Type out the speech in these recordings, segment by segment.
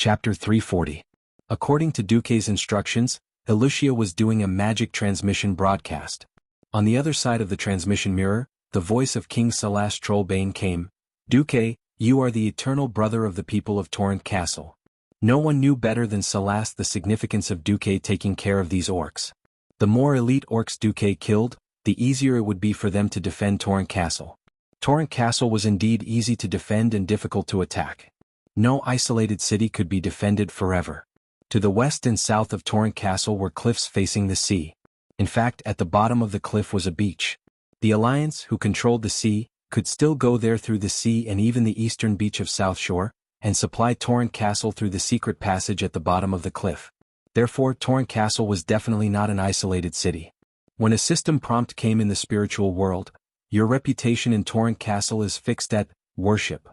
Chapter 340. According to Duque's instructions, Wuxia was doing a magic transmission broadcast. On the other side of the transmission mirror, the voice of King Salas Trollbane came. Duque, you are the eternal brother of the people of Torrent Castle. No one knew better than Salas the significance of Duque taking care of these orcs. The more elite orcs Duque killed, the easier it would be for them to defend Torrent Castle. Torrent Castle was indeed easy to defend and difficult to attack. No isolated city could be defended forever. To the west and south of Torrent Castle were cliffs facing the sea. In fact, at the bottom of the cliff was a beach. The Alliance, who controlled the sea, could still go there through the sea and even the eastern beach of South Shore, and supply Torrent Castle through the secret passage at the bottom of the cliff. Therefore, Torrent Castle was definitely not an isolated city. When a system prompt came in the spiritual world, your reputation in Torrent Castle is fixed at worship.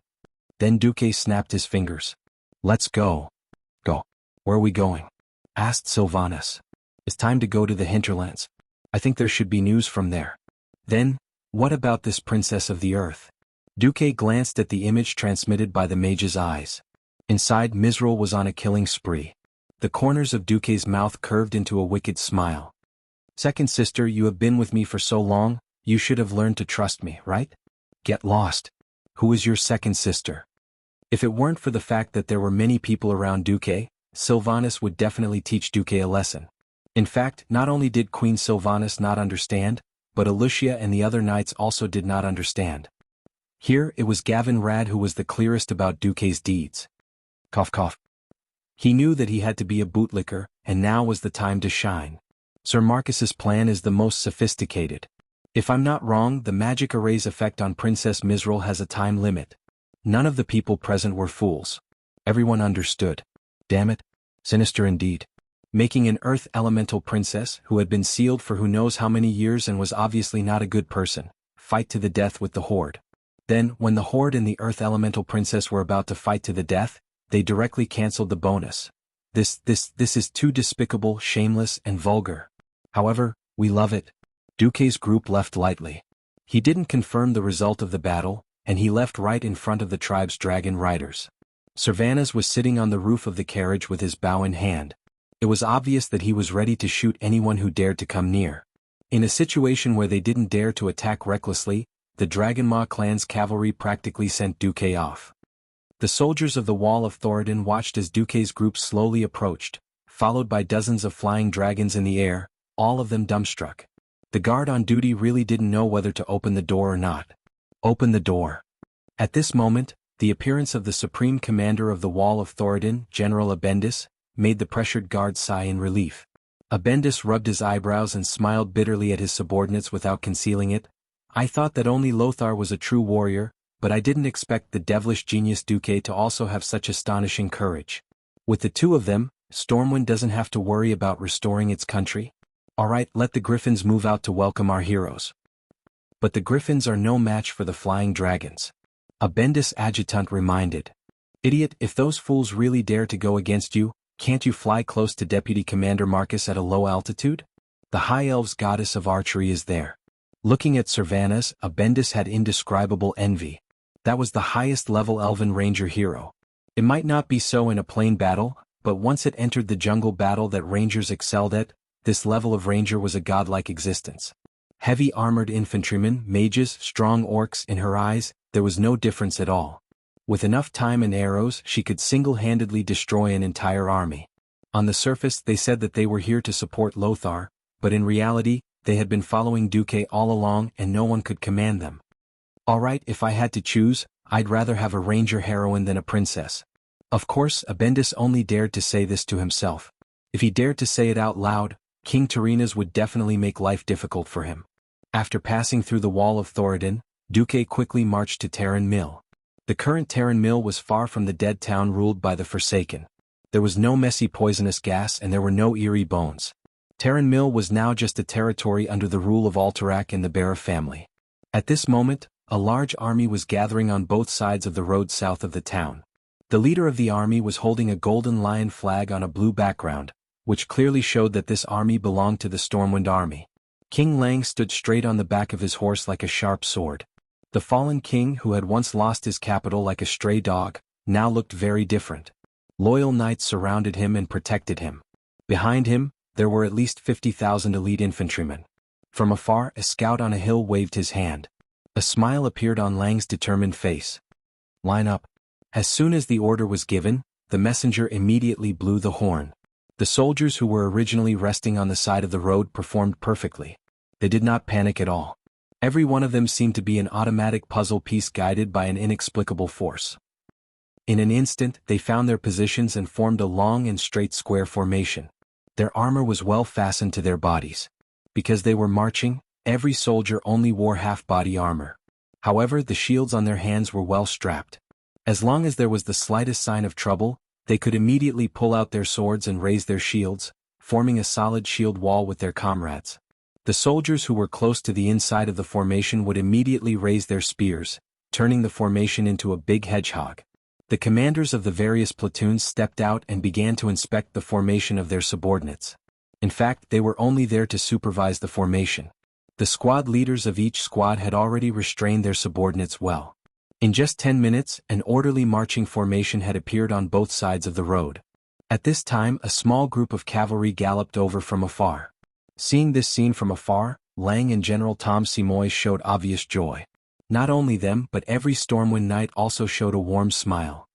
Then Duque snapped his fingers. Let's go. Go. Where are we going? Asked Sylvanas. It's time to go to the hinterlands. I think there should be news from there. Then, what about this princess of the earth? Duque glanced at the image transmitted by the mage's eyes. Inside, Mizrael was on a killing spree. The corners of Duque's mouth curved into a wicked smile. Second sister, you have been with me for so long, you should have learned to trust me, right? Get lost. Who is your second sister? If it weren't for the fact that there were many people around Duque, Sylvanas would definitely teach Duque a lesson. In fact, not only did Queen Sylvanas not understand, but Wuxia and the other knights also did not understand. Here, it was Gavin Rad who was the clearest about Duque's deeds. Cough cough. He knew that he had to be a bootlicker, and now was the time to shine. Sir Marcus's plan is the most sophisticated. If I'm not wrong, the magic array's effect on Princess Mizrael has a time limit. None of the people present were fools. Everyone understood. Damn it. Sinister indeed. Making an earth elemental princess who had been sealed for who knows how many years and was obviously not a good person, fight to the death with the Horde. Then, when the Horde and the earth elemental princess were about to fight to the death, they directly cancelled the bonus. This is too despicable, shameless, and vulgar. However, we love it. Duque's group left lightly. He didn't confirm the result of the battle, and he left right in front of the tribe's dragon riders. Sylvanas was sitting on the roof of the carriage with his bow in hand. It was obvious that he was ready to shoot anyone who dared to come near. In a situation where they didn't dare to attack recklessly, the Dragonmaw clan's cavalry practically sent Duque off. The soldiers of the Wall of Thoradin watched as Duque's group slowly approached, followed by dozens of flying dragons in the air, all of them dumbstruck. The guard on duty really didn't know whether to open the door or not. Open the door. At this moment, the appearance of the Supreme Commander of the Wall of Thoradin, General Abendis, made the pressured guard sigh in relief. Abendis rubbed his eyebrows and smiled bitterly at his subordinates without concealing it. I thought that only Lothar was a true warrior, but I didn't expect the devilish genius Duque to also have such astonishing courage. With the two of them, Stormwind doesn't have to worry about restoring its country. Alright, let the griffins move out to welcome our heroes. But the griffins are no match for the flying dragons. Abendis adjutant reminded. Idiot, if those fools really dare to go against you, can't you fly close to Deputy Commander Marcus at a low altitude? The High Elves goddess of archery is there. Looking at Sylvanas, Abendis had indescribable envy. That was the highest level elven ranger hero. It might not be so in a plain battle, but once it entered the jungle battle that rangers excelled at, this level of ranger was a godlike existence. Heavy armored infantrymen, mages, strong orcs, in her eyes, there was no difference at all. With enough time and arrows, she could single-handedly destroy an entire army. On the surface, they said that they were here to support Lothar, but in reality, they had been following Duque all along and no one could command them. Alright, if I had to choose, I'd rather have a ranger heroine than a princess. Of course, Abendis only dared to say this to himself. If he dared to say it out loud, King Tyrrhena's would definitely make life difficult for him. After passing through the Wall of Thoradin, Duque quickly marched to Terran Mill. The current Terran Mill was far from the dead town ruled by the Forsaken. There was no messy poisonous gas and there were no eerie bones. Terran Mill was now just a territory under the rule of Alterac and the Barra family. At this moment, a large army was gathering on both sides of the road south of the town. The leader of the army was holding a golden lion flag on a blue background, which clearly showed that this army belonged to the Stormwind army. King Lang stood straight on the back of his horse like a sharp sword. The fallen king who had once lost his capital like a stray dog, now looked very different. Loyal knights surrounded him and protected him. Behind him, there were at least 50,000 elite infantrymen. From afar, a scout on a hill waved his hand. A smile appeared on Lang's determined face. "Line up." As soon as the order was given, the messenger immediately blew the horn. The soldiers who were originally resting on the side of the road performed perfectly. They did not panic at all. Every one of them seemed to be an automatic puzzle piece guided by an inexplicable force. In an instant, they found their positions and formed a long and straight square formation. Their armor was well fastened to their bodies. Because they were marching, every soldier only wore half-body armor. However, the shields on their hands were well strapped. As long as there was the slightest sign of trouble, they could immediately pull out their swords and raise their shields, forming a solid shield wall with their comrades. The soldiers who were close to the inside of the formation would immediately raise their spears, turning the formation into a big hedgehog. The commanders of the various platoons stepped out and began to inspect the formation of their subordinates. In fact, they were only there to supervise the formation. The squad leaders of each squad had already restrained their subordinates well. In just 10 minutes, an orderly marching formation had appeared on both sides of the road. At this time, a small group of cavalry galloped over from afar. Seeing this scene from afar, Lang and General Tom Simoy showed obvious joy. Not only them, but every Stormwind knight also showed a warm smile.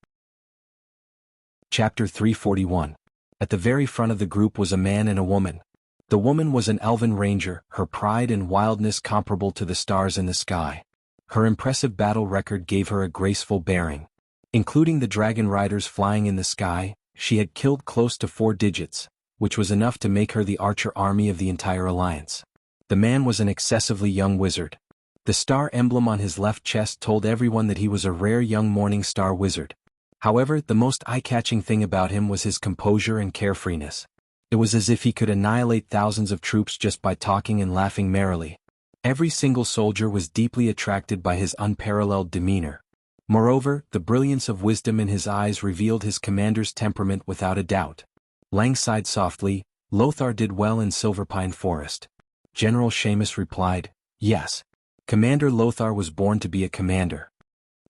Chapter 341. At the very front of the group was a man and a woman. The woman was an elven ranger, her pride and wildness comparable to the stars in the sky. Her impressive battle record gave her a graceful bearing. Including the dragon riders flying in the sky, she had killed close to 4 digits, which was enough to make her the archer army of the entire alliance. The man was an excessively young wizard. The star emblem on his left chest told everyone that he was a rare young morning star wizard. However, the most eye-catching thing about him was his composure and carefreeness. It was as if he could annihilate thousands of troops just by talking and laughing merrily. Every single soldier was deeply attracted by his unparalleled demeanor. Moreover, the brilliance of wisdom in his eyes revealed his commander's temperament without a doubt. Lang sighed softly. Lothar did well in Silverpine Forest. General Seamus replied, "Yes. Commander Lothar was born to be a commander."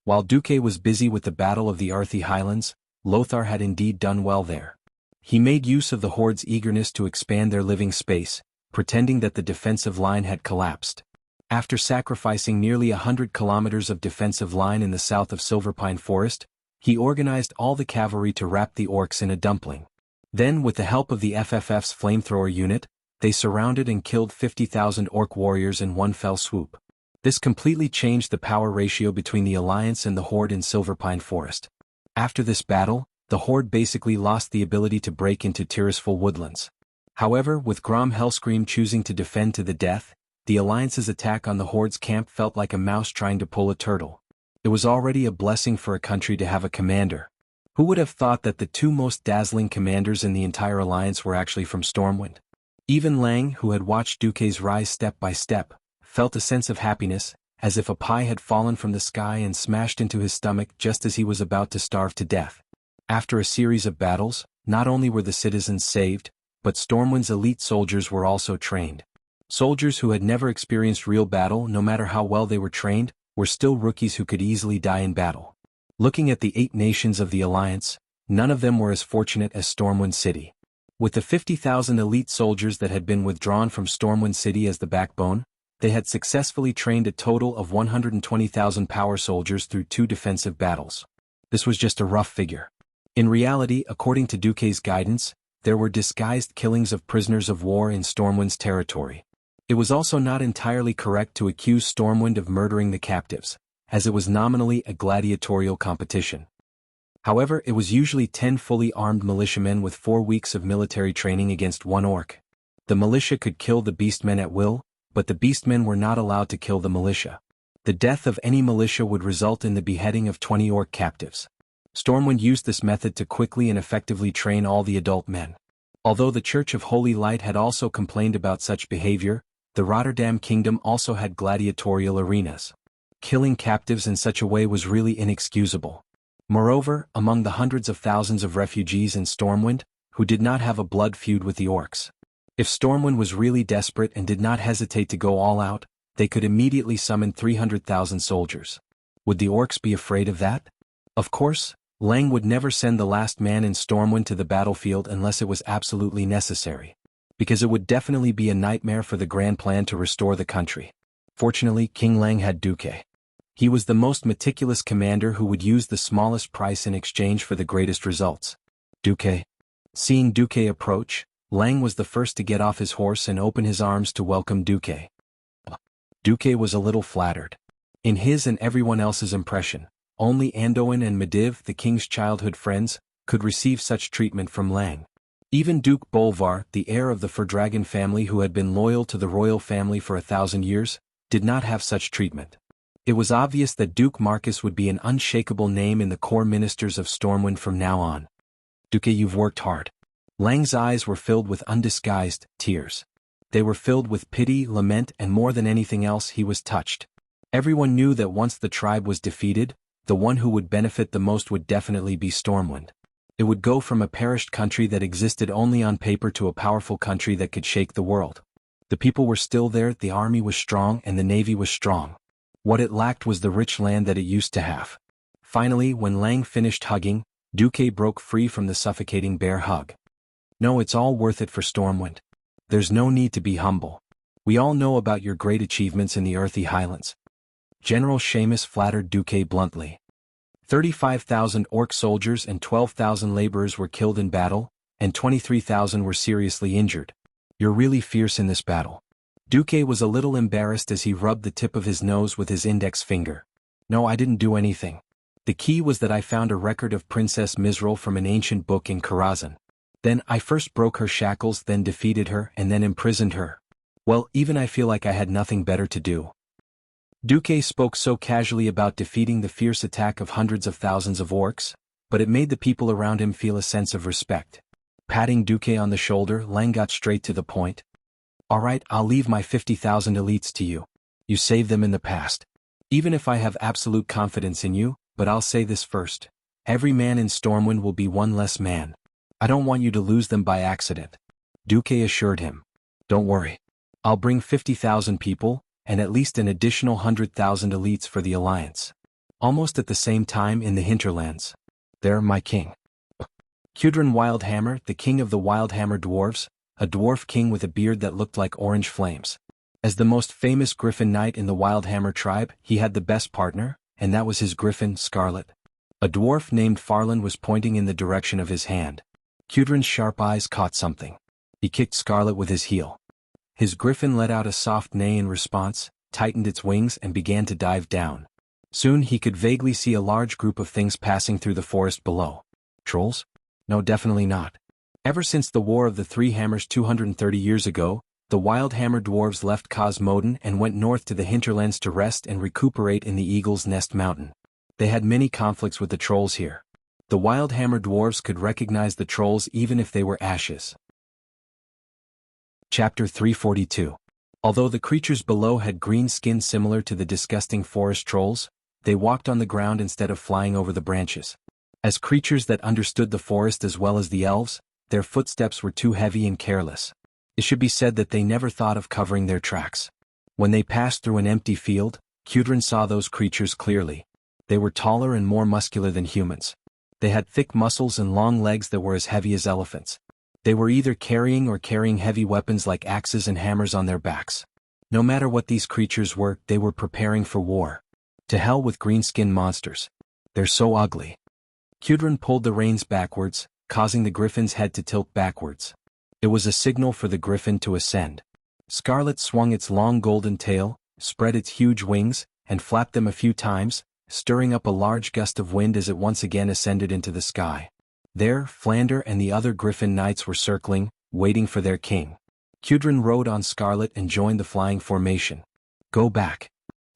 While Duque was busy with the Battle of the Arthi Highlands, Lothar had indeed done well there. He made use of the Horde's eagerness to expand their living space, pretending that the defensive line had collapsed. After sacrificing nearly 100 kilometers of defensive line in the south of Silverpine Forest, he organized all the cavalry to wrap the orcs in a dumpling. Then, with the help of the FFF's flamethrower unit, they surrounded and killed 50,000 orc warriors in one fell swoop. This completely changed the power ratio between the Alliance and the Horde in Silverpine Forest. After this battle, the Horde basically lost the ability to break into Tirisful woodlands. However, with Grom Hellscream choosing to defend to the death, the Alliance's attack on the Horde's camp felt like a mouse trying to pull a turtle. It was already a blessing for a country to have a commander. Who would have thought that the 2 most dazzling commanders in the entire Alliance were actually from Stormwind? Even Lang, who had watched Duque's rise step by step, felt a sense of happiness, as if a pie had fallen from the sky and smashed into his stomach just as he was about to starve to death. After a series of battles, not only were the citizens saved, but Stormwind's elite soldiers were also trained. Soldiers who had never experienced real battle, no matter how well they were trained, were still rookies who could easily die in battle. Looking at the 8 nations of the Alliance, none of them were as fortunate as Stormwind City. With the 50,000 elite soldiers that had been withdrawn from Stormwind City as the backbone, they had successfully trained a total of 120,000 power soldiers through 2 defensive battles. This was just a rough figure. In reality, according to Duque's guidance, there were disguised killings of prisoners of war in Stormwind's territory. It was also not entirely correct to accuse Stormwind of murdering the captives, as it was nominally a gladiatorial competition. However, it was usually 10 fully armed militiamen with 4 weeks of military training against 1 orc. The militia could kill the beastmen at will, but the beastmen were not allowed to kill the militia. The death of any militia would result in the beheading of 20 orc captives. Stormwind used this method to quickly and effectively train all the adult men. Although the Church of Holy Light had also complained about such behavior, the Rotterdam Kingdom also had gladiatorial arenas. Killing captives in such a way was really inexcusable. Moreover, among the hundreds of thousands of refugees in Stormwind, who did not have a blood feud with the orcs, if Stormwind was really desperate and did not hesitate to go all out, they could immediately summon 300,000 soldiers. Would the orcs be afraid of that? Of course, Lang would never send the last man in Stormwind to the battlefield unless it was absolutely necessary. Because it would definitely be a nightmare for the grand plan to restore the country. Fortunately, King Lang had Duque. He was the most meticulous commander who would use the smallest price in exchange for the greatest results. Duque. Seeing Duque approach, Lang was the first to get off his horse and open his arms to welcome Duque. Duque was a little flattered. In his and everyone else's impression, only Anduin and Medivh, the king's childhood friends, could receive such treatment from Lang. Even Duke Bolvar, the heir of the Furdragon family who had been loyal to the royal family for 1,000 years, did not have such treatment. It was obvious that Duke Marcus would be an unshakable name in the core ministers of Stormwind from now on. Duque, you've worked hard. Lang's eyes were filled with undisguised tears. They were filled with pity, lament, and more than anything else he was touched. Everyone knew that once the tribe was defeated, the one who would benefit the most would definitely be Stormwind. It would go from a perished country that existed only on paper to a powerful country that could shake the world. The people were still there, the army was strong, and the navy was strong. What it lacked was the rich land that it used to have. Finally, when Lang finished hugging, Duque broke free from the suffocating bear hug. No, it's all worth it for Stormwind. There's no need to be humble. We all know about your great achievements in the Earthy Highlands. General Seamus flattered Duque bluntly. 35,000 orc soldiers and 12,000 laborers were killed in battle, and 23,000 were seriously injured. You're really fierce in this battle. Duque was a little embarrassed as he rubbed the tip of his nose with his index finger. No, I didn't do anything. The key was that I found a record of Princess Mizral from an ancient book in Karazhan. Then I first broke her shackles, then defeated her, and then imprisoned her. Well, even I feel like I had nothing better to do. Duque spoke so casually about defeating the fierce attack of hundreds of thousands of orcs, but it made the people around him feel a sense of respect. Patting Duque on the shoulder, Lang got straight to the point. All right, I'll leave my 50,000 elites to you. You saved them in the past. Even if I have absolute confidence in you, but I'll say this first. Every man in Stormwind will be one less man. I don't want you to lose them by accident. Duque assured him. Don't worry. I'll bring 50,000 people, and at least an additional 100,000 elites for the Alliance. Almost at the same time in the hinterlands. There, my king. Cudrin Wildhammer, the king of the Wildhammer dwarves, a dwarf king with a beard that looked like orange flames. As the most famous griffin knight in the Wildhammer tribe, he had the best partner, and that was his griffin, Scarlet. A dwarf named Farland was pointing in the direction of his hand. Cudrin's sharp eyes caught something. He kicked Scarlet with his heel. His griffin let out a soft neigh in response, tightened its wings and began to dive down. Soon he could vaguely see a large group of things passing through the forest below. Trolls? No, definitely not. Ever since the War of the Three Hammers 230 years ago, the Wildhammer dwarves left Cosmoden and went north to the hinterlands to rest and recuperate in the Eagle's Nest Mountain. They had many conflicts with the trolls here. The Wildhammer dwarves could recognize the trolls even if they were ashes. Chapter 342. Although the creatures below had green skin similar to the disgusting forest trolls, they walked on the ground instead of flying over the branches. As creatures that understood the forest as well as the elves, their footsteps were too heavy and careless. It should be said that they never thought of covering their tracks. When they passed through an empty field, Cudrin saw those creatures clearly. They were taller and more muscular than humans. They had thick muscles and long legs that were as heavy as elephants. They were either carrying heavy weapons like axes and hammers on their backs. No matter what these creatures were, they were preparing for war. To hell with green-skinned monsters. They're so ugly. Cudrin pulled the reins backwards, causing the griffin's head to tilt backwards. It was a signal for the griffin to ascend. Scarlet swung its long golden tail, spread its huge wings, and flapped them a few times, stirring up a large gust of wind as it once again ascended into the sky. There, Flander and the other griffin knights were circling, waiting for their king. Cudrin rode on Scarlet and joined the flying formation. Go back.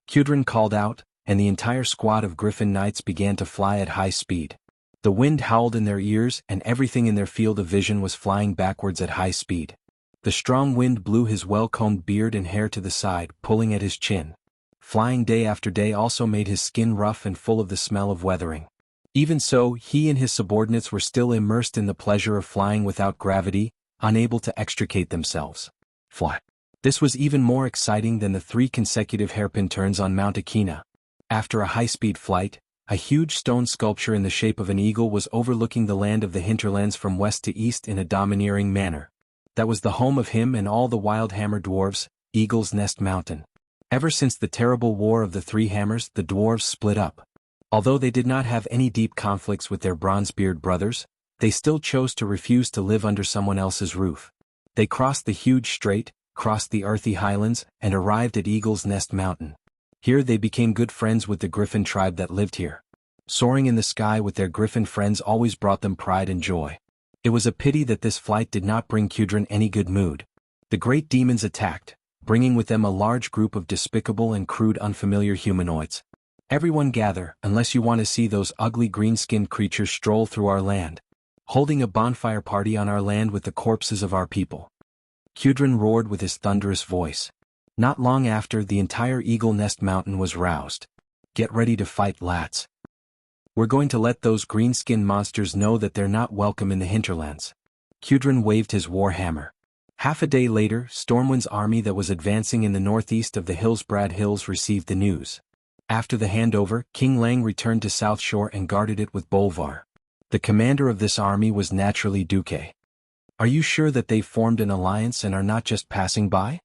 Cudrin called out, and the entire squad of griffin knights began to fly at high speed. The wind howled in their ears and everything in their field of vision was flying backwards at high speed. The strong wind blew his well-combed beard and hair to the side, pulling at his chin. Flying day after day also made his skin rough and full of the smell of weathering. Even so, he and his subordinates were still immersed in the pleasure of flying without gravity, unable to extricate themselves. Fly. This was even more exciting than the 3 consecutive hairpin turns on Mount Akina. After a high-speed flight, A huge stone sculpture in the shape of an eagle was overlooking the land of the hinterlands from west to east in a domineering manner. That was the home of him and all the wild hammer dwarves, Eagle's Nest Mountain. Ever since the terrible War of the Three Hammers, the dwarves split up. Although they did not have any deep conflicts with their Bronzebeard brothers, they still chose to refuse to live under someone else's roof. They crossed the huge strait, crossed the earthy highlands, and arrived at Eagle's Nest Mountain. Here they became good friends with the griffin tribe that lived here. Soaring in the sky with their griffin friends always brought them pride and joy. It was a pity that this flight did not bring Kudrin any good mood. The great demons attacked, bringing with them a large group of despicable and crude unfamiliar humanoids. Everyone gather, unless you want to see those ugly green-skinned creatures stroll through our land. Holding a bonfire party on our land with the corpses of our people. Kudrin roared with his thunderous voice. Not long after, the entire Eagle Nest Mountain was roused. Get ready to fight, lads. We're going to let those green-skinned monsters know that they're not welcome in the hinterlands. Kudrin waved his war hammer. Half a day later, Stormwind's army that was advancing in the northeast of the Hillsbrad Hills received the news. After the handover, King Lang returned to South Shore and guarded it with Bolvar. The commander of this army was naturally Duque. Are you sure that they've formed an alliance and are not just passing by?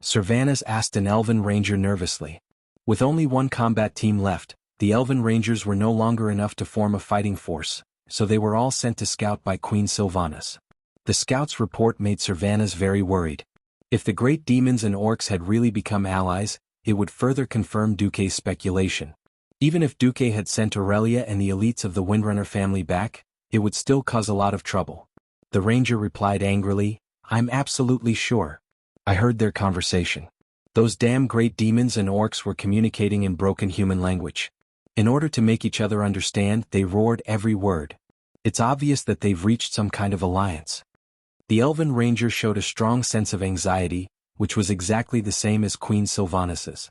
Servanas asked an elven ranger nervously. With only one combat team left, the elven rangers were no longer enough to form a fighting force, so they were all sent to scout by Queen Sylvanas. The scouts' report made Servanas very worried. If the great demons and orcs had really become allies, it would further confirm Duque's speculation. Even if Duque had sent Aurelia and the elites of the Windrunner family back, it would still cause a lot of trouble. The ranger replied angrily, I'm absolutely sure. I heard their conversation. Those damn great demons and orcs were communicating in broken human language. In order to make each other understand, they roared every word. It's obvious that they've reached some kind of alliance. The elven ranger showed a strong sense of anxiety, which was exactly the same as Queen Sylvanas's.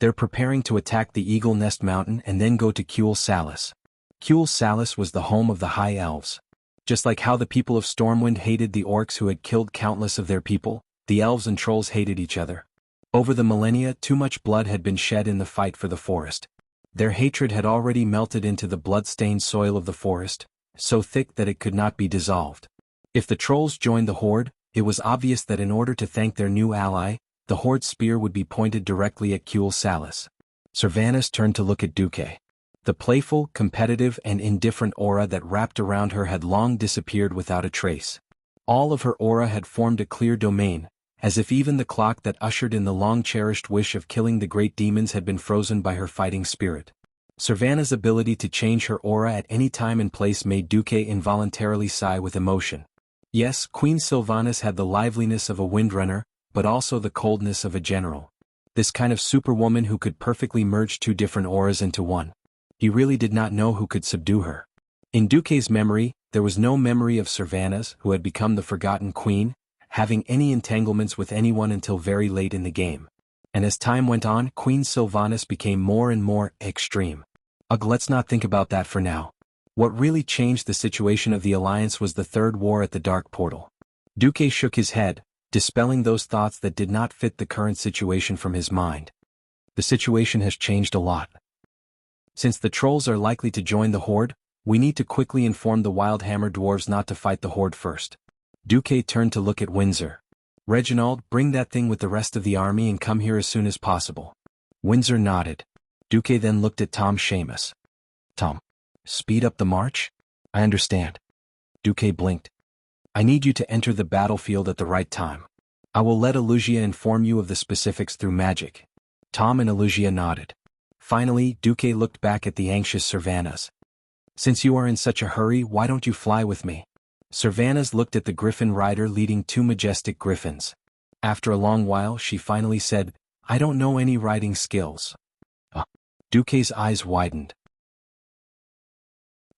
They're preparing to attack the Eagle Nest Mountain and then go to Kuel Salis. Kuel Salis was the home of the High Elves. Just like how the people of Stormwind hated the orcs who had killed countless of their people, the elves and trolls hated each other. Over the millennia, too much blood had been shed in the fight for the forest. Their hatred had already melted into the blood-stained soil of the forest, so thick that it could not be dissolved. If the trolls joined the horde, it was obvious that in order to thank their new ally, the horde's spear would be pointed directly at Kuel Salis. Servanas turned to look at Duque. The playful, competitive, and indifferent aura that wrapped around her had long disappeared without a trace. All of her aura had formed a clear domain, as if even the clock that ushered in the long-cherished wish of killing the great demons had been frozen by her fighting spirit. Servanas' ability to change her aura at any time and place made Duque involuntarily sigh with emotion. Yes, Queen Sylvanas had the liveliness of a windrunner, but also the coldness of a general. This kind of superwoman who could perfectly merge two different auras into one. He really did not know who could subdue her. In Duque's memory, there was no memory of Servanas, who had become the forgotten queen, having any entanglements with anyone until very late in the game. And as time went on, Queen Sylvanas became more and more extreme. Ugh, let's not think about that for now. What really changed the situation of the Alliance was the Third War at the Dark Portal. Duque shook his head, dispelling those thoughts that did not fit the current situation from his mind. The situation has changed a lot. Since the trolls are likely to join the horde, we need to quickly inform the Wildhammer dwarves not to fight the horde first. Duque turned to look at Windsor. Reginald, bring that thing with the rest of the army and come here as soon as possible. Windsor nodded. Duque then looked at Tom Seamus. Tom. Speed up the march? I understand. Duque blinked. I need you to enter the battlefield at the right time. I will let Elugia inform you of the specifics through magic. Tom and Elugia nodded. Finally, Duque looked back at the anxious Servanas. Since you are in such a hurry, why don't you fly with me? Servanas looked at the griffin rider leading two majestic griffins. After a long while, she finally said, I don't know any riding skills. Duque's eyes widened.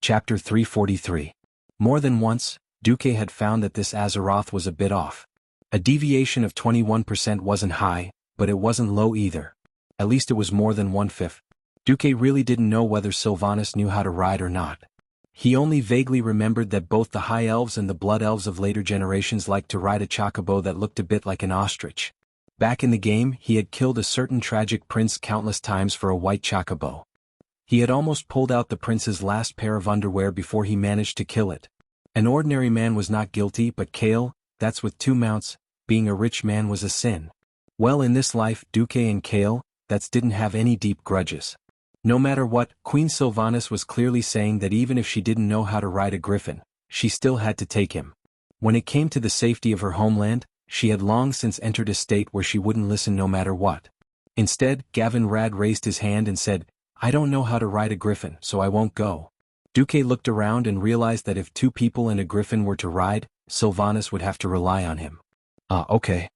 Chapter 343. More than once, Duque had found that this Azeroth was a bit off. A deviation of 21% wasn't high, but it wasn't low either. At least it was more than 1/5. Duque really didn't know whether Sylvanas knew how to ride or not. He only vaguely remembered that both the High Elves and the Blood Elves of later generations liked to ride a chocobo that looked a bit like an ostrich. Back in the game, he had killed a certain tragic prince countless times for a white chocobo. He had almost pulled out the prince's last pair of underwear before he managed to kill it. An ordinary man was not guilty, but Kale, that's with 2 mounts, being a rich man was a sin. Well, in this life, Duque and Kale, that's didn't have any deep grudges. No matter what, Queen Sylvanas was clearly saying that even if she didn't know how to ride a griffin, she still had to take him. When it came to the safety of her homeland, she had long since entered a state where she wouldn't listen no matter what. Instead, Gavin Rad raised his hand and said, "I don't know how to ride a griffin, so I won't go." Duque looked around and realized that if 2 people and a griffin were to ride, Sylvanas would have to rely on him. Okay.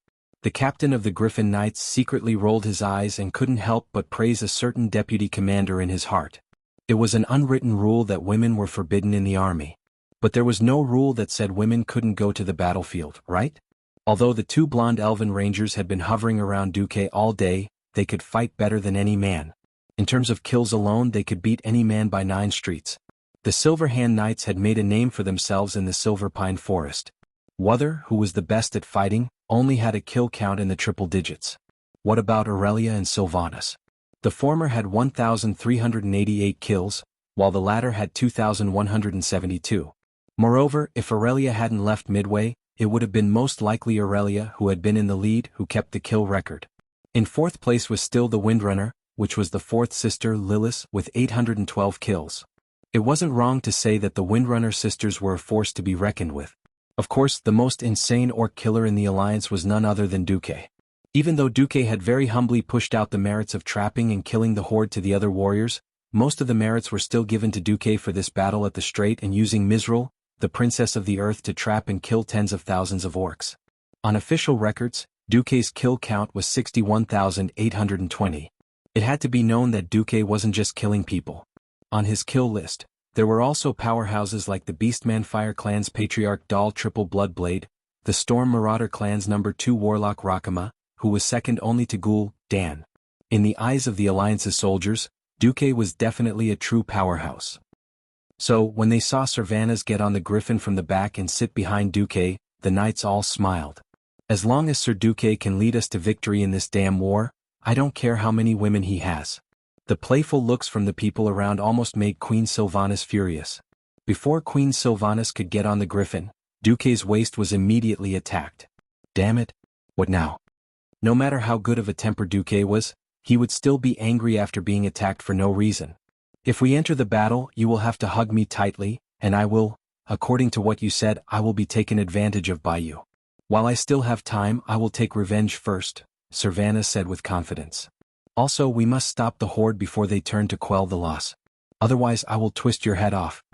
The captain of the Griffin Knights secretly rolled his eyes and couldn't help but praise a certain deputy commander in his heart. It was an unwritten rule that women were forbidden in the army. But there was no rule that said women couldn't go to the battlefield, right? Although the 2 blonde elven rangers had been hovering around Duque all day, they could fight better than any man. In terms of kills alone, they could beat any man by 9 streets. The Silverhand Knights had made a name for themselves in the Silver Pine Forest. Wuther, who was the best at fighting, only had a kill count in the triple digits. What about Aurelia and Sylvanas? The former had 1,388 kills, while the latter had 2,172. Moreover, if Aurelia hadn't left midway, it would have been most likely Aurelia who had been in the lead who kept the kill record. In 4th place was still the Windrunner, which was the 4th sister Lilith with 812 kills. It wasn't wrong to say that the Windrunner sisters were a force to be reckoned with. Of course, the most insane orc killer in the alliance was none other than Duque. Even though Duque had very humbly pushed out the merits of trapping and killing the horde to the other warriors, most of the merits were still given to Duque for this battle at the Strait and using Mizril, the princess of the earth, to trap and kill tens of thousands of orcs. On official records, Duque's kill count was 61,820. It had to be known that Duque wasn't just killing people. On his kill list, there were also powerhouses like the Beastman Fire Clan's Patriarch Dal Triple Bloodblade, the Storm Marauder Clan's number 2 Warlock Rakama, who was second only to Ghoul Dan. In the eyes of the Alliance's soldiers, Duque was definitely a true powerhouse. So, when they saw Sylvanas get on the griffin from the back and sit behind Duque, the knights all smiled. As long as Sir Duque can lead us to victory in this damn war, I don't care how many women he has. The playful looks from the people around almost made Queen Sylvanas furious. Before Queen Sylvanas could get on the griffin, Duque's waist was immediately attacked. Damn it, what now? No matter how good of a temper Duque was, he would still be angry after being attacked for no reason. If we enter the battle, you will have to hug me tightly, and I will, according to what you said, I will be taken advantage of by you. While I still have time, I will take revenge first, Sylvanas said with confidence. Also, we must stop the horde before they turn to quell the loss. Otherwise I will twist your head off.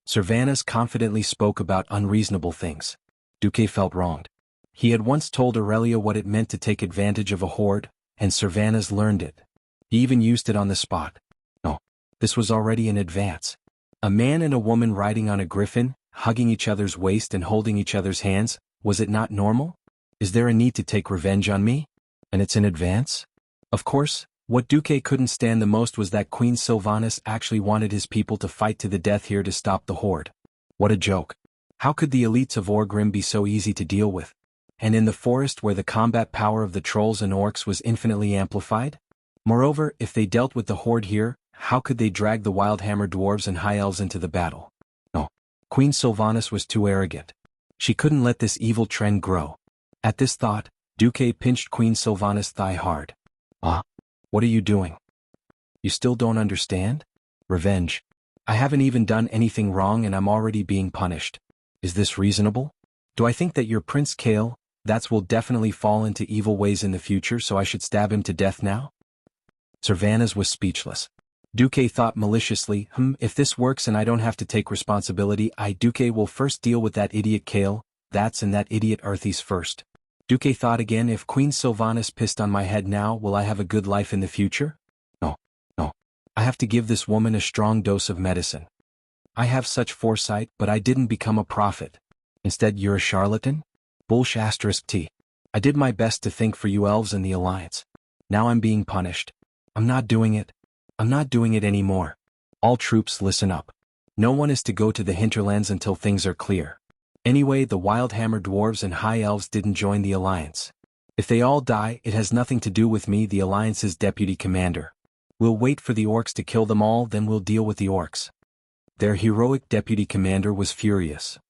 Sylvanas confidently spoke about unreasonable things. Duque felt wronged. He had once told Aurelia what it meant to take advantage of a horde, and Sylvanas learned it. He even used it on the spot. No, this was already in advance. A man and a woman riding on a griffin, hugging each other's waist and holding each other's hands, was it not normal? Is there a need to take revenge on me? And it's in advance? Of course, what Duque couldn't stand the most was that Queen Sylvanas actually wanted his people to fight to the death here to stop the horde. What a joke. How could the elites of Orgrim be so easy to deal with? And in the forest where the combat power of the trolls and orcs was infinitely amplified? Moreover, if they dealt with the horde here, how could they drag the Wildhammer dwarves and high elves into the battle? No. Queen Sylvanas was too arrogant. She couldn't let this evil trend grow. At this thought, Duque pinched Queen Sylvanas' thigh hard. What are you doing? You still don't understand? Revenge. I haven't even done anything wrong and I'm already being punished. Is this reasonable? Do I think that your Prince Kale, will definitely fall into evil ways in the future, so I should stab him to death now? Sylvanas was speechless. Duque thought maliciously, if this works and I don't have to take responsibility, Duque will first deal with that idiot Kale, and that idiot Arthis first. Duque thought again, if Queen Sylvanas pissed on my head now, will I have a good life in the future? No. I have to give this woman a strong dose of medicine. I have such foresight, but I didn't become a prophet. Instead, you're a charlatan? Bullsh***. I did my best to think for you elves and the Alliance. Now I'm being punished. I'm not doing it. I'm not doing it anymore. All troops listen up. No one is to go to the hinterlands until things are clear. Anyway, the Wildhammer dwarves and high elves didn't join the Alliance. If they all die, it has nothing to do with me, the Alliance's deputy commander. We'll wait for the orcs to kill them all, then we'll deal with the orcs. Their heroic deputy commander was furious.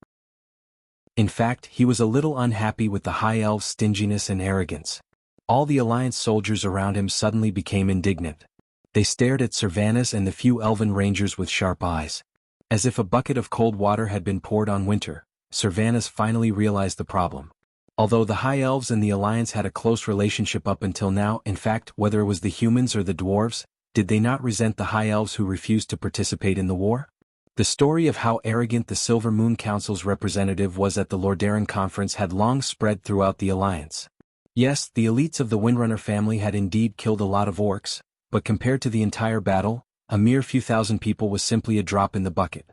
In fact, he was a little unhappy with the High Elves' stinginess and arrogance. All the Alliance soldiers around him suddenly became indignant. They stared at Sylvanas and the few elven rangers with sharp eyes. As if a bucket of cold water had been poured on winter, Sylvanas finally realized the problem. Although the High Elves and the Alliance had a close relationship up until now, in fact, whether it was the humans or the dwarves, did they not resent the High Elves who refused to participate in the war? The story of how arrogant the Silver Moon Council's representative was at the Lordaeron Conference had long spread throughout the Alliance. Yes, the elites of the Windrunner family had indeed killed a lot of orcs, but compared to the entire battle, a mere few thousand people was simply a drop in the bucket.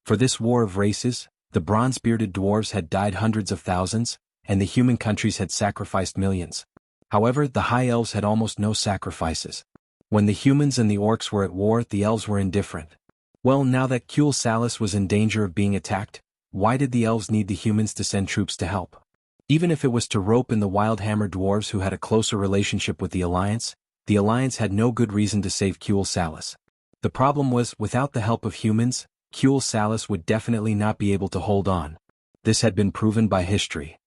For this war of races, the bronze-bearded dwarves had died hundreds of thousands, and the human countries had sacrificed millions. However, the High Elves had almost no sacrifices. When the humans and the orcs were at war, the elves were indifferent. Well, now that Kuel Salis was in danger of being attacked, why did the elves need the humans to send troops to help? Even if it was to rope in the Wildhammer dwarves who had a closer relationship with the Alliance had no good reason to save Kuel Salis. The problem was, without the help of humans, Kuel Salis would definitely not be able to hold on. This had been proven by history.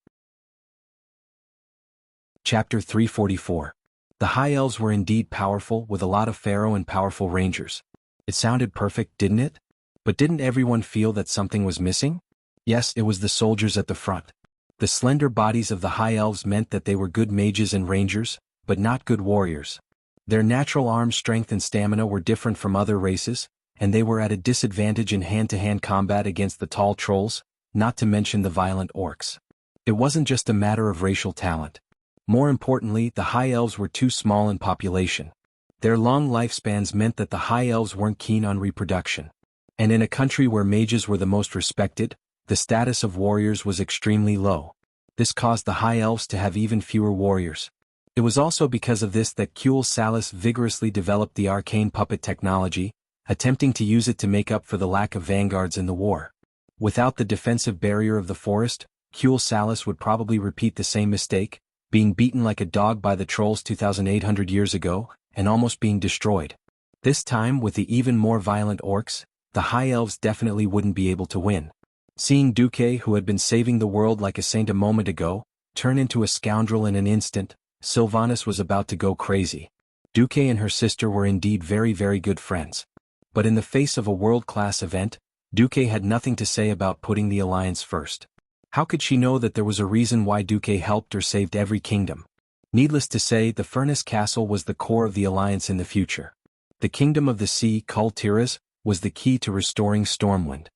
Chapter 344. The High Elves were indeed powerful, with a lot of pharaoh and powerful rangers. It sounded perfect, didn't it? But didn't everyone feel that something was missing? Yes, it was the soldiers at the front. The slender bodies of the High Elves meant that they were good mages and rangers, but not good warriors. Their natural arm strength and stamina were different from other races, and they were at a disadvantage in hand-to-hand combat against the tall trolls, not to mention the violent orcs. It wasn't just a matter of racial talent. More importantly, the High Elves were too small in population. Their long lifespans meant that the High Elves weren't keen on reproduction. And in a country where mages were the most respected, the status of warriors was extremely low. This caused the High Elves to have even fewer warriors. It was also because of this that Kuel Salis vigorously developed the arcane puppet technology, attempting to use it to make up for the lack of vanguards in the war. Without the defensive barrier of the forest, Kuel Salis would probably repeat the same mistake, being beaten like a dog by the trolls 2,800 years ago, and almost being destroyed. This time, with the even more violent orcs, the High Elves definitely wouldn't be able to win. Seeing Duque, who had been saving the world like a saint a moment ago, turn into a scoundrel in an instant, Sylvanas was about to go crazy. Duque and her sister were indeed very, very good friends. But in the face of a world-class event, Duque had nothing to say about putting the Alliance first. How could she know that there was a reason why Duque helped or saved every kingdom? Needless to say, the Furnace Castle was the core of the Alliance in the future. The Kingdom of the Sea, Kul Tiras, was the key to restoring Stormwind.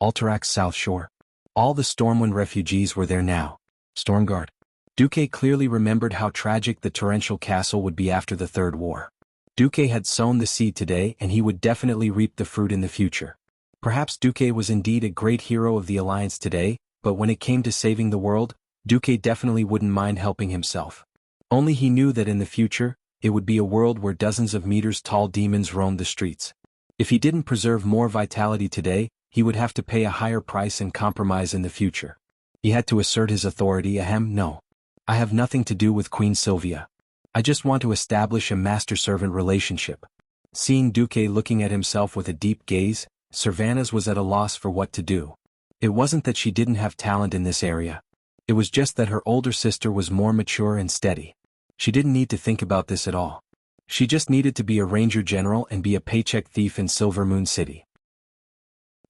Alterax's South Shore. All the Stormwind refugees were there now. Stormguard. Duque clearly remembered how tragic the torrential castle would be after the Third War. Duque had sown the seed today, and he would definitely reap the fruit in the future. Perhaps Duque was indeed a great hero of the Alliance today, but when it came to saving the world, Duque definitely wouldn't mind helping himself. Only he knew that in the future, it would be a world where dozens of meters-tall demons roamed the streets. If he didn't preserve more vitality today, he would have to pay a higher price and compromise in the future. He had to assert his authority. No. I have nothing to do with Queen Sylvia. I just want to establish a master-servant relationship. Seeing Duque looking at himself with a deep gaze, Sylvanas was at a loss for what to do. It wasn't that she didn't have talent in this area. It was just that her older sister was more mature and steady. She didn't need to think about this at all. She just needed to be a ranger general and be a paycheck thief in Silver Moon City.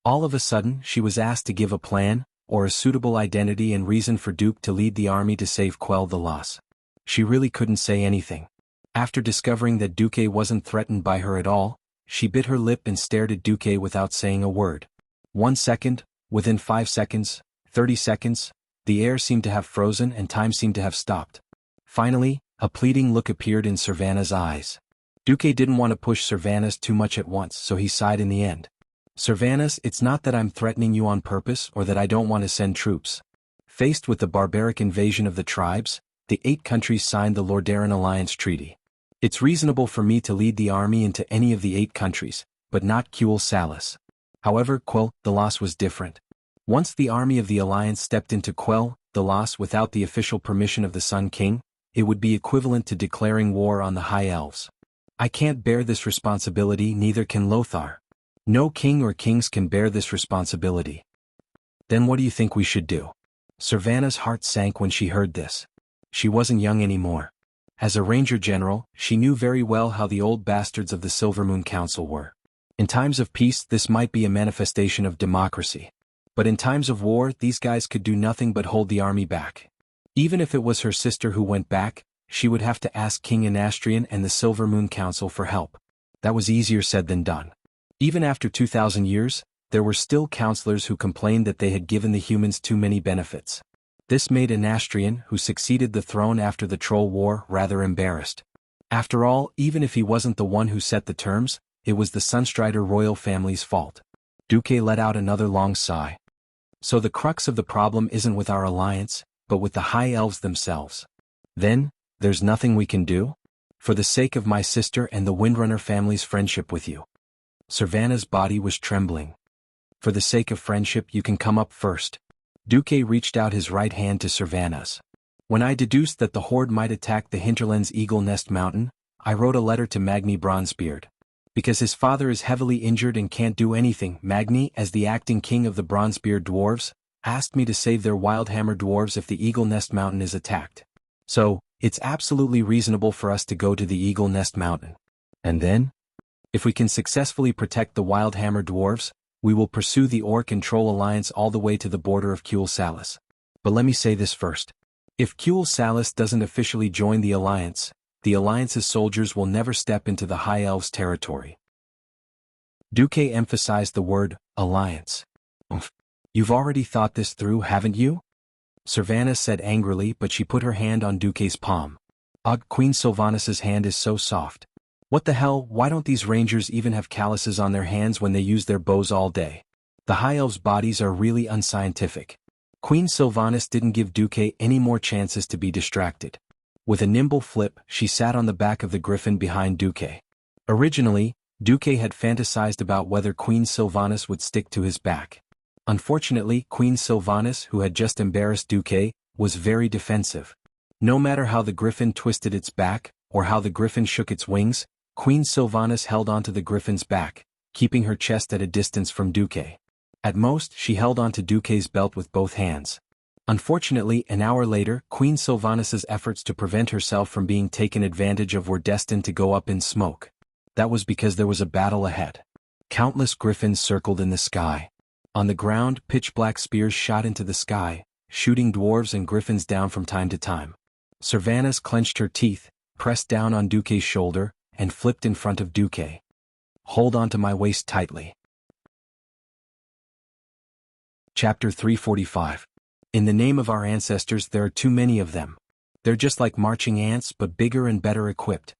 All of a sudden, she was asked to give a plan, or a suitable identity and reason for Duke to lead the army to save Quell the Loss. She really couldn't say anything. After discovering that Duque wasn't threatened by her at all, she bit her lip and stared at Duque without saying a word. 1 second, within 5 seconds, 30 seconds, the air seemed to have frozen and time seemed to have stopped. Finally, a pleading look appeared in Sylvanas' eyes. Duque didn't want to push Sylvanas too much at once, so he sighed in the end. Sylvanas, it's not that I'm threatening you on purpose or that I don't want to send troops. Faced with the barbaric invasion of the tribes, the 8 countries signed the Lordaeron Alliance Treaty. It's reasonable for me to lead the army into any of the 8 countries, but not Kuel Salis. However, Quell the Loss was different. Once the army of the Alliance stepped into Quell the Loss without the official permission of the Sun King, it would be equivalent to declaring war on the High Elves. I can't bear this responsibility, neither can Lothar. No king or kings can bear this responsibility. Then what do you think we should do? Servana's heart sank when she heard this. She wasn't young anymore. As a ranger general, she knew very well how the old bastards of the Silvermoon Council were. In times of peace, this might be a manifestation of democracy. But in times of war, these guys could do nothing but hold the army back. Even if it was her sister who went back, she would have to ask King Anastrian and the Silvermoon Council for help. That was easier said than done. Even after 2,000 years, there were still counselors who complained that they had given the humans too many benefits. This made Anastrian, who succeeded the throne after the Troll War, rather embarrassed. After all, even if he wasn't the one who set the terms, it was the Sunstrider royal family's fault. Duque let out another long sigh. So the crux of the problem isn't with our alliance, but with the High Elves themselves. Then, there's nothing we can do? For the sake of my sister and the Windrunner family's friendship with you. Servana's body was trembling. For the sake of friendship, you can come up first. Duque reached out his right hand to Servana's. When I deduced that the Horde might attack the hinterland's Eagle Nest Mountain, I wrote a letter to Magni Bronzebeard. Because his father is heavily injured and can't do anything, Magni, as the acting king of the Bronzebeard dwarves, asked me to save their Wildhammer dwarves if the Eagle Nest Mountain is attacked. So, it's absolutely reasonable for us to go to the Eagle Nest Mountain. And then? If we can successfully protect the Wildhammer dwarves, we will pursue the Orc and Troll alliance all the way to the border of Kuel Salis. But let me say this first. If Kuel Salis doesn't officially join the alliance's soldiers will never step into the High Elves' territory. Duque emphasized the word, alliance. You've already thought this through, haven't you? Servana said angrily, but she put her hand on Duque's palm. Ugh, Queen Sylvanas' hand is so soft. What the hell, why don't these rangers even have calluses on their hands when they use their bows all day? The High Elves' bodies are really unscientific. Queen Sylvanas didn't give Duque any more chances to be distracted. With a nimble flip, she sat on the back of the griffin behind Duque. Originally, Duque had fantasized about whether Queen Sylvanas would stick to his back. Unfortunately, Queen Sylvanas, who had just embarrassed Duque, was very defensive. No matter how the griffin twisted its back, or how the griffin shook its wings, Queen Sylvanas held onto the griffin's back, keeping her chest at a distance from Duque. At most, she held onto Duque's belt with both hands. Unfortunately, an hour later, Queen Sylvanas' efforts to prevent herself from being taken advantage of were destined to go up in smoke. That was because there was a battle ahead. Countless griffins circled in the sky. On the ground, pitch-black spears shot into the sky, shooting dwarves and griffins down from time to time. Servanas clenched her teeth, pressed down on Duque's shoulder, and flipped in front of Duque. Hold onto my waist tightly. Chapter 345. In the name of our ancestors, there are too many of them. They're just like marching ants, but bigger and better equipped.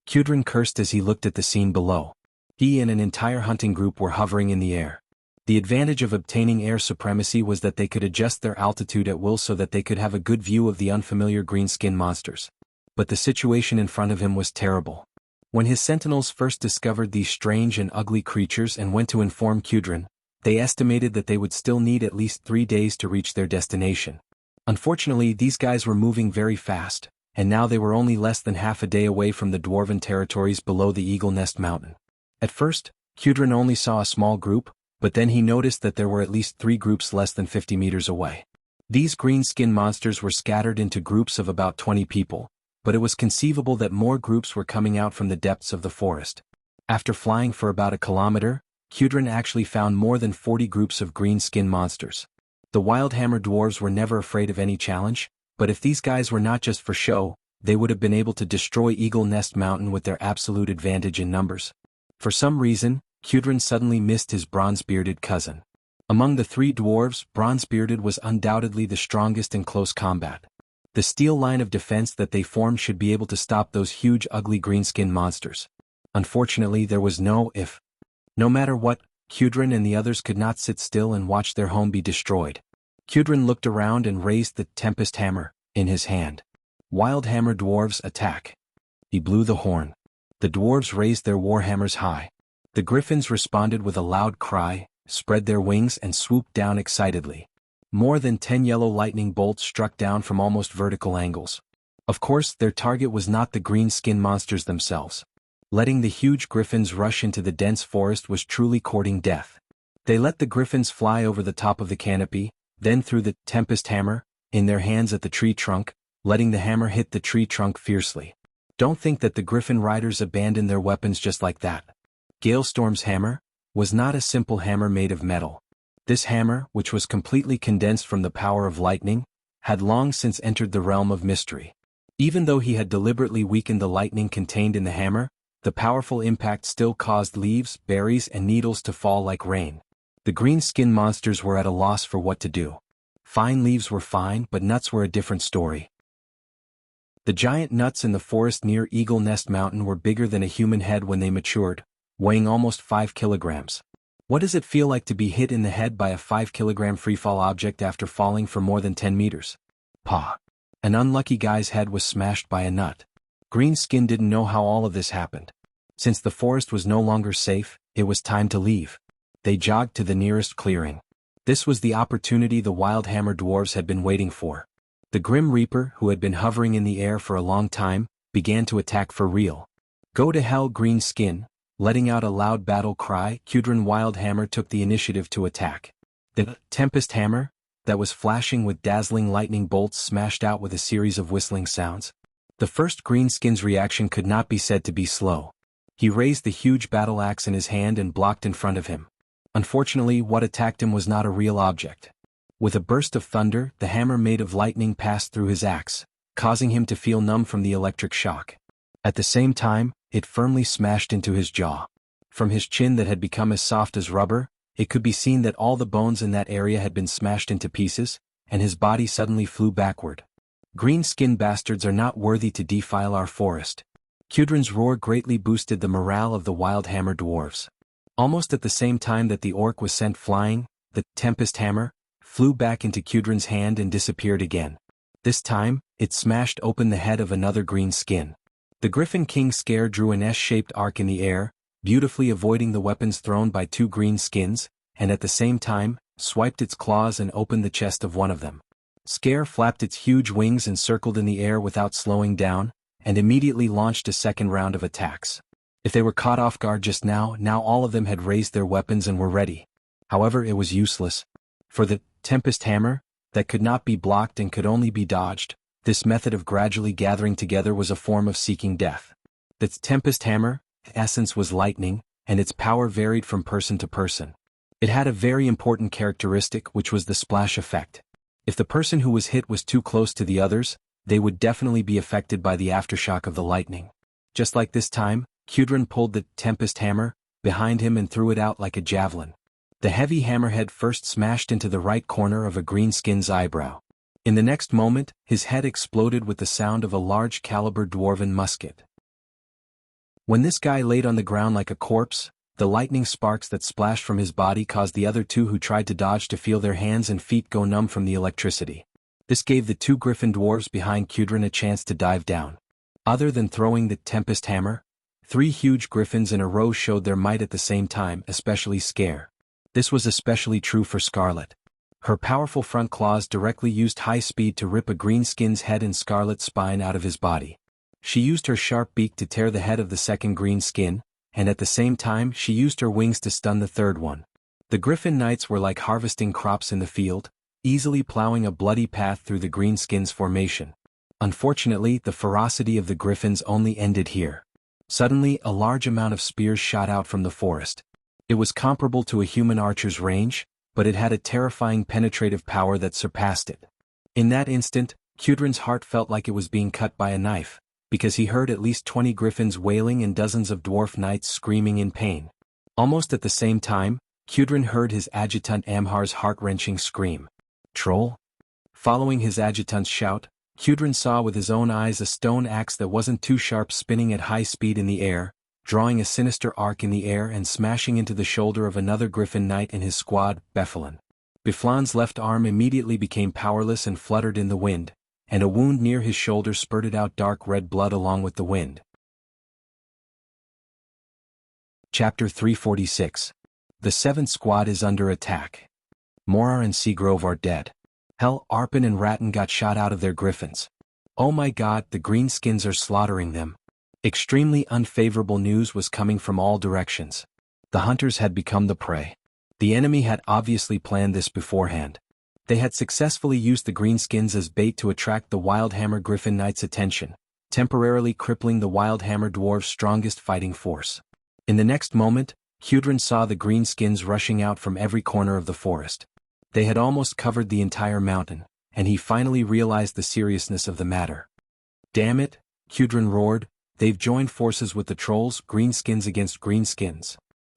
Kudrin cursed as he looked at the scene below. He and an entire hunting group were hovering in the air. The advantage of obtaining air supremacy was that they could adjust their altitude at will so that they could have a good view of the unfamiliar green-skinned monsters. But the situation in front of him was terrible. When his sentinels first discovered these strange and ugly creatures and went to inform Kudrin, they estimated that they would still need at least 3 days to reach their destination. Unfortunately, these guys were moving very fast, and now they were only less than half a day away from the dwarven territories below the Eagle Nest Mountain. At first, Kudrin only saw a small group, but then he noticed that there were at least 3 groups less than 50 meters away. These green-skinned monsters were scattered into groups of about 20 people, but it was conceivable that more groups were coming out from the depths of the forest. After flying for about a kilometer, Kudrin actually found more than 40 groups of green-skinned monsters. The Wildhammer dwarves were never afraid of any challenge, but if these guys were not just for show, they would have been able to destroy Eagle Nest Mountain with their absolute advantage in numbers. For some reason, Kudrin suddenly missed his bronze-bearded cousin. Among the 3 dwarves, Bronze-bearded was undoubtedly the strongest in close combat. The steel line of defense that they formed should be able to stop those huge ugly green-skinned monsters. Unfortunately, there was no if. No matter what, Kudrin and the others could not sit still and watch their home be destroyed. Kudrin looked around and raised the Tempest Hammer in his hand. Wildhammer dwarves attack. He blew the horn. The dwarves raised their warhammers high. The griffins responded with a loud cry, spread their wings and swooped down excitedly. More than 10 yellow lightning bolts struck down from almost vertical angles. Of course, their target was not the green-skinned monsters themselves. Letting the huge griffins rush into the dense forest was truly courting death. They let the griffins fly over the top of the canopy, then threw the tempest hammer in their hands at the tree trunk, letting the hammer hit the tree trunk fiercely. Don't think that the griffin riders abandoned their weapons just like that. Galestorm's hammer was not a simple hammer made of metal. This hammer, which was completely condensed from the power of lightning, had long since entered the realm of mystery. Even though he had deliberately weakened the lightning contained in the hammer, the powerful impact still caused leaves, berries, and needles to fall like rain. The green-skinned monsters were at a loss for what to do. Fine leaves were fine, but nuts were a different story. The giant nuts in the forest near Eagle Nest Mountain were bigger than a human head when they matured, weighing almost 5 kilograms. What does it feel like to be hit in the head by a 5-kilogram freefall object after falling for more than 10 meters? Pah! An unlucky guy's head was smashed by a nut. Greenskin didn't know how all of this happened. Since the forest was no longer safe, it was time to leave. They jogged to the nearest clearing. This was the opportunity the Wild Hammer dwarves had been waiting for. The Grim Reaper, who had been hovering in the air for a long time, began to attack for real. Go to hell, Greenskin! Letting out a loud battle cry, Kudrin Wildhammer took the initiative to attack. The Tempest Hammer, that was flashing with dazzling lightning bolts, smashed out with a series of whistling sounds. The first Greenskin's reaction could not be said to be slow. He raised the huge battle axe in his hand and blocked in front of him. Unfortunately, what attacked him was not a real object. With a burst of thunder, the hammer made of lightning passed through his axe, causing him to feel numb from the electric shock. At the same time, it firmly smashed into his jaw. From his chin that had become as soft as rubber, it could be seen that all the bones in that area had been smashed into pieces, and his body suddenly flew backward. Green-skinned bastards are not worthy to defile our forest. Kudrin's roar greatly boosted the morale of the Wild Hammer dwarves. Almost at the same time that the orc was sent flying, the Tempest Hammer flew back into Kudrin's hand and disappeared again. This time, it smashed open the head of another green skin. The Griffin King Scare drew an S-shaped arc in the air, beautifully avoiding the weapons thrown by two green skins, and at the same time, swiped its claws and opened the chest of one of them. Scare flapped its huge wings and circled in the air without slowing down, and immediately launched a second round of attacks. If they were caught off guard just now all of them had raised their weapons and were ready. However, it was useless. For the Tempest Hammer, that could not be blocked and could only be dodged, this method of gradually gathering together was a form of seeking death. The Tempest Hammer, essence was lightning, and its power varied from person to person. It had a very important characteristic, which was the splash effect. If the person who was hit was too close to the others, they would definitely be affected by the aftershock of the lightning. Just like this time, Kudrin pulled the Tempest Hammer behind him and threw it out like a javelin. The heavy hammerhead first smashed into the right corner of a greenskin's eyebrow. In the next moment, his head exploded with the sound of a large-caliber dwarven musket. When this guy laid on the ground like a corpse, the lightning sparks that splashed from his body caused the other two who tried to dodge to feel their hands and feet go numb from the electricity. This gave the two griffin dwarves behind Kudrin a chance to dive down. Other than throwing the Tempest Hammer, 3 huge griffins in a row showed their might at the same time, especially Scare. This was especially true for Scarlet. Her powerful front claws directly used high speed to rip a greenskin's head and Scarlet's spine out of his body. She used her sharp beak to tear the head of the second green skin, and at the same time she used her wings to stun the third one. The Griffin Knights were like harvesting crops in the field, easily plowing a bloody path through the greenskins' formation. Unfortunately, the ferocity of the Griffins only ended here. Suddenly, a large amount of spears shot out from the forest. It was comparable to a human archer's range, but it had a terrifying penetrative power that surpassed it. In that instant, Kudrin's heart felt like it was being cut by a knife, because he heard at least 20 griffins wailing and dozens of dwarf knights screaming in pain. Almost at the same time, Kudrin heard his adjutant Amhar's heart-wrenching scream. Troll? Following his adjutant's shout, Kudrin saw with his own eyes a stone axe that wasn't too sharp spinning at high speed in the air, drawing a sinister arc in the air and smashing into the shoulder of another Griffin Knight in his squad, Befalon. Befalon's left arm immediately became powerless and fluttered in the wind, and a wound near his shoulder spurted out dark red blood along with the wind. Chapter 346. The 7th Squad is under attack. Morar and Seagrove are dead. Hell, Arpin and Ratton got shot out of their griffins. Oh my god, the greenskins are slaughtering them. Extremely unfavorable news was coming from all directions. The hunters had become the prey. The enemy had obviously planned this beforehand. They had successfully used the greenskins as bait to attract the Wildhammer Griffin Knight's attention, temporarily crippling the Wildhammer Dwarves' strongest fighting force. In the next moment, Gudrun saw the greenskins rushing out from every corner of the forest. They had almost covered the entire mountain, and he finally realized the seriousness of the matter. "Damn it," Gudrun roared, "they've joined forces with the trolls, greenskins against greenskins."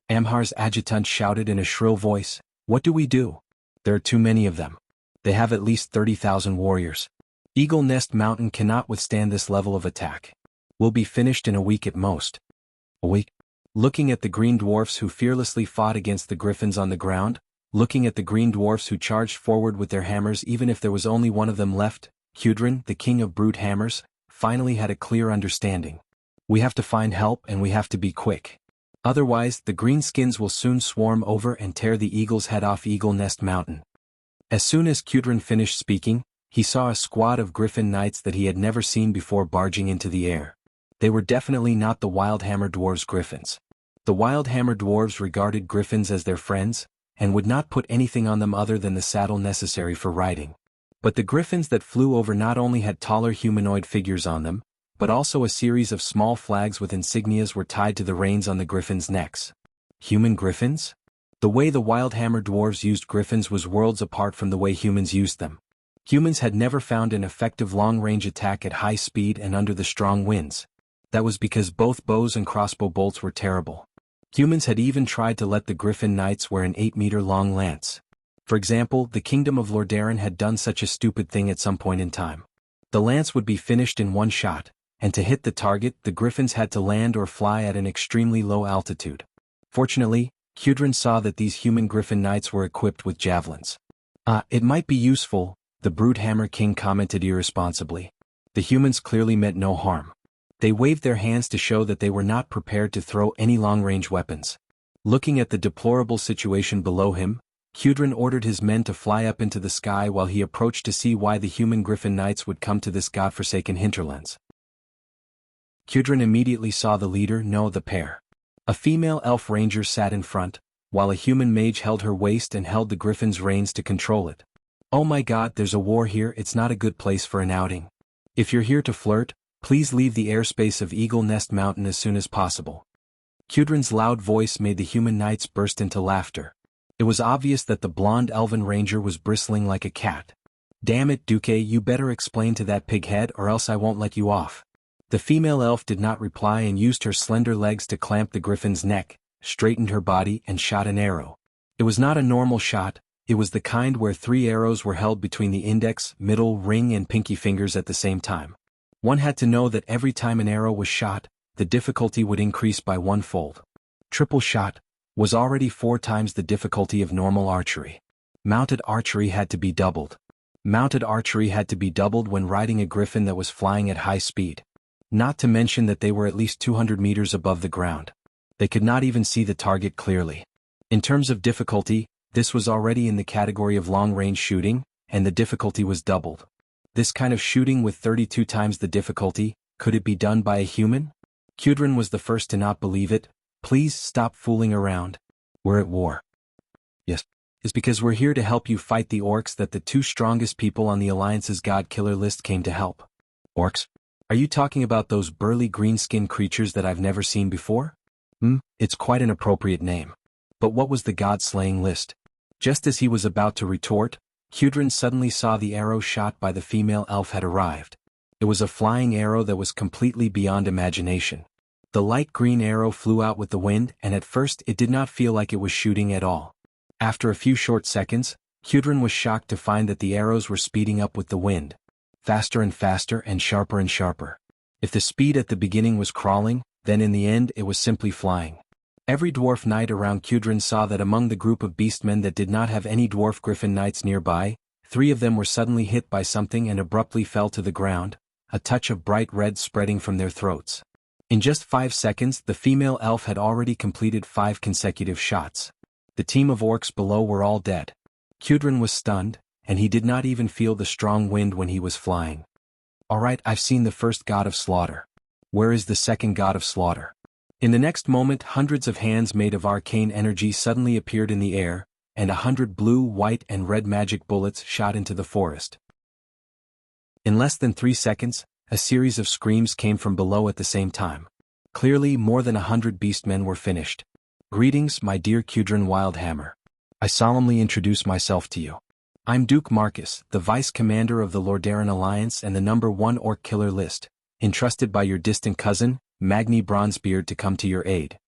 Amhar's adjutant shouted in a shrill voice, "What do we do? There are too many of them. They have at least 30,000 warriors. Eagle Nest Mountain cannot withstand this level of attack. We'll be finished in a week at most." A week? Looking at the green dwarfs who fearlessly fought against the griffins on the ground, looking at the green dwarfs who charged forward with their hammers even if there was only one of them left, Gudrun, the king of brute hammers, finally had a clear understanding. We have to find help and we have to be quick. Otherwise, the greenskins will soon swarm over and tear the eagle's head off Eagle Nest Mountain. As soon as Gudrun finished speaking, he saw a squad of griffin knights that he had never seen before barging into the air. They were definitely not the Wildhammer Dwarves' griffins. The Wildhammer Dwarves regarded griffins as their friends, and would not put anything on them other than the saddle necessary for riding. But the griffins that flew over not only had taller humanoid figures on them, but also a series of small flags with insignias were tied to the reins on the griffins' necks. Human griffins? The way the Wildhammer Dwarves used griffins was worlds apart from the way humans used them. Humans had never found an effective long-range attack at high speed and under the strong winds. That was because both bows and crossbow bolts were terrible. Humans had even tried to let the Griffin Knights wear an 8-meter-long lance. For example, the Kingdom of Lordaeron had done such a stupid thing at some point in time. The lance would be finished in one shot, and to hit the target, the Griffins had to land or fly at an extremely low altitude. Fortunately, Gudrun saw that these human Griffin Knights were equipped with javelins. It might be useful," the Brute Hammer King commented irresponsibly. The humans clearly meant no harm. They waved their hands to show that they were not prepared to throw any long-range weapons. Looking at the deplorable situation below him, Gudrun ordered his men to fly up into the sky while he approached to see why the human Griffin Knights would come to this godforsaken hinterlands. Gudrun immediately saw the leader, no, the pair. A female elf ranger sat in front, while a human mage held her waist and held the griffin's reins to control it. "Oh my god, there's a war here, it's not a good place for an outing. If you're here to flirt, please leave the airspace of Eagle Nest Mountain as soon as possible." Gudrun's loud voice made the human knights burst into laughter. It was obvious that the blonde elven ranger was bristling like a cat. "Damn it, Duque, you better explain to that pighead or else I won't let you off." The female elf did not reply and used her slender legs to clamp the griffin's neck, straightened her body and shot an arrow. It was not a normal shot, it was the kind where 3 arrows were held between the index, middle, ring and pinky fingers at the same time. One had to know that every time an arrow was shot, the difficulty would increase by 1-fold. Triple shot was already 4 times the difficulty of normal archery. Mounted archery had to be doubled. Mounted archery had to be doubled when riding a griffin that was flying at high speed. Not to mention that they were at least 200 meters above the ground. They could not even see the target clearly. In terms of difficulty, this was already in the category of long-range shooting, and the difficulty was doubled. This kind of shooting with 32 times the difficulty, could it be done by a human? Gudrun was the first to not believe it. "Please stop fooling around. We're at war." "Yes. It's because we're here to help you fight the orcs that the 2 strongest people on the Alliance's God Killer list came to help." "Orcs? Are you talking about those burly green-skinned creatures that I've never seen before?" It's quite an appropriate name. But what was the god-slaying list?" Just as he was about to retort, Gudrun suddenly saw the arrow shot by the female elf had arrived. It was a flying arrow that was completely beyond imagination. The light green arrow flew out with the wind and at first it did not feel like it was shooting at all. After a few short seconds, Gudrun was shocked to find that the arrows were speeding up with the wind. Faster and faster and sharper and sharper. If the speed at the beginning was crawling, then in the end it was simply flying. Every dwarf knight around Gudrun saw that among the group of beastmen that did not have any dwarf griffin knights nearby, 3 of them were suddenly hit by something and abruptly fell to the ground, a touch of bright red spreading from their throats. In just 5 seconds the female elf had already completed 5 consecutive shots. The team of orcs below were all dead. Gudrun was stunned, and he did not even feel the strong wind when he was flying. "Alright, I've seen the first god of slaughter. Where is the second god of slaughter? In the next moment, hundreds of hands made of arcane energy suddenly appeared in the air, and 100 blue, white, and red magic bullets shot into the forest. In less than 3 seconds, a series of screams came from below at the same time. Clearly, more than 100 beastmen were finished. Greetings, my dear Kudrin Wildhammer. I solemnly introduce myself to you. I'm Duke Marcus, the Vice Commander of the Lordaeron Alliance and the #1 orc killer list, entrusted by your distant cousin, Magni Bronzebeard, to come to your aid.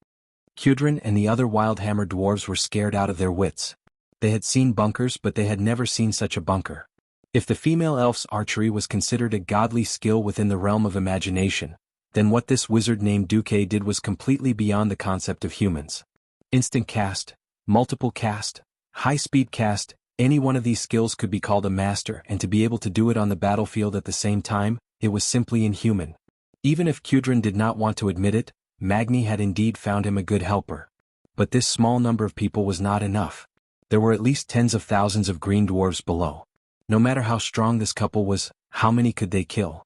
Kudrin and the other Wildhammer dwarves were scared out of their wits. They had seen bunkers, but they had never seen such a bunker. If the female elf's archery was considered a godly skill within the realm of imagination, then what this wizard named Duke did was completely beyond the concept of humans. Instant cast, multiple cast, high-speed cast, any one of these skills could be called a master, and to be able to do it on the battlefield at the same time, it was simply inhuman. Even if Kudrin did not want to admit it, Magni had indeed found him a good helper. But this small number of people was not enough. There were at least tens of thousands of green dwarves below. No matter how strong this couple was, how many could they kill?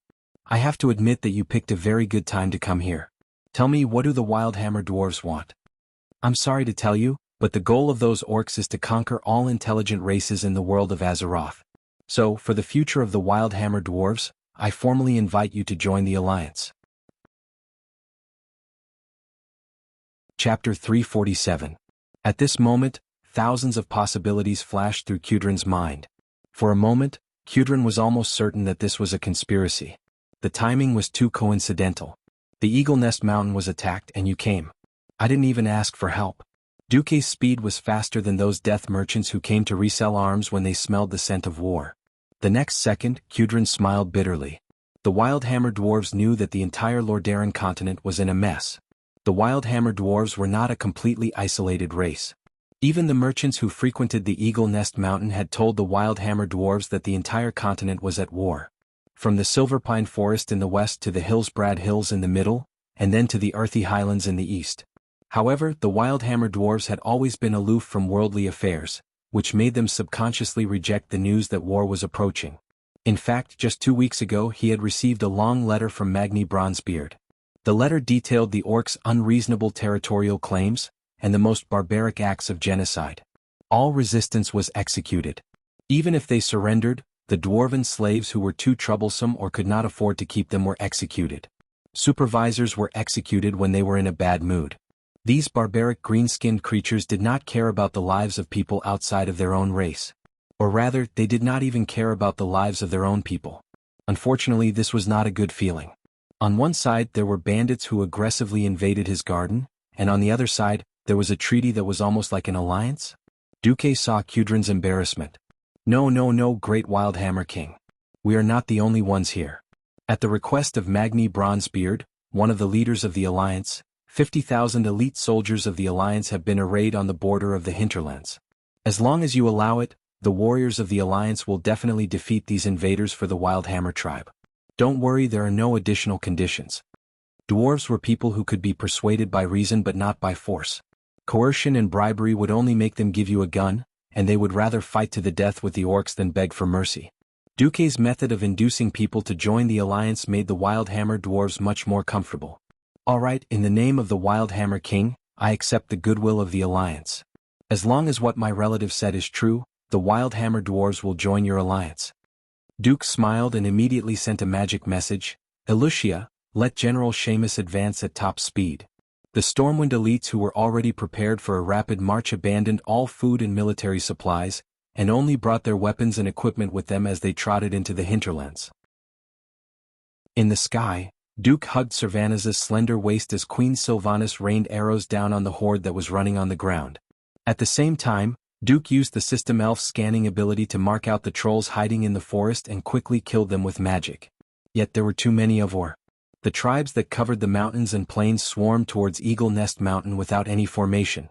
I have to admit that you picked a very good time to come here. Tell me, what do the Wildhammer dwarves want? I'm sorry to tell you, but the goal of those orcs is to conquer all intelligent races in the world of Azeroth. So, for the future of the Wildhammer dwarves, I formally invite you to join the Alliance. Chapter 347. At this moment, thousands of possibilities flashed through Kudrin's mind. For a moment, Kudrin was almost certain that this was a conspiracy. The timing was too coincidental. The Eagle Nest Mountain was attacked and you came. I didn't even ask for help. Duke's speed was faster than those death merchants who came to resell arms when they smelled the scent of war. The next second, Kudrin smiled bitterly. The Wildhammer dwarves knew that the entire Lordaeron continent was in a mess. The Wildhammer dwarves were not a completely isolated race. Even the merchants who frequented the Eagle Nest Mountain had told the Wildhammer dwarves that the entire continent was at war. From the Silverpine Forest in the west to the Hillsbrad Hills in the middle, and then to the Earthy Highlands in the east. However, the Wildhammer dwarves had always been aloof from worldly affairs, which made them subconsciously reject the news that war was approaching. In fact, just 2 weeks ago he had received a long letter from Magni Bronzebeard. The letter detailed the orcs' unreasonable territorial claims, and the most barbaric acts of genocide. All resistance was executed. Even if they surrendered, the dwarven slaves who were too troublesome or could not afford to keep them were executed. Supervisors were executed when they were in a bad mood. These barbaric green-skinned creatures did not care about the lives of people outside of their own race. Or rather, they did not even care about the lives of their own people. Unfortunately, this was not a good feeling. On one side there were bandits who aggressively invaded his garden, and on the other side, there was a treaty that was almost like an alliance? Duke saw Kudrin's embarrassment. No, great Wildhammer King. We are not the only ones here. At the request of Magni Bronzebeard, one of the leaders of the Alliance, 50,000 elite soldiers of the Alliance have been arrayed on the border of the hinterlands. As long as you allow it, the warriors of the Alliance will definitely defeat these invaders for the Wildhammer tribe. Don't worry, there are no additional conditions. Dwarves were people who could be persuaded by reason but not by force. Coercion and bribery would only make them give you a gun, and they would rather fight to the death with the orcs than beg for mercy. Duke's method of inducing people to join the Alliance made the Wildhammer dwarves much more comfortable. Alright, in the name of the Wildhammer King, I accept the goodwill of the Alliance. As long as what my relative said is true, the Wildhammer dwarves will join your alliance. Duke smiled and immediately sent a magic message. Lucia, let General Seamus advance at top speed. The Stormwind elites who were already prepared for a rapid march abandoned all food and military supplies, and only brought their weapons and equipment with them as they trotted into the hinterlands. In the sky, Duke hugged Sylvanas' slender waist as Queen Sylvanas rained arrows down on the horde that was running on the ground. At the same time, Duke used the System Elf scanning ability to mark out the trolls hiding in the forest and quickly killed them with magic. Yet there were too many of or. The tribes that covered the mountains and plains swarmed towards Eagle Nest Mountain without any formation.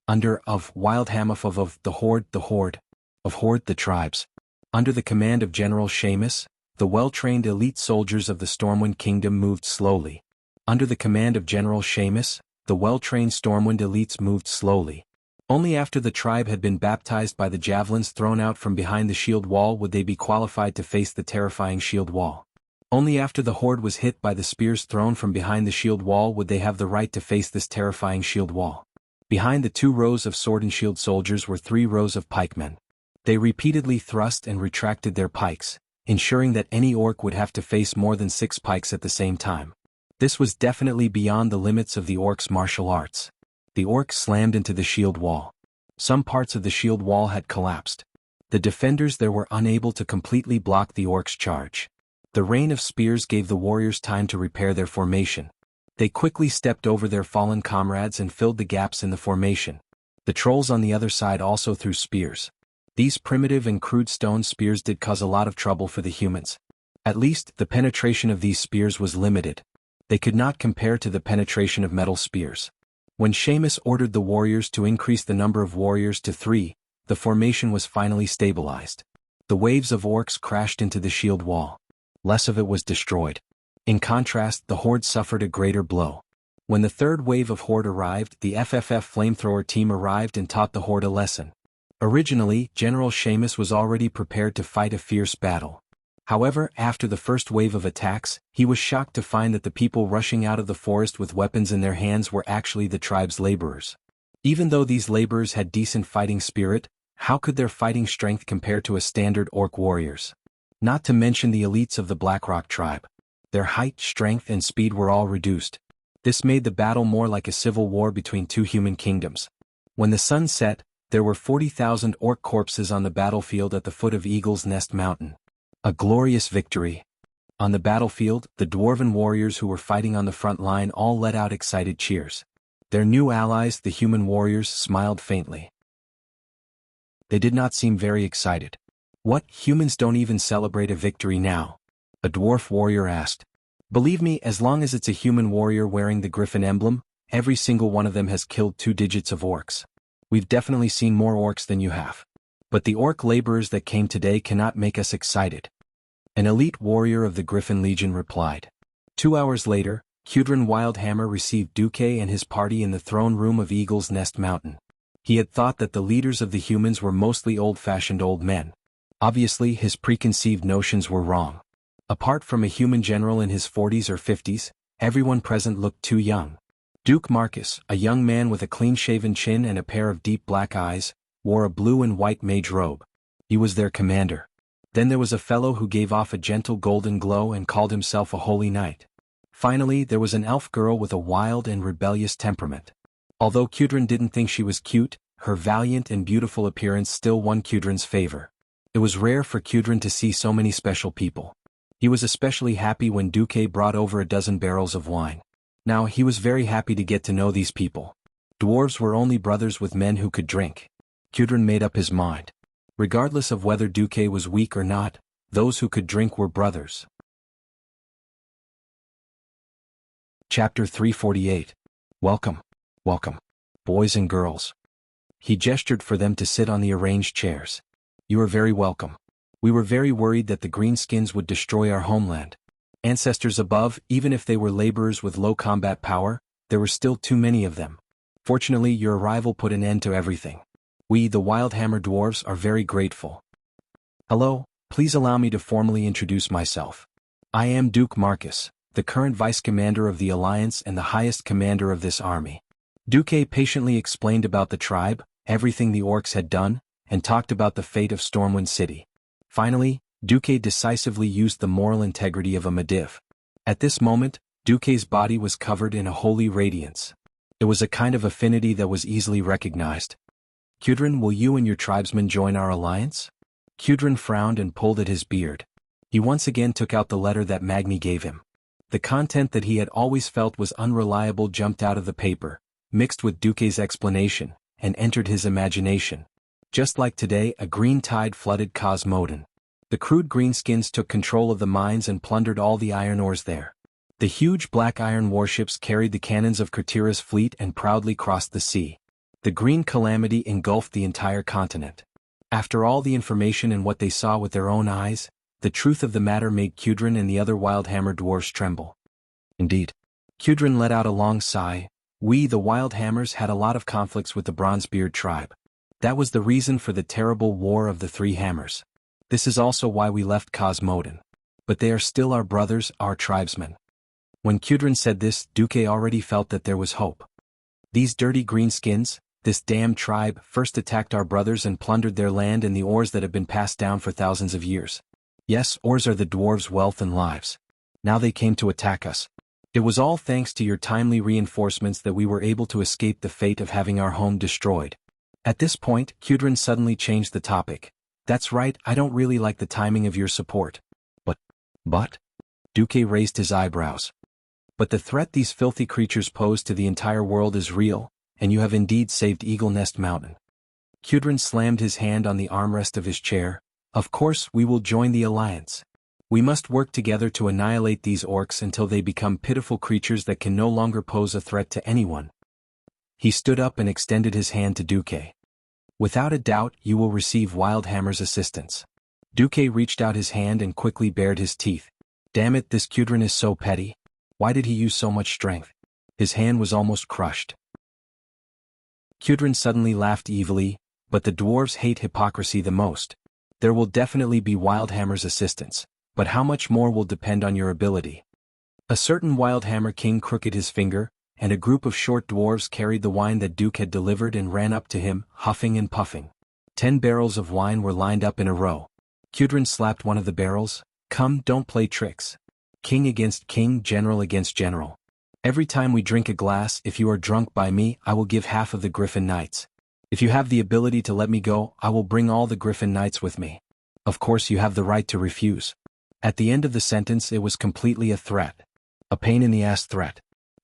Under Wildhammer of the horde the tribes. Under the command of General Seamus, the well-trained elite soldiers of the Stormwind Kingdom moved slowly. Under the command of General Seamus, the well-trained Stormwind elites moved slowly. Only after the tribe had been baptized by the javelins thrown out from behind the shield wall would they be qualified to face the terrifying shield wall. Only after the horde was hit by the spears thrown from behind the shield wall would they have the right to face this terrifying shield wall. Behind the 2 rows of sword and shield soldiers were 3 rows of pikemen. They repeatedly thrust and retracted their pikes, ensuring that any orc would have to face more than 6 pikes at the same time. This was definitely beyond the limits of the orcs' martial arts. The orcs slammed into the shield wall. Some parts of the shield wall had collapsed. The defenders there were unable to completely block the orcs' charge. The rain of spears gave the warriors time to repair their formation. They quickly stepped over their fallen comrades and filled the gaps in the formation. The trolls on the other side also threw spears. These primitive and crude stone spears did cause a lot of trouble for the humans. At least, the penetration of these spears was limited. They could not compare to the penetration of metal spears. When Seamus ordered the warriors to increase the number of warriors to 3, the formation was finally stabilized. The waves of orcs crashed into the shield wall. Less of it was destroyed. In contrast, the horde suffered a greater blow. When the 3rd wave of horde arrived, the FFF flamethrower team arrived and taught the horde a lesson. Originally, General Seamus was already prepared to fight a fierce battle. However, after the first wave of attacks, he was shocked to find that the people rushing out of the forest with weapons in their hands were actually the tribe's laborers. Even though these laborers had decent fighting spirit, how could their fighting strength compare to a standard orc warriors? Not to mention the elites of the Blackrock tribe. Their height, strength, and speed were all reduced. This made the battle more like a civil war between 2 human kingdoms. When the sun set, there were 40,000 orc corpses on the battlefield at the foot of Eagle's Nest Mountain. A glorious victory. On the battlefield, the dwarven warriors who were fighting on the front line all let out excited cheers. Their new allies, the human warriors, smiled faintly. They did not seem very excited. What, humans don't even celebrate a victory now? A dwarf warrior asked. Believe me, as long as it's a human warrior wearing the griffin emblem, every single one of them has killed 2 digits of orcs. We've definitely seen more orcs than you have. But the orc laborers that came today cannot make us excited. An elite warrior of the Griffin Legion replied. 2 hours later, Kudrin Wildhammer received Duque and his party in the throne room of Eagle's Nest Mountain. He had thought that the leaders of the humans were mostly old-fashioned old men. Obviously, his preconceived notions were wrong. Apart from a human general in his 40s or 50s, everyone present looked too young. Duke Marcus, a young man with a clean-shaven chin and a pair of deep black eyes, wore a blue and white mage robe. He was their commander. Then there was a fellow who gave off a gentle golden glow and called himself a holy knight. Finally, there was an elf girl with a wild and rebellious temperament. Although Kudrin didn't think she was cute, her valiant and beautiful appearance still won Kudrin's favor. It was rare for Kudrin to see so many special people. He was especially happy when Duque brought over a dozen barrels of wine. Now he was very happy to get to know these people. Dwarves were only brothers with men who could drink. Kudrin made up his mind. Regardless of whether Duque was weak or not, those who could drink were brothers. Chapter 348. Welcome, welcome, boys and girls. He gestured for them to sit on the arranged chairs. You are very welcome. We were very worried that the greenskins would destroy our homeland. Ancestors above, even if they were laborers with low combat power, there were still too many of them. Fortunately, your arrival put an end to everything. We, the Wildhammer dwarves, are very grateful. Hello, please allow me to formally introduce myself. I am Duke Marcus, the current vice commander of the Alliance and the highest commander of this army. Duque patiently explained about the tribe, everything the orcs had done, and talked about the fate of Stormwind City. Finally, Duque decisively used the moral integrity of a Mediv. At this moment, Duque's body was covered in a holy radiance. It was a kind of affinity that was easily recognized. Kudrin, will you and your tribesmen join our alliance? Kudrin frowned and pulled at his beard. He once again took out the letter that Magni gave him. The content that he had always felt was unreliable jumped out of the paper, mixed with Duque's explanation, and entered his imagination. Just like today, a green tide flooded Cosmodan. The crude greenskins took control of the mines and plundered all the iron ores there. The huge black iron warships carried the cannons of Kurtira's fleet and proudly crossed the sea. The green calamity engulfed the entire continent. After all the information and what they saw with their own eyes, the truth of the matter made Kudrin and the other Wildhammer dwarves tremble. Indeed. Kudrin let out a long sigh. We, the Wildhammers, had a lot of conflicts with the Bronzebeard tribe. That was the reason for the terrible War of the Three Hammers. This is also why we left Cosmodan. but they are still our brothers, our tribesmen. When Kudrin said this, Duque already felt that there was hope. These dirty greenskins, this damn tribe, first attacked our brothers and plundered their land and the ores that have been passed down for thousands of years. Yes, ores are the dwarves' wealth and lives. Now they came to attack us. It was all thanks to your timely reinforcements that we were able to escape the fate of having our home destroyed. At this point, Kudrin suddenly changed the topic. That's right, I don't really like the timing of your support. But? Duque raised his eyebrows. But the threat these filthy creatures pose to the entire world is real, and you have indeed saved Eagle Nest Mountain. Kudrin slammed his hand on the armrest of his chair. Of course, we will join the alliance. We must work together to annihilate these orcs until they become pitiful creatures that can no longer pose a threat to anyone. He stood up and extended his hand to Duque. Without a doubt, you will receive Wildhammer's assistance. Duque reached out his hand and quickly bared his teeth. Damn it, this Kudrin is so petty. Why did he use so much strength? His hand was almost crushed. Kudrin suddenly laughed evilly, but the dwarves hate hypocrisy the most. There will definitely be Wildhammer's assistance, but how much more will depend on your ability. A certain Wildhammer king crooked his finger, and a group of short dwarves carried the wine that Duque had delivered and ran up to him, huffing and puffing. 10 barrels of wine were lined up in a row. Kudrin slapped one of the barrels. Come, don't play tricks. King against king, general against general. Every time we drink a glass, if you are drunk by me, I will give half of the Griffin Knights. If you have the ability to let me go, I will bring all the Griffin Knights with me. Of course you have the right to refuse. At the end of the sentence it was completely a threat. A pain-in-the-ass threat.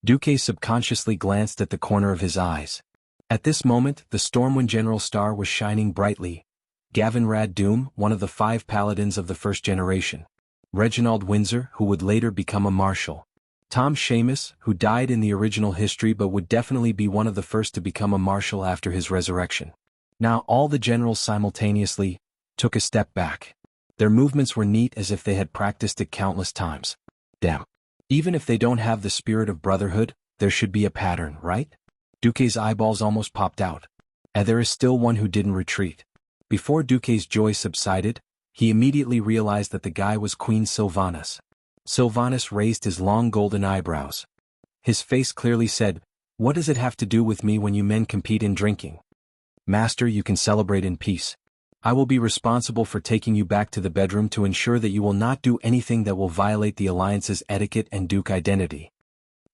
Duque subconsciously glanced at the corner of his eyes. At this moment, the Stormwind General Star was shining brightly. Gavin Rad Doom, one of the 5 paladins of the first generation. Reginald Windsor, who would later become a marshal. Tom Seamus, who died in the original history but would definitely be one of the first to become a marshal after his resurrection. Now all the generals simultaneously took a step back. Their movements were neat as if they had practiced it countless times. Damn. Even if they don't have the spirit of brotherhood, there should be a pattern, right? Duque's eyeballs almost popped out. And there is still one who didn't retreat. Before Duque's joy subsided, he immediately realized that the guy was Queen Sylvanas. Sylvanas raised his long golden eyebrows. His face clearly said, "What does it have to do with me when you men compete in drinking? Master, you can celebrate in peace. I will be responsible for taking you back to the bedroom to ensure that you will not do anything that will violate the alliance's etiquette and Duke identity."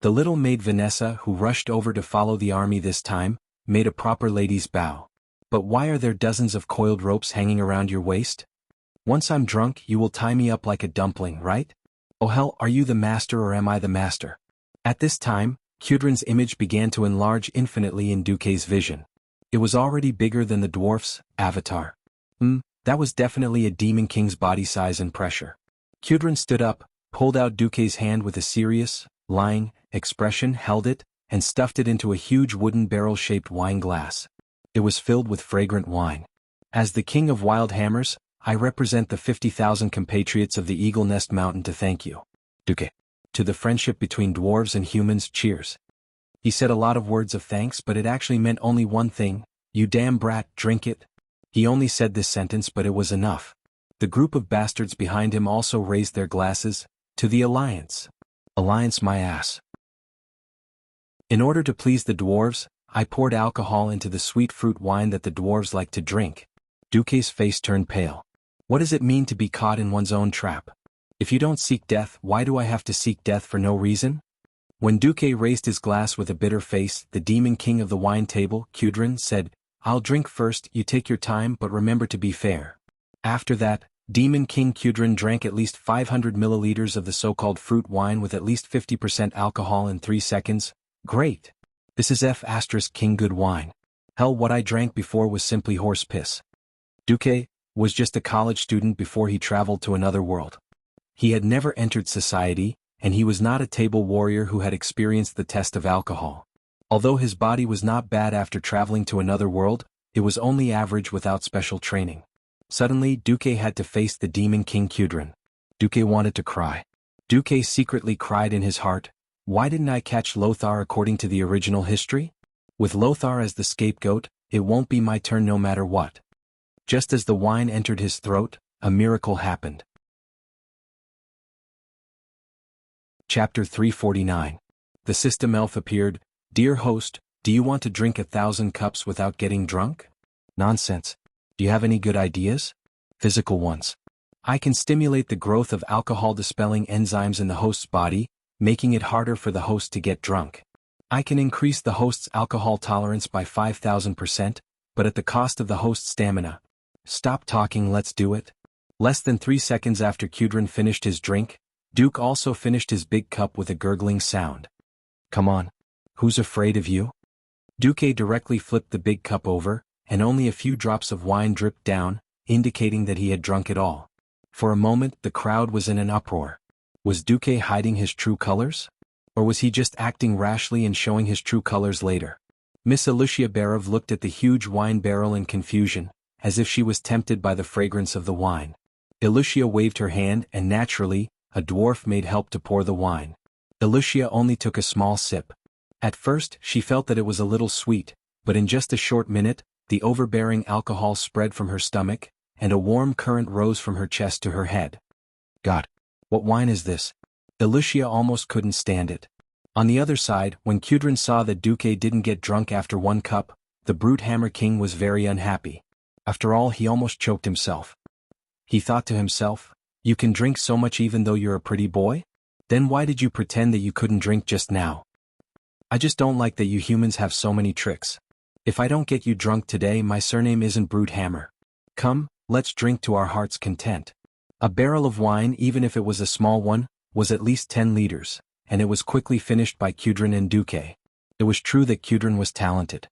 The little maid Vanessa, who rushed over to follow the army this time, made a proper lady's bow. "But why are there dozens of coiled ropes hanging around your waist? Once I'm drunk, you will tie me up like a dumpling, right? Oh hell, are you the master or am I the master?" At this time, Kudrin's image began to enlarge infinitely in Duque's vision. It was already bigger than the dwarf's avatar. That was definitely a Demon King's body size and pressure. Kudrin stood up, pulled out Duque's hand with a serious, lying expression, held it, and stuffed it into a huge wooden barrel-shaped wine glass. It was filled with fragrant wine. "As the King of Wild Hammers, I represent the 50,000 compatriots of the Eagle Nest Mountain to thank you, Duque. To the friendship between dwarves and humans, cheers." He said a lot of words of thanks, but it actually meant only one thing: "You damn brat, drink it." He only said this sentence, but it was enough. The group of bastards behind him also raised their glasses, to the Alliance. Alliance my ass. In order to please the dwarves, I poured alcohol into the sweet fruit wine that the dwarves like to drink. Duque's face turned pale. What does it mean to be caught in one's own trap? If you don't seek death, why do I have to seek death for no reason? When Duque raised his glass with a bitter face, the Demon King of the wine table, Kudrin, said, "I'll drink first, you take your time, but remember to be fair." After that, Demon King Kudrin drank at least 500 milliliters of the so-called fruit wine with at least 50% alcohol in 3 seconds. Great! This is King good wine. Hell, what I drank before was simply horse piss. Duque was just a college student before he traveled to another world. He had never entered society, and he was not a table warrior who had experienced the test of alcohol. Although his body was not bad after traveling to another world, it was only average without special training. Suddenly, Duque had to face the Demon King Kudrin. Duque wanted to cry. Duque secretly cried in his heart, "Why didn't I catch Lothar according to the original history? With Lothar as the scapegoat, it won't be my turn no matter what." Just as the wine entered his throat, a miracle happened. Chapter 349. The system elf appeared. Dear host, do you want to drink 1,000 cups without getting drunk? Nonsense. Do you have any good ideas? Physical ones. I can stimulate the growth of alcohol-dispelling enzymes in the host's body, making it harder for the host to get drunk. I can increase the host's alcohol tolerance by 5,000%, but at the cost of the host's stamina. Stop talking, let's do it. Less than 3 seconds after Kudrin finished his drink, Duke also finished his big cup with a gurgling sound. Come on. Who's afraid of you? Duque directly flipped the big cup over, and only a few drops of wine dripped down, indicating that he had drunk it all. For a moment, the crowd was in an uproar. Was Duque hiding his true colors? Or was he just acting rashly and showing his true colors later? Miss Alucia Barov looked at the huge wine barrel in confusion, as if she was tempted by the fragrance of the wine. Alucia waved her hand and naturally, a dwarf made help to pour the wine. Alucia only took a small sip. At first, she felt that it was a little sweet, but in just a short minute, the overbearing alcohol spread from her stomach, and a warm current rose from her chest to her head. God! What wine is this? Alucia almost couldn't stand it. On the other side, when Kudrin saw that Duque didn't get drunk after 1 cup, the Brute Hammer King was very unhappy. After all, he almost choked himself. He thought to himself, you can drink so much even though you're a pretty boy? Then why did you pretend that you couldn't drink just now? I just don't like that you humans have so many tricks. If I don't get you drunk today, my surname isn't Brute Hammer. Come, let's drink to our heart's content. A barrel of wine, even if it was a small one, was at least 10 liters, and it was quickly finished by Kudrin and Duque. It was true that Kudrin was talented.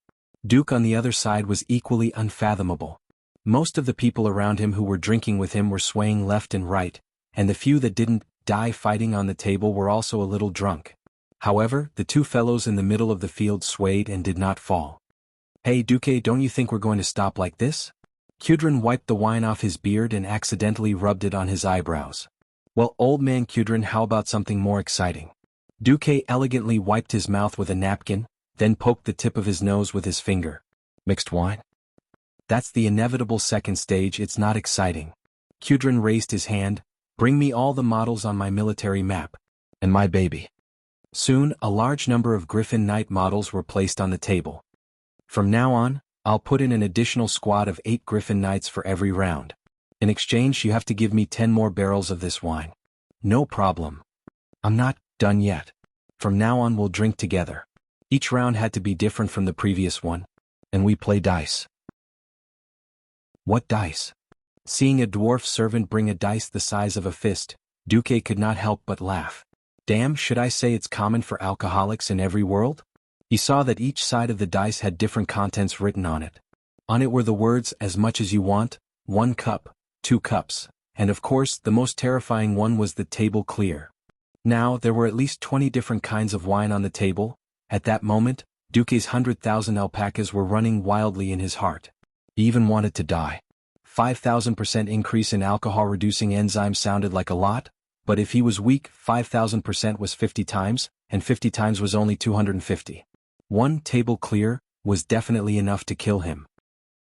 Duke on the other side was equally unfathomable. Most of the people around him who were drinking with him were swaying left and right, and the few that didn't die fighting on the table were also a little drunk. However, the 2 fellows in the middle of the field swayed and did not fall. Hey Duque, don't you think we're going to stop like this? Kudrin wiped the wine off his beard and accidentally rubbed it on his eyebrows. Well, old man Kudrin, how about something more exciting? Duque elegantly wiped his mouth with a napkin, then poked the tip of his nose with his finger. Mixed wine? That's the inevitable second stage, it's not exciting. Kudrin raised his hand. Bring me all the models on my military map. And my baby. Soon, a large number of Griffin Knight models were placed on the table. From now on, I'll put in an additional squad of 8 Griffin Knights for every round. In exchange, you have to give me 10 more barrels of this wine. No problem. I'm not done yet. From now on we'll drink together. Each round had to be different from the previous one. And we play dice. What dice? Seeing a dwarf servant bring a dice the size of a fist, Duque could not help but laugh. Damn, should I say it's common for alcoholics in every world? He saw that each side of the dice had different contents written on it. On it were the words, as much as you want, 1 cup, 2 cups, and of course the most terrifying one was the table clear. Now, there were at least 20 different kinds of wine on the table. At that moment, Duque's 100,000 alpacas were running wildly in his heart. He even wanted to die. 5,000% increase in alcohol-reducing enzymes sounded like a lot, but if he was weak, 5,000% was 50 times, and 50 times was only 250. 1 table clear was definitely enough to kill him.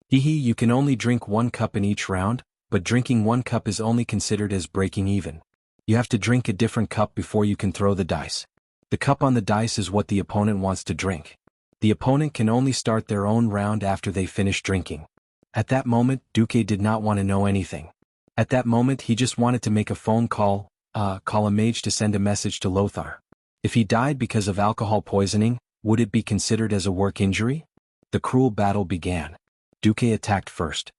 You can only drink 1 cup in each round, but drinking 1 cup is only considered as breaking even. You have to drink a different cup before you can throw the dice. The cup on the dice is what the opponent wants to drink. The opponent can only start their own round after they finish drinking. At that moment, Duque did not want to know anything. At that moment he just wanted to make a phone call, call a mage to send a message to Lothar. If he died because of alcohol poisoning, would it be considered as a work injury? The cruel battle began. Duque attacked first.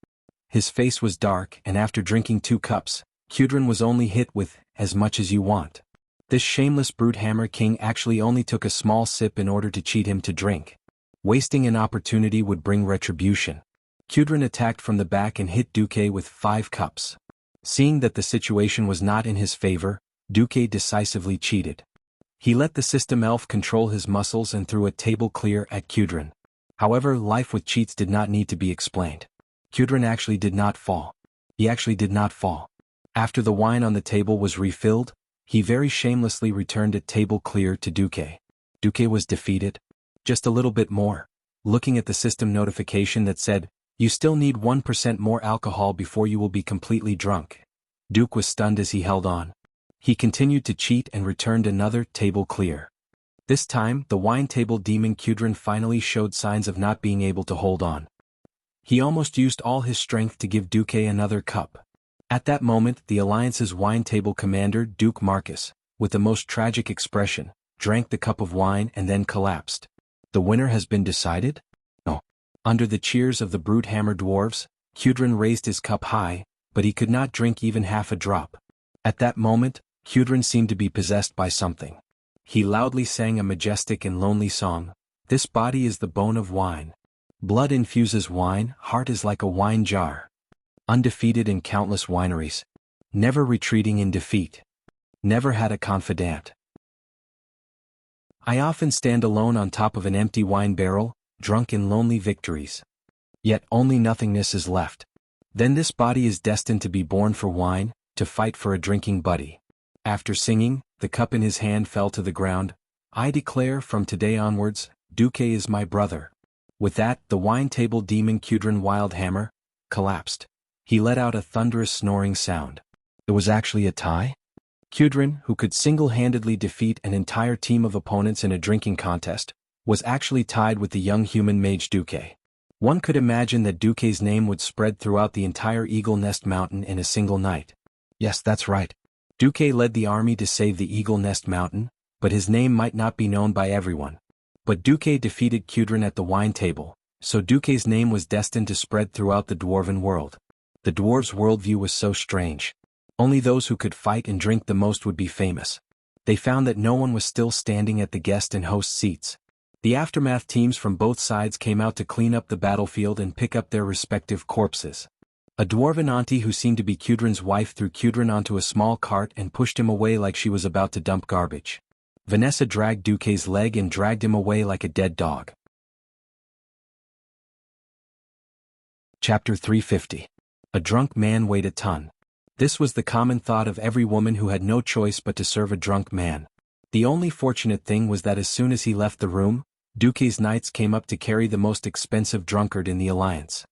His face was dark, and after drinking 2 cups, Kudrin was only hit with, as much as you want. This shameless Brute Hammer King actually only took a small sip in order to cheat him to drink. Wasting an opportunity would bring retribution. Kudrin attacked from the back and hit Duque with 5 cups. Seeing that the situation was not in his favor, Duque decisively cheated. He let the system elf control his muscles and threw a table clear at Kudrin. However, life with cheats did not need to be explained. Kudrin actually did not fall. He actually did not fall. After the wine on the table was refilled, he very shamelessly returned a table clear to Duque. Duque was defeated. Just a little bit more. Looking at the system notification that said, "You still need 1% more alcohol before you will be completely drunk." Duke was stunned as he held on. He continued to cheat and returned another table clear. This time, the wine table demon Kudrin finally showed signs of not being able to hold on. He almost used all his strength to give Duque another cup. At that moment, the Alliance's wine table commander, Duke Marcus, with the most tragic expression, drank the cup of wine and then collapsed. The winner has been decided? No. Under the cheers of the brute hammer dwarves, Kudrin raised his cup high, but he could not drink even half a drop. At that moment, Kudrin seemed to be possessed by something. He loudly sang a majestic and lonely song. This body is the bone of wine. Blood infuses wine, heart is like a wine jar. Undefeated in countless wineries. Never retreating in defeat. Never had a confidant. I often stand alone on top of an empty wine barrel, drunk in lonely victories. Yet only nothingness is left. Then this body is destined to be born for wine, to fight for a drinking buddy. After singing, the cup in his hand fell to the ground. I declare from today onwards, Duque is my brother. With that, the wine table demon Kudrin Wildhammer collapsed. He let out a thunderous snoring sound. It was actually a tie? Kudrin, who could single-handedly defeat an entire team of opponents in a drinking contest, was actually tied with the young human mage Duque. One could imagine that Duque's name would spread throughout the entire Eagle Nest Mountain in a single night. Yes, that's right. Duque led the army to save the Eagle Nest Mountain, but his name might not be known by everyone. But Duque defeated Kudrin at the wine table, so Duque's name was destined to spread throughout the dwarven world. The dwarves' worldview was so strange. Only those who could fight and drink the most would be famous. They found that no one was still standing at the guest and host seats. The aftermath teams from both sides came out to clean up the battlefield and pick up their respective corpses. A dwarven auntie who seemed to be Kudrin's wife threw Kudrin onto a small cart and pushed him away like she was about to dump garbage. Vanessa dragged Duque's leg and dragged him away like a dead dog. Chapter 350. A drunk man weighed a ton. This was the common thought of every woman who had no choice but to serve a drunk man. The only fortunate thing was that as soon as he left the room, Duque's knights came up to carry the most expensive drunkard in the alliance.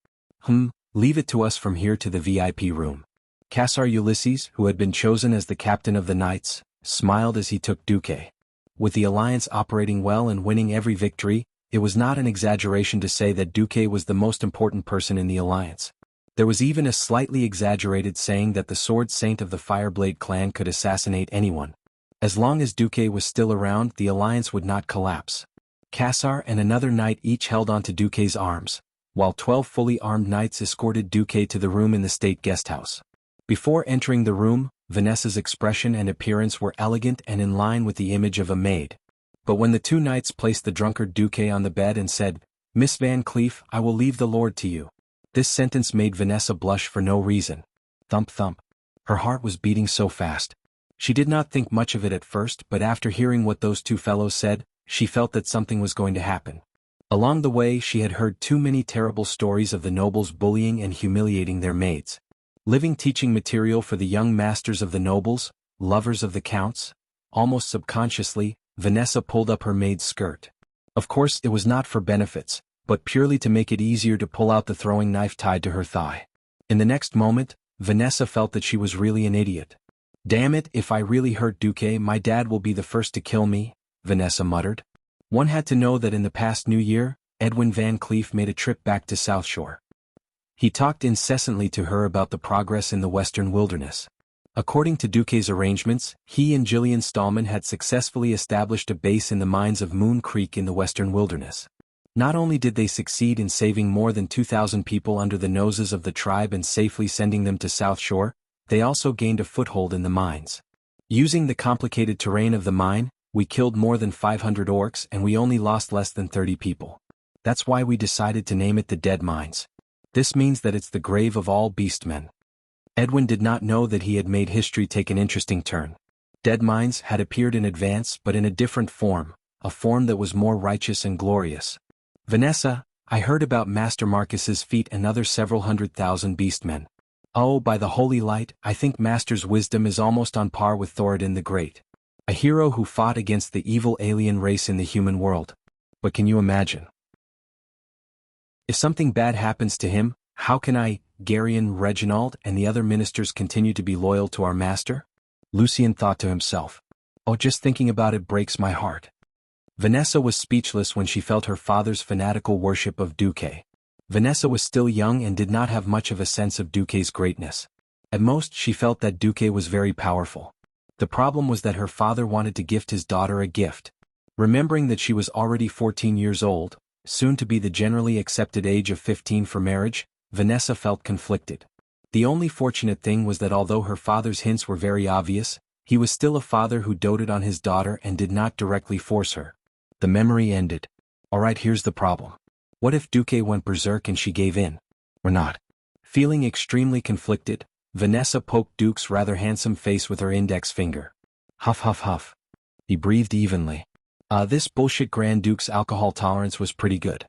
Leave it to us from here to the VIP room. Cassar Ulysses, who had been chosen as the captain of the knights, smiled as he took Duque. With the alliance operating well and winning every victory, it was not an exaggeration to say that Duque was the most important person in the alliance. There was even a slightly exaggerated saying that the sword saint of the Fireblade clan could assassinate anyone. As long as Duque was still around, the alliance would not collapse. Cassar and another knight each held onto Duque's arms, while 12 fully armed knights escorted Duque to the room in the state guesthouse. Before entering the room, Vanessa's expression and appearance were elegant and in line with the image of a maid. But when the two knights placed the drunkard Duque on the bed and said, "Miss Van Cleef, I will leave the Lord to you," this sentence made Vanessa blush for no reason. Thump thump. Her heart was beating so fast. She did not think much of it at first, but after hearing what those two fellows said, she felt that something was going to happen. Along the way she had heard too many terrible stories of the nobles bullying and humiliating their maids. Living teaching material for the young masters of the nobles, lovers of the counts. Almost subconsciously, Vanessa pulled up her maid's skirt. Of course it was not for benefits, but purely to make it easier to pull out the throwing knife tied to her thigh. In the next moment, Vanessa felt that she was really an idiot. "Damn it, if I really hurt Duque, my dad will be the first to kill me," Vanessa muttered. One had to know that in the past New Year, Edwin Van Cleef made a trip back to South Shore. He talked incessantly to her about the progress in the western wilderness. According to Duque's arrangements, he and Gillian Stallman had successfully established a base in the mines of Moon Creek in the western wilderness. Not only did they succeed in saving more than 2,000 people under the noses of the tribe and safely sending them to South Shore, they also gained a foothold in the mines. Using the complicated terrain of the mine, we killed more than 500 orcs and we only lost less than 30 people. That's why we decided to name it the Dead Mines. This means that it's the grave of all beastmen. Edwin did not know that he had made history take an interesting turn. Dead Mines had appeared in advance but in a different form, a form that was more righteous and glorious. "Vanessa, I heard about Master Marcus's feat and other several 100,000 beastmen. Oh, by the holy light, I think Master's wisdom is almost on par with Thoradin the Great. A hero who fought against the evil alien race in the human world. But can you imagine? If something bad happens to him, how can I, Garion, Reginald, and the other ministers continue to be loyal to our master? Lucien thought to himself. Oh, just thinking about it breaks my heart. Vanessa was speechless when she felt her father's fanatical worship of Duque. Vanessa was still young and did not have much of a sense of Duque's greatness. At most, she felt that Duque was very powerful. The problem was that her father wanted to gift his daughter a gift. Remembering that she was already 14 years old, soon to be the generally accepted age of 15 for marriage, Vanessa felt conflicted. The only fortunate thing was that although her father's hints were very obvious, he was still a father who doted on his daughter and did not directly force her. The memory ended. Alright, here's the problem. What if Duque went berserk and she gave in? Or not? Feeling extremely conflicted, Vanessa poked Duke's rather handsome face with her index finger. Huff huff huff. He breathed evenly. This bullshit Grand Duke's alcohol tolerance was pretty good.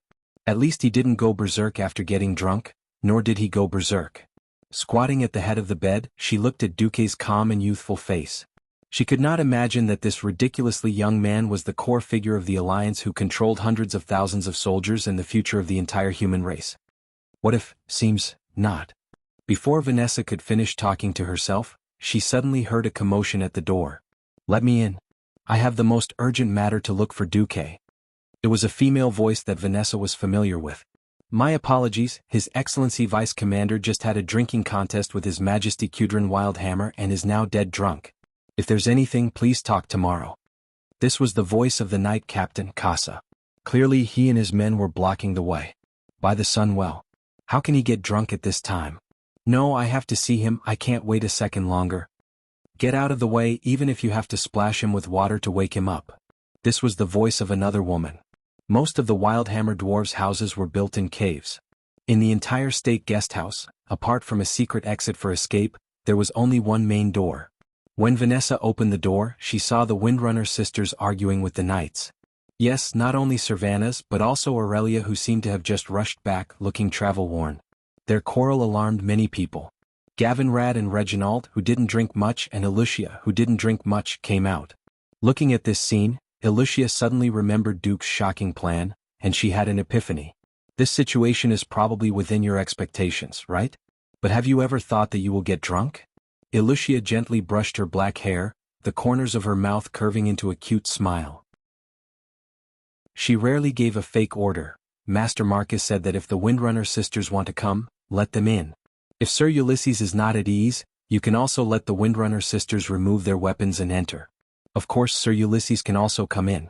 At least he didn't go berserk after getting drunk, nor did he go berserk. Squatting at the head of the bed, she looked at Duque's calm and youthful face. She could not imagine that this ridiculously young man was the core figure of the Alliance who controlled hundreds of thousands of soldiers and the future of the entire human race. What if, seems, not? Before Vanessa could finish talking to herself, she suddenly heard a commotion at the door. Let me in. I have the most urgent matter to look for Duque. It was a female voice that Vanessa was familiar with. My apologies, His Excellency Vice Commander just had a drinking contest with His Majesty Kudrin Wildhammer and is now dead drunk. If there's anything, please talk tomorrow. This was the voice of the Knight Captain, Casa. Clearly he and his men were blocking the way. By the sun, well. How can he get drunk at this time? No, I have to see him, I can't wait a second longer. Get out of the way, even if you have to splash him with water to wake him up. This was the voice of another woman. Most of the Wildhammer dwarves' houses were built in caves. In the entire state guest house, apart from a secret exit for escape, there was only one main door. When Vanessa opened the door, she saw the Windrunner sisters arguing with the knights. Yes, not only Servanas but also Aurelia, who seemed to have just rushed back, looking travel-worn. Their quarrel alarmed many people. Gavinrad and Reginald, who didn't drink much, and Elucia, who didn't drink much, came out. Looking at this scene, Elucia suddenly remembered Duke's shocking plan, and she had an epiphany. This situation is probably within your expectations, right? But have you ever thought that you will get drunk? Elucia gently brushed her black hair, the corners of her mouth curving into a cute smile. She rarely gave a fake order. Master Marcus said that if the Windrunner sisters want to come, let them in. If Sir Ulysses is not at ease, you can also let the Windrunner sisters remove their weapons and enter. Of course, Sir Ulysses can also come in.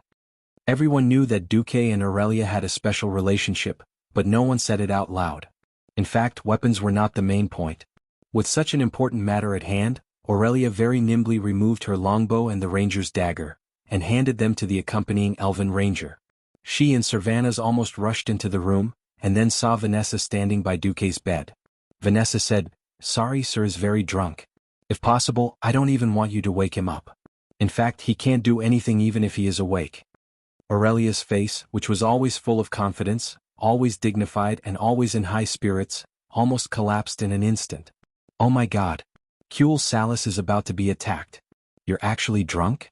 Everyone knew that Duque and Aurelia had a special relationship, but no one said it out loud. In fact, weapons were not the main point. With such an important matter at hand, Aurelia very nimbly removed her longbow and the ranger's dagger, and handed them to the accompanying elven ranger. She and Servanas almost rushed into the room, and then saw Vanessa standing by Duque's bed. Vanessa said, "Sorry, Sir is very drunk. If possible, I don't even want you to wake him up. In fact, he can't do anything even if he is awake." Aurelia's face, which was always full of confidence, always dignified and always in high spirits, almost collapsed in an instant. Oh my God. Kuel Salis is about to be attacked. You're actually drunk?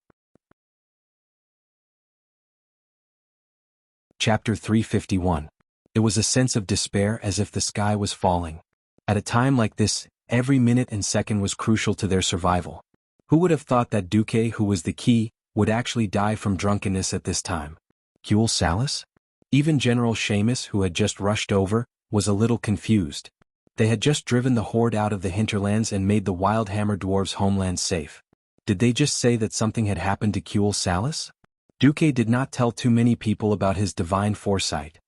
Chapter 351. It was a sense of despair, as if the sky was falling. At a time like this, every minute and second was crucial to their survival. Who would have thought that Duque, who was the key, would actually die from drunkenness at this time? Kuel Salis? Even General Seamus, who had just rushed over, was a little confused. They had just driven the horde out of the hinterlands and made the Wildhammer dwarves' homeland safe. Did they just say that something had happened to Kuel Salis? Duque did not tell too many people about his divine foresight.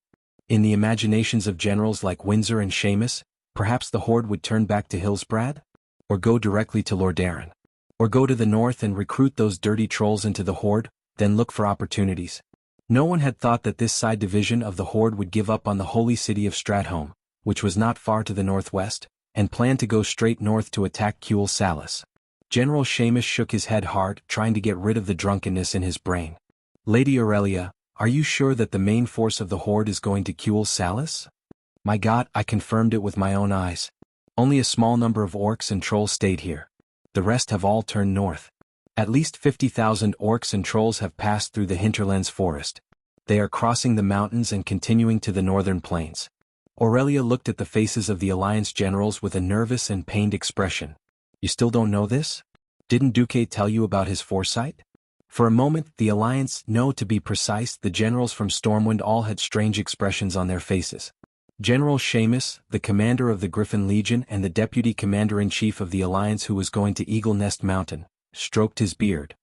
In the imaginations of generals like Windsor and Seamus, perhaps the horde would turn back to Hillsbrad? Or go directly to Lordaeron? Or go to the north and recruit those dirty trolls into the horde, then look for opportunities? No one had thought that this side division of the horde would give up on the holy city of Stratholme, which was not far to the northwest, and planned to go straight north to attack Kuel Salis. General Seamus shook his head hard, trying to get rid of the drunkenness in his brain. Lady Aurelia, are you sure that the main force of the horde is going to Kuel Salis? My God, I confirmed it with my own eyes. Only a small number of orcs and trolls stayed here. The rest have all turned north. At least 50,000 orcs and trolls have passed through the hinterlands forest. They are crossing the mountains and continuing to the northern plains. Aurelia looked at the faces of the Alliance generals with a nervous and pained expression. You still don't know this? Didn't Duque tell you about his foresight? For a moment, the Alliance, no, to be precise, the generals from Stormwind all had strange expressions on their faces. General Seamus, the commander of the Griffin Legion and the deputy commander-in-chief of the Alliance who was going to Eagle Nest Mountain, stroked his beard.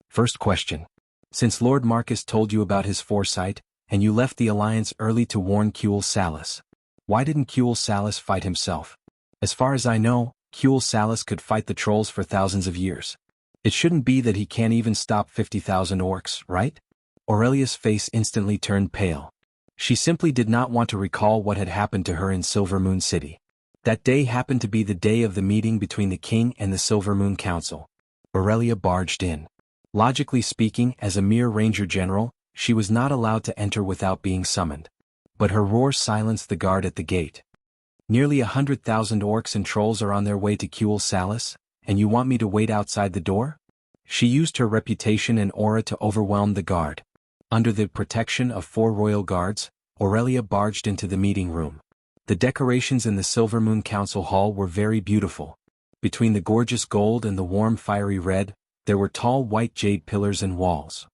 First question. Since Lord Marcus told you about his foresight, and you left the Alliance early to warn Kuel Salas, why didn't Kuel Salas fight himself? As far as I know, Kuel Salas could fight the trolls for thousands of years. It shouldn't be that he can't even stop 50,000 orcs, right? Aurelia's face instantly turned pale. She simply did not want to recall what had happened to her in Silver Moon City. That day happened to be the day of the meeting between the king and the Silver Moon Council. Aurelia barged in. Logically speaking, as a mere ranger general, she was not allowed to enter without being summoned. But her roar silenced the guard at the gate. Nearly 100,000 orcs and trolls are on their way to Kuel Salas, and you want me to wait outside the door? She used her reputation and aura to overwhelm the guard. Under the protection of 4 royal guards, Aurelia barged into the meeting room. The decorations in the Silver Moon Council Hall were very beautiful. Between the gorgeous gold and the warm fiery red, there were tall white jade pillars and walls.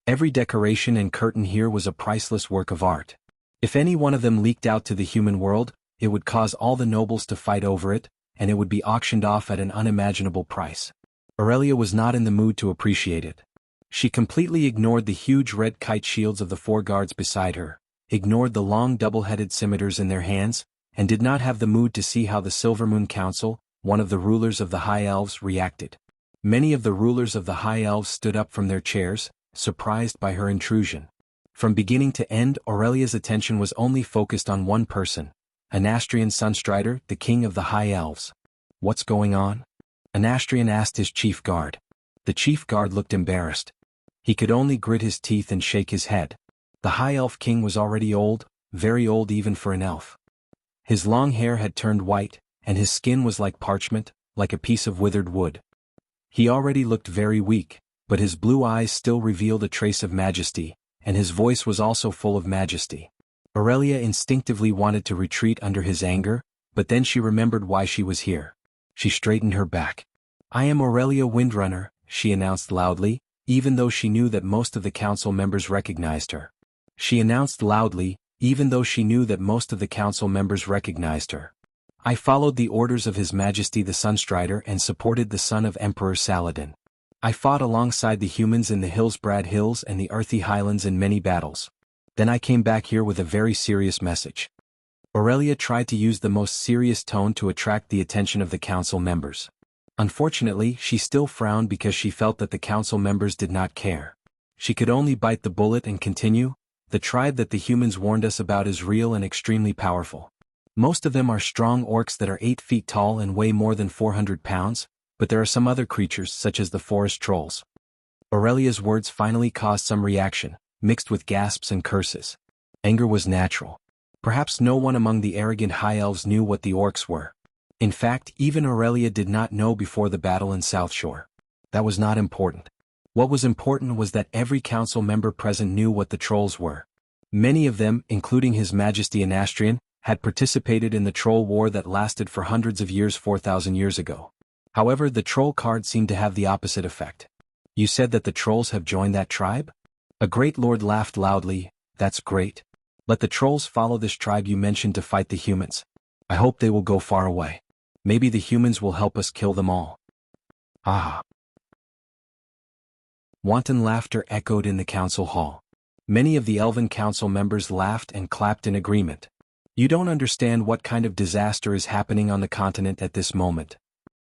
Every decoration and curtain here was a priceless work of art. If any one of them leaked out to the human world, it would cause all the nobles to fight over it, and it would be auctioned off at an unimaginable price. Aurelia was not in the mood to appreciate it. She completely ignored the huge red kite shields of the 4 guards beside her, ignored the long double-headed scimitars in their hands, and did not have the mood to see how the Silver Moon Council, one of the rulers of the High Elves, reacted. Many of the rulers of the High Elves stood up from their chairs, surprised by her intrusion. From beginning to end, Aurelia's attention was only focused on one person, Anastrian Sunstrider, the king of the High Elves. What's going on? Anastrian asked his chief guard. The chief guard looked embarrassed. He could only grit his teeth and shake his head. The High Elf king was already old, very old even for an elf. His long hair had turned white, and his skin was like parchment, like a piece of withered wood. He already looked very weak, but his blue eyes still revealed a trace of majesty, and his voice was also full of majesty. Aurelia instinctively wanted to retreat under his anger, but then she remembered why she was here. She straightened her back. "I am Aurelia Windrunner," she announced loudly, even though she knew that most of the council members recognized her. She announced loudly, even though she knew that most of the council members recognized her. "I followed the orders of His Majesty the Sunstrider and supported the son of Emperor Saladin. I fought alongside the humans in the Hillsbrad Hills and the Earthy Highlands in many battles. Then I came back here with a very serious message." Aurelia tried to use the most serious tone to attract the attention of the council members. Unfortunately, she still frowned because she felt that the council members did not care. She could only bite the bullet and continue. "The tribe that the humans warned us about is real and extremely powerful. Most of them are strong orcs that are 8 feet tall and weigh more than 400 pounds, but there are some other creatures such as the forest trolls." Aurelia's words finally caused some reaction, mixed with gasps and curses. Anger was natural. Perhaps no one among the arrogant High Elves knew what the orcs were. In fact, even Aurelia did not know before the battle in South Shore. That was not important. What was important was that every council member present knew what the trolls were. Many of them, including His Majesty Anastrian, had participated in the troll war that lasted for hundreds of years 4,000 years ago. However, the troll card seemed to have the opposite effect. "You said that the trolls have joined that tribe?" A great lord laughed loudly. "That's great. Let the trolls follow this tribe you mentioned to fight the humans. I hope they will go far away. Maybe the humans will help us kill them all." Ah! Wanton laughter echoed in the council hall. Many of the elven council members laughed and clapped in agreement. "You don't understand what kind of disaster is happening on the continent at this moment."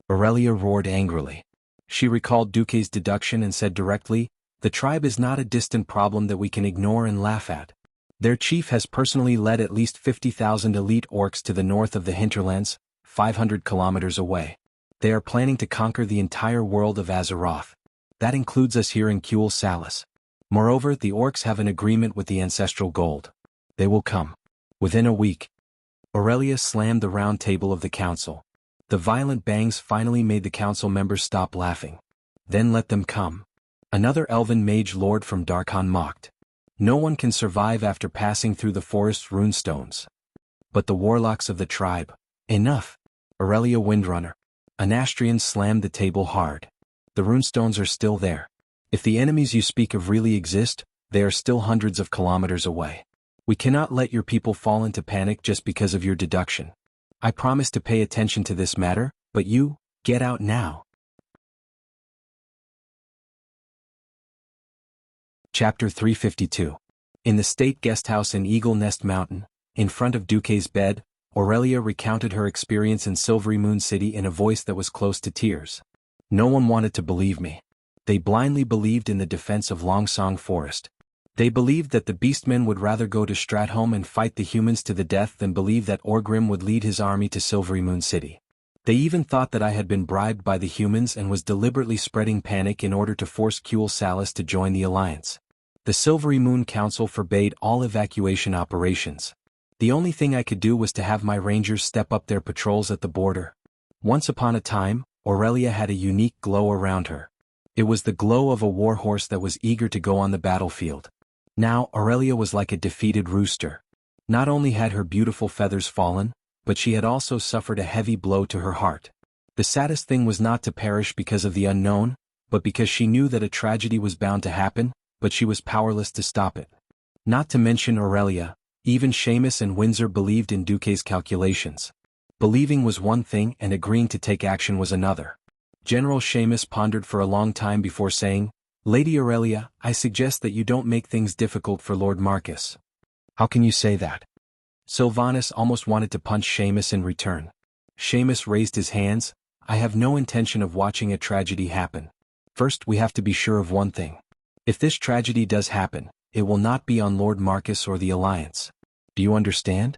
Aurelia roared angrily. She recalled Duque's deduction and said directly, "The tribe is not a distant problem that we can ignore and laugh at. Their chief has personally led at least 50,000 elite orcs to the north of the hinterlands, 500 kilometers away. They are planning to conquer the entire world of Azeroth. That includes us here in Kuel Salas. Moreover, the orcs have an agreement with the ancestral gold. They will come. Within a week." Aurelia slammed the round table of the council. The violent bangs finally made the council members stop laughing. "Then let them come." Another elven mage lord from Darkhan mocked. "No one can survive after passing through the forest's runestones. But the warlocks of the tribe." "Enough, Aurelia Windrunner. Anastrian slammed the table hard. The runestones are still there. If the enemies you speak of really exist, they are still hundreds of kilometers away. We cannot let your people fall into panic just because of your deduction. I promise to pay attention to this matter, but you, get out now. Chapter 352. In the state guesthouse in Eagle Nest Mountain, in front of Duque's bed, Aurelia recounted her experience in Silvery Moon City in a voice that was close to tears. No one wanted to believe me. They blindly believed in the defense of Longsong Forest. They believed that the beastmen would rather go to Stratholme and fight the humans to the death than believe that Orgrim would lead his army to Silvery Moon City. They even thought that I had been bribed by the humans and was deliberately spreading panic in order to force Kuel Salas to join the alliance. The Silvery Moon Council forbade all evacuation operations. The only thing I could do was to have my rangers step up their patrols at the border. Once upon a time, Aurelia had a unique glow around her. It was the glow of a warhorse that was eager to go on the battlefield. Now Aurelia was like a defeated rooster. Not only had her beautiful feathers fallen, but she had also suffered a heavy blow to her heart. The saddest thing was not to perish because of the unknown, but because she knew that a tragedy was bound to happen, but she was powerless to stop it. Not to mention Aurelia, even Seamus and Windsor believed in Duque's calculations. Believing was one thing and agreeing to take action was another. General Seamus pondered for a long time before saying, "Lady Aurelia, I suggest that you don't make things difficult for Lord Marcus." "How can you say that?" Sylvanas almost wanted to punch Seamus in return. Seamus raised his hands. "I have no intention of watching a tragedy happen. First we have to be sure of one thing. If this tragedy does happen, it will not be on Lord Marcus or the Alliance. Do you understand?"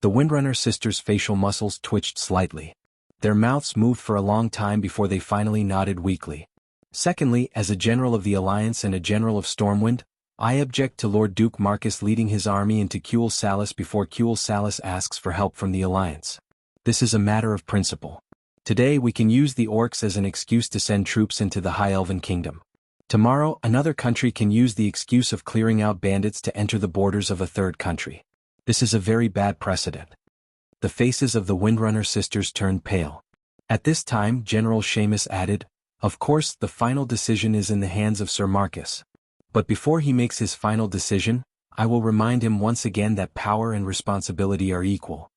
The Windrunner sisters' facial muscles twitched slightly. Their mouths moved for a long time before they finally nodded weakly. "Secondly, as a general of the Alliance and a general of Stormwind, I object to Lord Duke Marcus leading his army into Kuel Salas before Kuel Salas asks for help from the Alliance. This is a matter of principle. Today we can use the orcs as an excuse to send troops into the High Elven Kingdom. Tomorrow another country can use the excuse of clearing out bandits to enter the borders of a third country. This is a very bad precedent." The faces of the Windrunner sisters turned pale. At this time General Seamus added, "Of course the final decision is in the hands of Sir Marcus. But before he makes his final decision, I will remind him once again that power and responsibility are equal."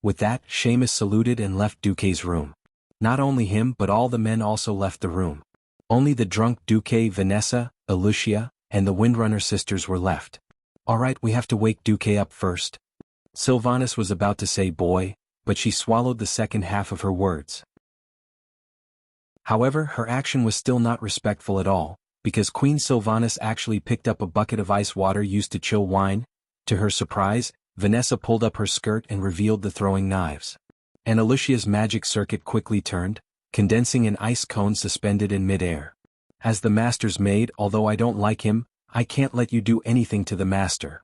With that, Seamus saluted and left Duque's room. Not only him but all the men also left the room. Only the drunk Duque, Vanessa, Lucia, and the Windrunner sisters were left. "All right, we have to wake Duque up first." Sylvanas was about to say boy, but she swallowed the second half of her words. However, her action was still not respectful at all, because Queen Sylvanas actually picked up a bucket of ice water used to chill wine. To her surprise, Vanessa pulled up her skirt and revealed the throwing knives. And Lucia's magic circuit quickly turned, condensing an ice cone suspended in midair. "As the master's maid, although I don't like him, I can't let you do anything to the master.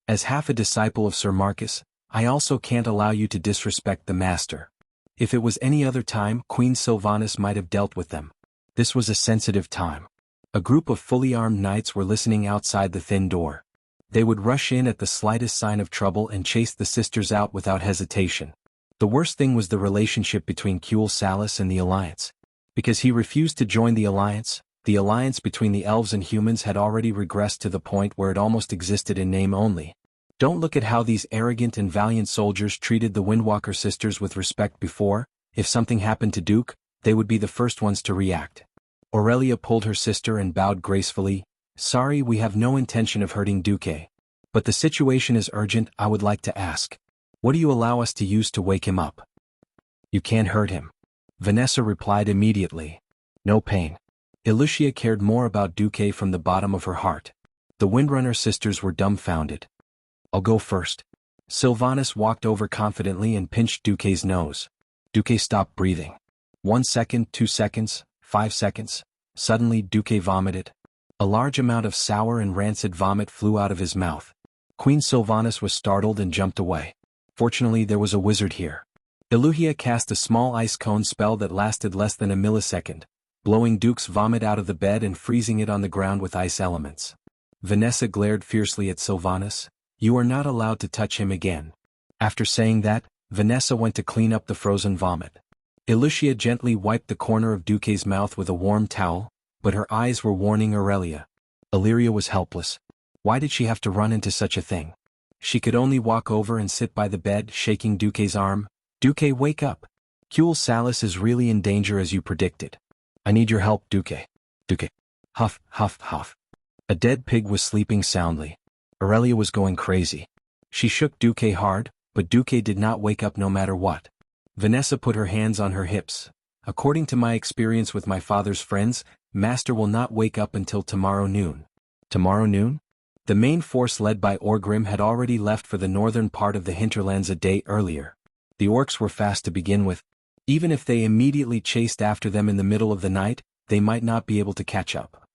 As half a disciple of Sir Marcus, I also can't allow you to disrespect the master." If it was any other time, Queen Sylvanas might have dealt with them. This was a sensitive time. A group of fully armed knights were listening outside the thin door. They would rush in at the slightest sign of trouble and chase the sisters out without hesitation. The worst thing was the relationship between Kuel Salas and the Alliance. Because he refused to join the alliance between the elves and humans had already regressed to the point where it almost existed in name only. Don't look at how these arrogant and valiant soldiers treated the Windwalker sisters with respect before. If something happened to Duke, they would be the first ones to react. Aurelia pulled her sister and bowed gracefully. "Sorry, we have no intention of hurting Duque. But the situation is urgent. I would like to ask. What do you allow us to use to wake him up?" "You can't hurt him." Vanessa replied immediately. "No pain." Lucia cared more about Duque from the bottom of her heart. The Windrunner sisters were dumbfounded. "I'll go first." Sylvanas walked over confidently and pinched Duque's nose. Duque stopped breathing. 1 second, 2 seconds, 5 seconds. Suddenly Duque vomited. A large amount of sour and rancid vomit flew out of his mouth. Queen Sylvanas was startled and jumped away. Fortunately there was a wizard here. Eluhia cast a small ice cone spell that lasted less than a millisecond, blowing Duke's vomit out of the bed and freezing it on the ground with ice elements. Vanessa glared fiercely at Sylvanas. "You are not allowed to touch him again." After saying that, Vanessa went to clean up the frozen vomit. Ilucia gently wiped the corner of Duque's mouth with a warm towel, but her eyes were warning Aurelia. Illyria was helpless. Why did she have to run into such a thing? She could only walk over and sit by the bed, shaking Duque's arm. Duque, wake up. Cule Salis is really in danger as you predicted. I need your help, Duque. Duque. Huff, huff, huff. A dead pig was sleeping soundly. Aurelia was going crazy. She shook Duque hard, but Duque did not wake up no matter what. Vanessa put her hands on her hips. According to my experience with my father's friends, Master will not wake up until tomorrow noon. Tomorrow noon? The main force led by Orgrim had already left for the northern part of the hinterlands a day earlier. The orcs were fast to begin with. Even if they immediately chased after them in the middle of the night, they might not be able to catch up.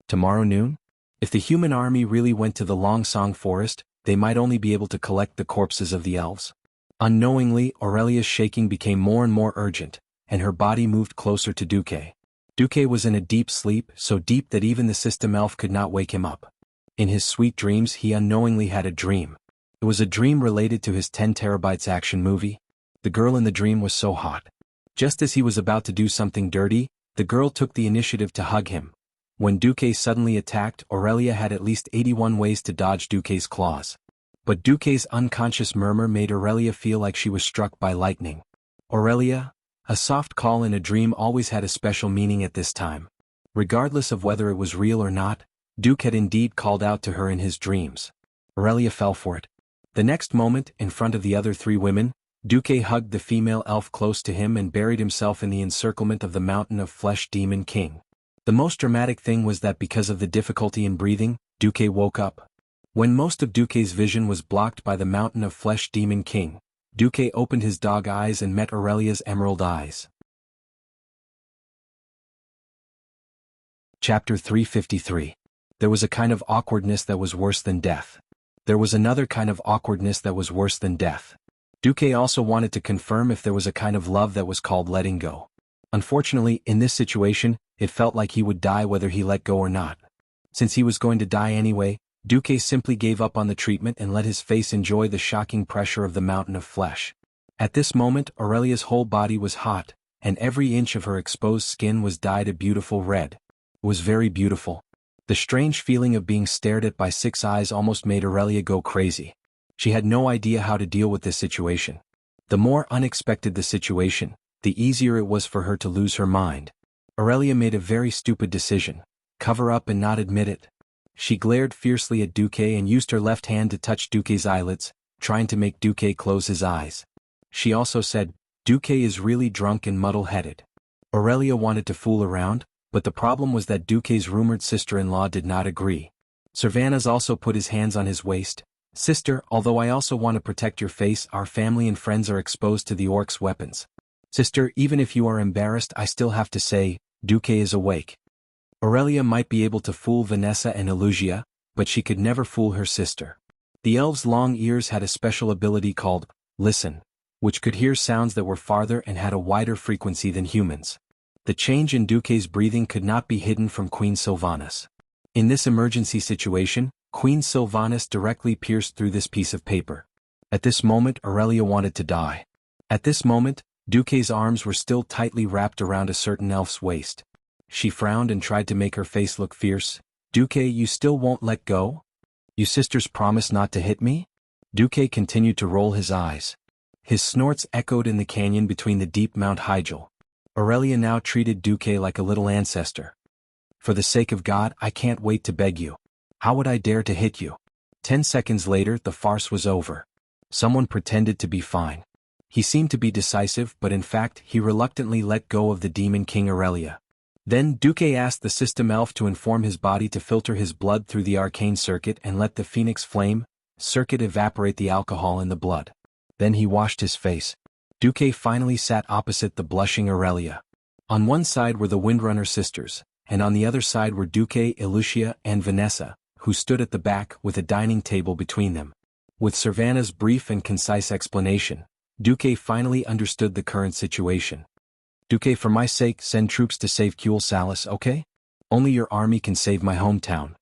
Tomorrow noon? If the human army really went to the Longsong forest, they might only be able to collect the corpses of the elves. Unknowingly, Aurelia's shaking became more and more urgent, and her body moved closer to Duque. Duque was in a deep sleep, so deep that even the system elf could not wake him up. In his sweet dreams he unknowingly had a dream. It was a dream related to his 10 terabytes action movie. The girl in the dream was so hot. Just as he was about to do something dirty, the girl took the initiative to hug him. When Duque suddenly attacked, Aurelia had at least 81 ways to dodge Duque's claws. But Duque's unconscious murmur made Aurelia feel like she was struck by lightning. Aurelia? A soft call in a dream always had a special meaning at this time. Regardless of whether it was real or not, Duque had indeed called out to her in his dreams. Aurelia fell for it. The next moment, in front of the other 3 women, Duque hugged the female elf close to him and buried himself in the encirclement of the mountain of flesh demon king. The most dramatic thing was that because of the difficulty in breathing, Duque woke up. When most of Duque's vision was blocked by the mountain of flesh demon king, Duque opened his dog eyes and met Aurelia's emerald eyes. Chapter 353. There was a kind of awkwardness that was worse than death. There was another kind of awkwardness that was worse than death. Duque also wanted to confirm if there was a kind of love that was called letting go. Unfortunately, in this situation, it felt like he would die whether he let go or not. Since he was going to die anyway, Duque simply gave up on the treatment and let his face enjoy the shocking pressure of the mountain of flesh. At this moment, Aurelia's whole body was hot, and every inch of her exposed skin was dyed a beautiful red. It was very beautiful. The strange feeling of being stared at by 6 eyes almost made Aurelia go crazy. She had no idea how to deal with this situation. The more unexpected the situation, the easier it was for her to lose her mind. Aurelia made a very stupid decision. Cover up and not admit it. She glared fiercely at Duque and used her left hand to touch Duque's eyelids, trying to make Duque close his eyes. She also said, Duque is really drunk and muddle-headed. Aurelia wanted to fool around, but the problem was that Duque's rumored sister-in-law did not agree. Cervantes also put his hands on his waist. Sister, although I also want to protect your face, our family and friends are exposed to the orcs' weapons. Sister, even if you are embarrassed, I still have to say, Duque is awake. Aurelia might be able to fool Vanessa and Ilucia, but she could never fool her sister. The elves' long ears had a special ability called listen, which could hear sounds that were farther and had a wider frequency than humans. The change in Duque's breathing could not be hidden from Queen Sylvanas. In this emergency situation, Queen Sylvanas directly pierced through this piece of paper. At this moment, Aurelia wanted to die. At this moment, Duque's arms were still tightly wrapped around a certain elf's waist. She frowned and tried to make her face look fierce. Duque, you still won't let go? You sisters promise not to hit me? Duque continued to roll his eyes. His snorts echoed in the canyon between the deep Mount Hygel. Aurelia now treated Duque like a little ancestor. For the sake of God, I can't wait to beg you. How would I dare to hit you? 10 seconds later, the farce was over. Someone pretended to be fine. He seemed to be decisive, but in fact, he reluctantly let go of the Demon King Aurelia. Then Duque asked the system elf to inform his body to filter his blood through the arcane circuit and let the Phoenix Flame circuit evaporate the alcohol in the blood. Then he washed his face. Duque finally sat opposite the blushing Aurelia. On one side were the Windrunner sisters, and on the other side were Duque, Ilucia, and Vanessa, who stood at the back with a dining table between them. With Cervantes' brief and concise explanation, Duque finally understood the current situation. Duque, for my sake, send troops to save Cule Salis, okay? Only your army can save my hometown.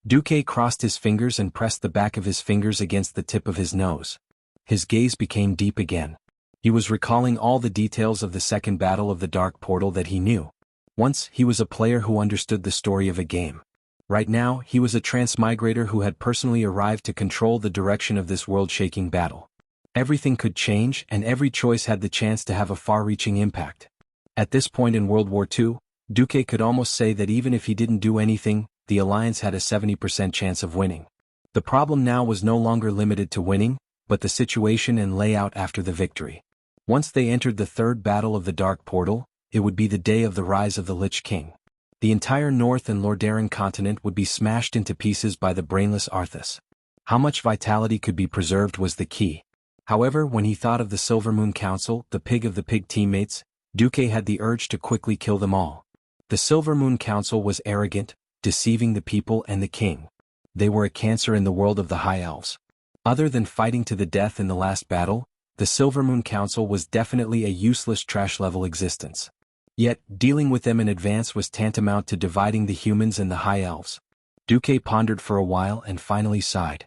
Duque crossed his fingers and pressed the back of his fingers against the tip of his nose. His gaze became deep again. He was recalling all the details of the second battle of the Dark Portal that he knew. Once, he was a player who understood the story of a game. Right now, he was a transmigrator who had personally arrived to control the direction of this world-shaking battle. Everything could change, and every choice had the chance to have a far-reaching impact. At this point in World War II, Duque could almost say that even if he didn't do anything, the Alliance had a 70% chance of winning. The problem now was no longer limited to winning, but the situation and layout after the victory. Once they entered the third battle of the Dark Portal, it would be the day of the rise of the Lich King. The entire North and Lordaeron continent would be smashed into pieces by the brainless Arthas. How much vitality could be preserved was the key. However, when he thought of the Silvermoon Council, the pig of the pig teammates, Duque had the urge to quickly kill them all. The Silvermoon Council was arrogant, deceiving the people and the king. They were a cancer in the world of the High Elves. Other than fighting to the death in the last battle, the Silvermoon Council was definitely a useless trash-level existence. Yet, dealing with them in advance was tantamount to dividing the humans and the High Elves. Duque pondered for a while and finally sighed.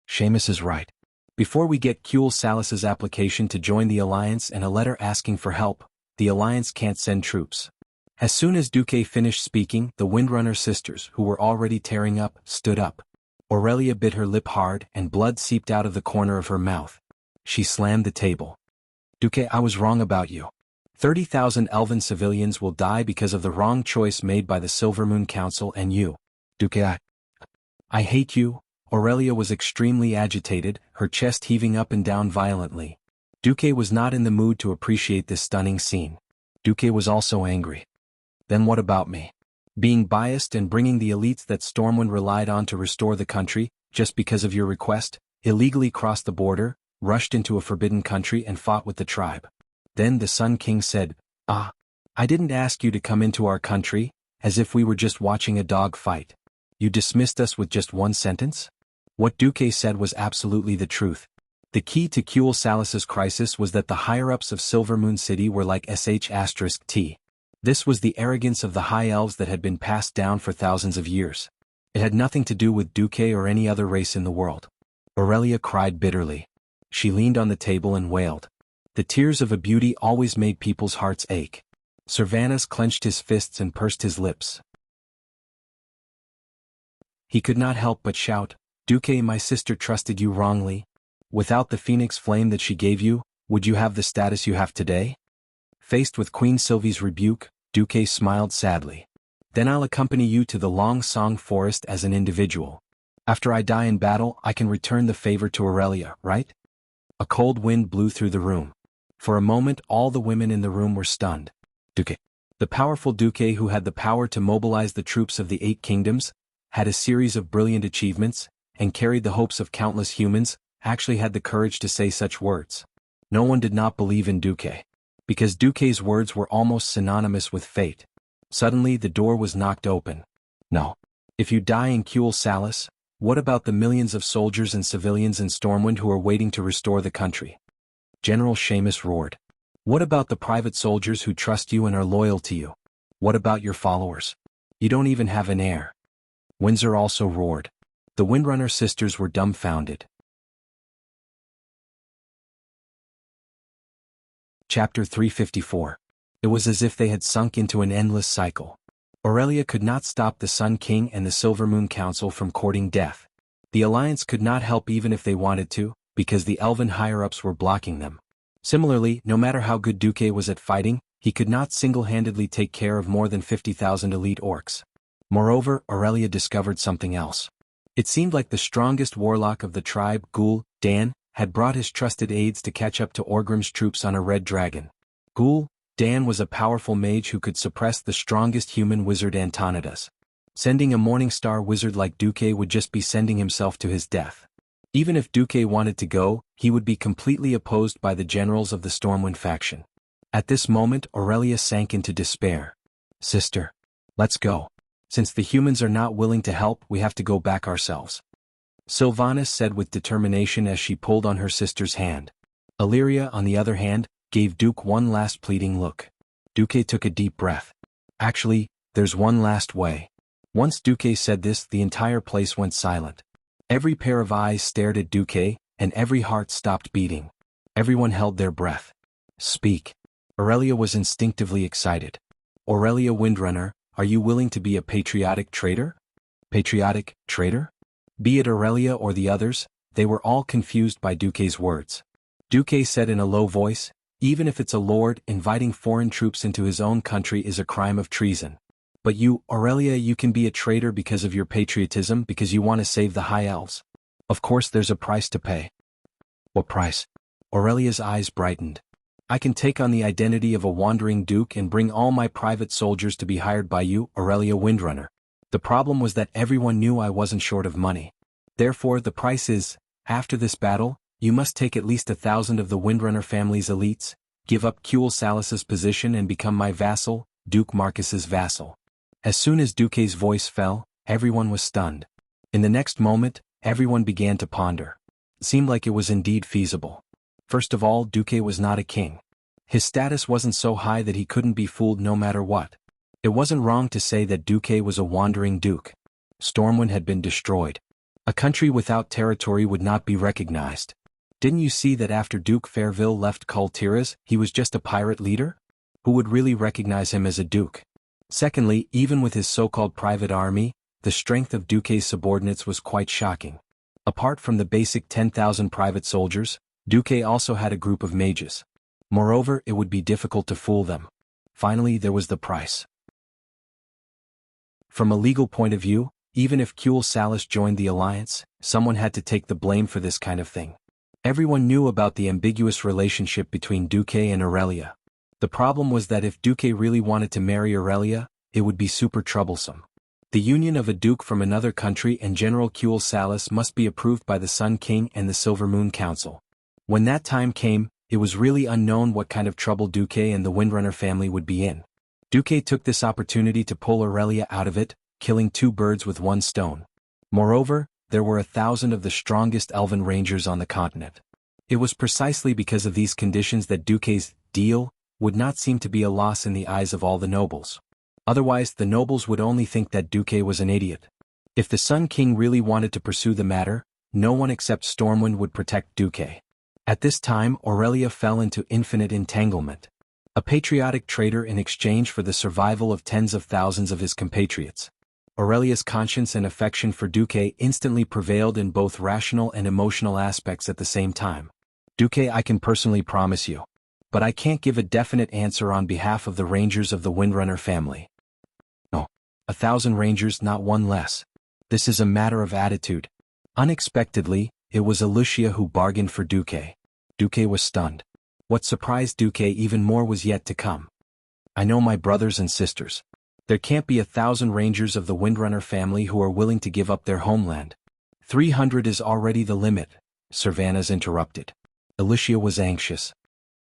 Seamus is right. Before we get Kuel Salas's application to join the Alliance and a letter asking for help, the Alliance can't send troops. As soon as Duque finished speaking, the Windrunner sisters, who were already tearing up, stood up. Aurelia bit her lip hard and blood seeped out of the corner of her mouth. She slammed the table. Duque, I was wrong about you. 30,000 elven civilians will die because of the wrong choice made by the Silvermoon Council and you. Duque, I hate you. Aurelia was extremely agitated, her chest heaving up and down violently. Duque was not in the mood to appreciate this stunning scene. Duque was also angry. Then what about me? Being biased and bringing the elites that Stormwind relied on to restore the country, just because of your request, illegally crossed the border, rushed into a forbidden country and fought with the tribe. Then the Sun King said, I didn't ask you to come into our country, as if we were just watching a dog fight. You dismissed us with just one sentence? What Duque said was absolutely the truth. The key to Kuel Salas's crisis was that the higher-ups of Silvermoon City were like *T. This was the arrogance of the High Elves that had been passed down for thousands of years. It had nothing to do with Duque or any other race in the world. Aurelia cried bitterly. She leaned on the table and wailed. The tears of a beauty always made people's hearts ache. Servanas clenched his fists and pursed his lips. He could not help but shout, Duque, my sister trusted you wrongly. Without the phoenix flame that she gave you, would you have the status you have today? Faced with Queen Sylvie's rebuke, Duque smiled sadly. Then I'll accompany you to the Long Song Forest as an individual. After I die in battle, I can return the favor to Aurelia, right? A cold wind blew through the room. For a moment all the women in the room were stunned. Duque. The powerful Duque who had the power to mobilize the troops of the 8 kingdoms, had a series of brilliant achievements, and carried the hopes of countless humans, actually had the courage to say such words. No one did not believe in Duque. Because Duque's words were almost synonymous with fate. Suddenly the door was knocked open. No. If you die in Kuel Salas, what about the millions of soldiers and civilians in Stormwind who are waiting to restore the country? General Seamus roared. What about the private soldiers who trust you and are loyal to you? What about your followers? You don't even have an heir. Windsor also roared. The Windrunner sisters were dumbfounded. Chapter 354. It was as if they had sunk into an endless cycle. Aurelia could not stop the Sun King and the Silvermoon Council from courting death. The Alliance could not help even if they wanted to, because the elven higher-ups were blocking them. Similarly, no matter how good Duque was at fighting, he could not single-handedly take care of more than 50,000 elite orcs. Moreover, Aurelia discovered something else. It seemed like the strongest warlock of the tribe, Ghoul, Dan, had brought his trusted aides to catch up to Orgrim's troops on a red dragon. Ghoul, Dan was a powerful mage who could suppress the strongest human wizard Antonidas. Sending a Morningstar wizard like Duque would just be sending himself to his death. Even if Duque wanted to go, he would be completely opposed by the generals of the Stormwind faction. At this moment Aurelia sank into despair. Sister. Let's go. Since the humans are not willing to help, we have to go back ourselves. Sylvanas said with determination as she pulled on her sister's hand. Illyria, on the other hand, gave Duke one last pleading look. Duque took a deep breath. Actually, there's one last way. Once Duque said this, the entire place went silent. Every pair of eyes stared at Duque, and every heart stopped beating. Everyone held their breath. Speak. Aurelia was instinctively excited. Aurelia Windrunner, are you willing to be a patriotic traitor? Patriotic traitor? Be it Aurelia or the others, they were all confused by Duque's words. Duque said in a low voice, even if it's a lord, inviting foreign troops into his own country is a crime of treason. But you, Aurelia, you can be a traitor because of your patriotism, because you want to save the High Elves. Of course there's a price to pay. What price? Aurelia's eyes brightened. I can take on the identity of a wandering duke and bring all my private soldiers to be hired by you, Aurelia Windrunner. The problem was that everyone knew I wasn't short of money. Therefore the price is, after this battle, you must take at least 1,000 of the Windrunner family's elites, give up Kuel Salas's position and become my vassal, Duke Marcus's vassal. As soon as Duque's voice fell, everyone was stunned. In the next moment, everyone began to ponder. It seemed like it was indeed feasible. First of all, Duque was not a king. His status wasn't so high that he couldn't be fooled no matter what. It wasn't wrong to say that Duque was a wandering duke. Stormwind had been destroyed. A country without territory would not be recognized. Didn't you see that after Duke Fairville left Kultiras, he was just a pirate leader? Who would really recognize him as a duke? Secondly, even with his so-called private army, the strength of Duque's subordinates was quite shocking. Apart from the basic 10,000 private soldiers, Duque also had a group of mages. Moreover, it would be difficult to fool them. Finally, there was the price. From a legal point of view, even if Kuel Salas joined the alliance, someone had to take the blame for this kind of thing. Everyone knew about the ambiguous relationship between Duque and Aurelia. The problem was that if Duque really wanted to marry Aurelia, it would be super troublesome. The union of a duke from another country and General Kuel Salas must be approved by the Sun King and the Silver Moon Council. When that time came, it was really unknown what kind of trouble Duque and the Windrunner family would be in. Duque took this opportunity to pull Aurelia out of it, killing 2 birds with 1 stone. Moreover, there were 1,000 of the strongest elven rangers on the continent. It was precisely because of these conditions that Duque's deal would not seem to be a loss in the eyes of all the nobles. Otherwise, the nobles would only think that Duque was an idiot. If the Sun King really wanted to pursue the matter, no one except Stormwind would protect Duque. At this time, Aurelia fell into infinite entanglement. A patriotic traitor in exchange for the survival of tens of thousands of his compatriots. Aurelia's conscience and affection for Duque instantly prevailed in both rational and emotional aspects at the same time. Duque, I can personally promise you. But I can't give a definite answer on behalf of the rangers of the Windrunner family. No. 1,000 rangers, not one less. This is a matter of attitude. Unexpectedly, it was Lucia who bargained for Duque. Duque was stunned. What surprised Duque even more was yet to come. I know my brothers and sisters. There can't be 1,000 rangers of the Windrunner family who are willing to give up their homeland. 300 is already the limit, Servanas interrupted. Lucia was anxious.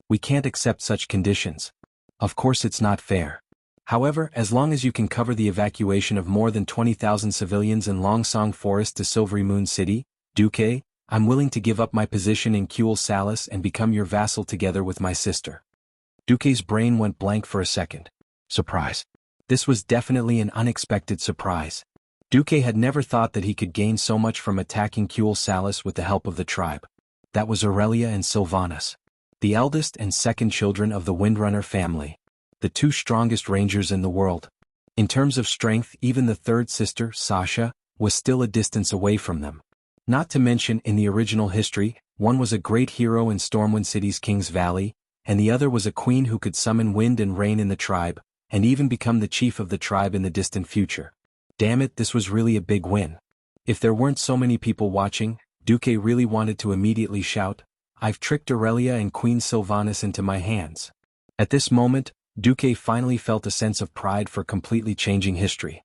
We can't accept such conditions. Of course it's not fair. However, as long as you can cover the evacuation of more than 20,000 civilians in Longsong Forest to Silvery Moon City, Duque, I'm willing to give up my position in Kuel Salas and become your vassal together with my sister. Duque's brain went blank for a second. Surprise. This was definitely an unexpected surprise. Duque had never thought that he could gain so much from attacking Kuel Salas with the help of the tribe. That was Aurelia and Sylvanas, the eldest and second children of the Windrunner family, the 2 strongest rangers in the world. In terms of strength, even the third sister, Sasha, was still a distance away from them. Not to mention, in the original history, one was a great hero in Stormwind City's King's Valley, and the other was a queen who could summon wind and rain in the tribe, and even become the chief of the tribe in the distant future. Damn it, this was really a big win. If there weren't so many people watching, Duque really wanted to immediately shout, I've tricked Aurelia and Queen Sylvanas into my hands. At this moment, Duque finally felt a sense of pride for completely changing history.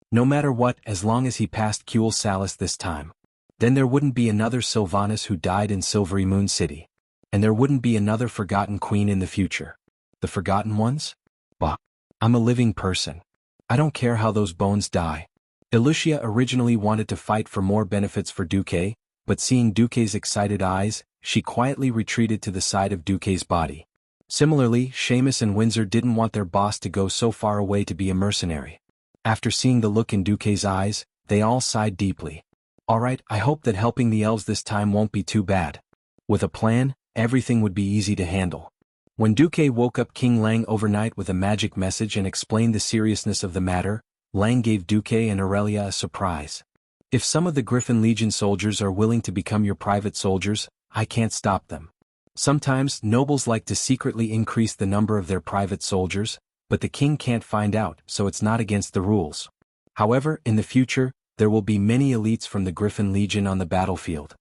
No matter what, as long as he passed Kuel Salas this time, then there wouldn't be another Sylvanas who died in Silvery Moon City. And there wouldn't be another forgotten queen in the future. The forgotten ones? Bah. I'm a living person. I don't care how those bones die. Lucia originally wanted to fight for more benefits for Duque, but seeing Duque's excited eyes, she quietly retreated to the side of Duque's body. Similarly, Seamus and Windsor didn't want their boss to go so far away to be a mercenary. After seeing the look in Duque's eyes, they all sighed deeply. Alright, I hope that helping the elves this time won't be too bad. With a plan, everything would be easy to handle. When Duque woke up King Lang overnight with a magic message and explained the seriousness of the matter, Lang gave Duque and Aurelia a surprise. If some of the Griffin Legion soldiers are willing to become your private soldiers, I can't stop them. Sometimes, nobles like to secretly increase the number of their private soldiers, but the king can't find out, so it's not against the rules. However, in the future, there will be many elites from the Griffin Legion on the battlefield.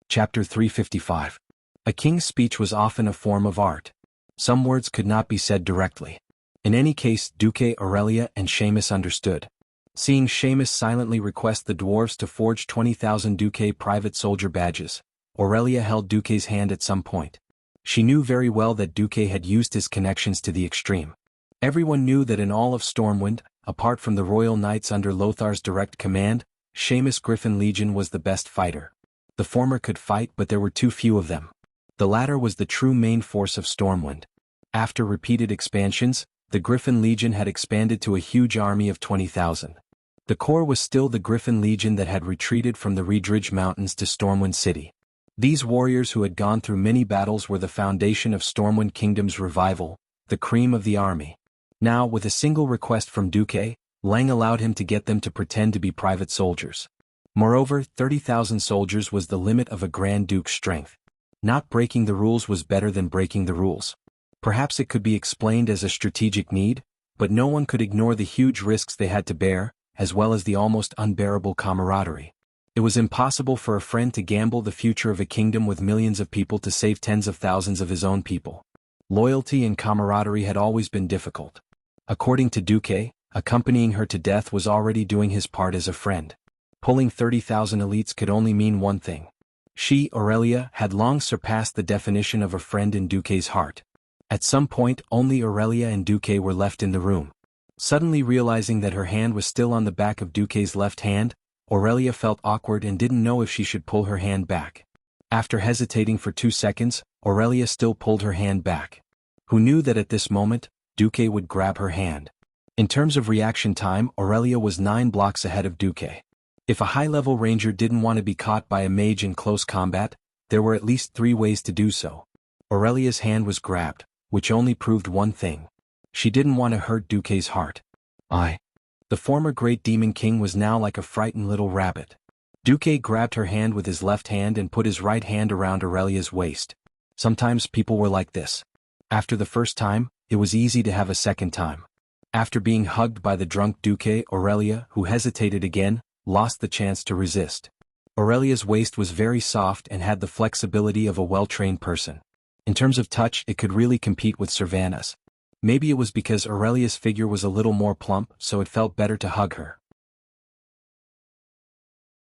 Chapter 355. A king's speech was often a form of art. Some words could not be said directly. In any case, Duque, Aurelia, and Seamus understood. Seeing Seamus silently request the dwarves to forge 20,000 Duque private soldier badges, Aurelia held Duque's hand at some point. She knew very well that Duque had used his connections to the extreme. Everyone knew that in all of Stormwind, apart from the Royal Knights under Lothar's direct command, Seamus Griffin Legion was the best fighter. The former could fight, but there were too few of them. The latter was the true main force of Stormwind. After repeated expansions, the Griffin Legion had expanded to a huge army of 20,000. The core was still the Griffin Legion that had retreated from the Reedridge Mountains to Stormwind City. These warriors who had gone through many battles were the foundation of Stormwind Kingdom's revival, the cream of the army. Now, with a single request from Duque, Lang allowed him to get them to pretend to be private soldiers. Moreover, 30,000 soldiers was the limit of a Grand Duke's strength. Not breaking the rules was better than breaking the rules. Perhaps it could be explained as a strategic need, but no one could ignore the huge risks they had to bear, as well as the almost unbearable camaraderie. It was impossible for a friend to gamble the future of a kingdom with millions of people to save tens of thousands of his own people. Loyalty and camaraderie had always been difficult. According to Duque, accompanying her to death was already doing his part as a friend. Pulling 30,000 elites could only mean one thing. She, Aurelia, had long surpassed the definition of a friend in Duque's heart. At some point, only Aurelia and Duque were left in the room. Suddenly realizing that her hand was still on the back of Duque's left hand, Aurelia felt awkward and didn't know if she should pull her hand back. After hesitating for 2 seconds, Aurelia still pulled her hand back. Who knew that at this moment, Duque would grab her hand? In terms of reaction time, Aurelia was 9 blocks ahead of Duque. If a high-level ranger didn't want to be caught by a mage in close combat, there were at least 3 ways to do so. Aurelia's hand was grabbed, which only proved one thing. She didn't want to hurt Duque's heart. The former great demon king was now like a frightened little rabbit. Duque grabbed her hand with his left hand and put his right hand around Aurelia's waist. Sometimes people were like this. After the first time, it was easy to have a second time. After being hugged by the drunk Duque, Aurelia, who hesitated again, lost the chance to resist. Aurelia's waist was very soft and had the flexibility of a well-trained person. In terms of touch, it could really compete with Savannah's. Maybe it was because Aurelia's figure was a little more plump, so it felt better to hug her.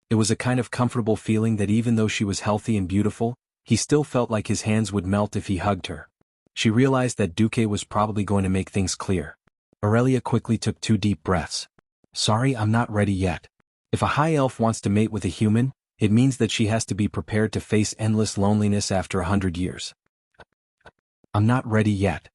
It was a kind of comfortable feeling that even though she was healthy and beautiful, he still felt like his hands would melt if he hugged her. She realized that Duque was probably going to make things clear. Aurelia quickly took 2 deep breaths. Sorry, I'm not ready yet. If a high elf wants to mate with a human, it means that she has to be prepared to face endless loneliness after 100 years. I'm not ready yet.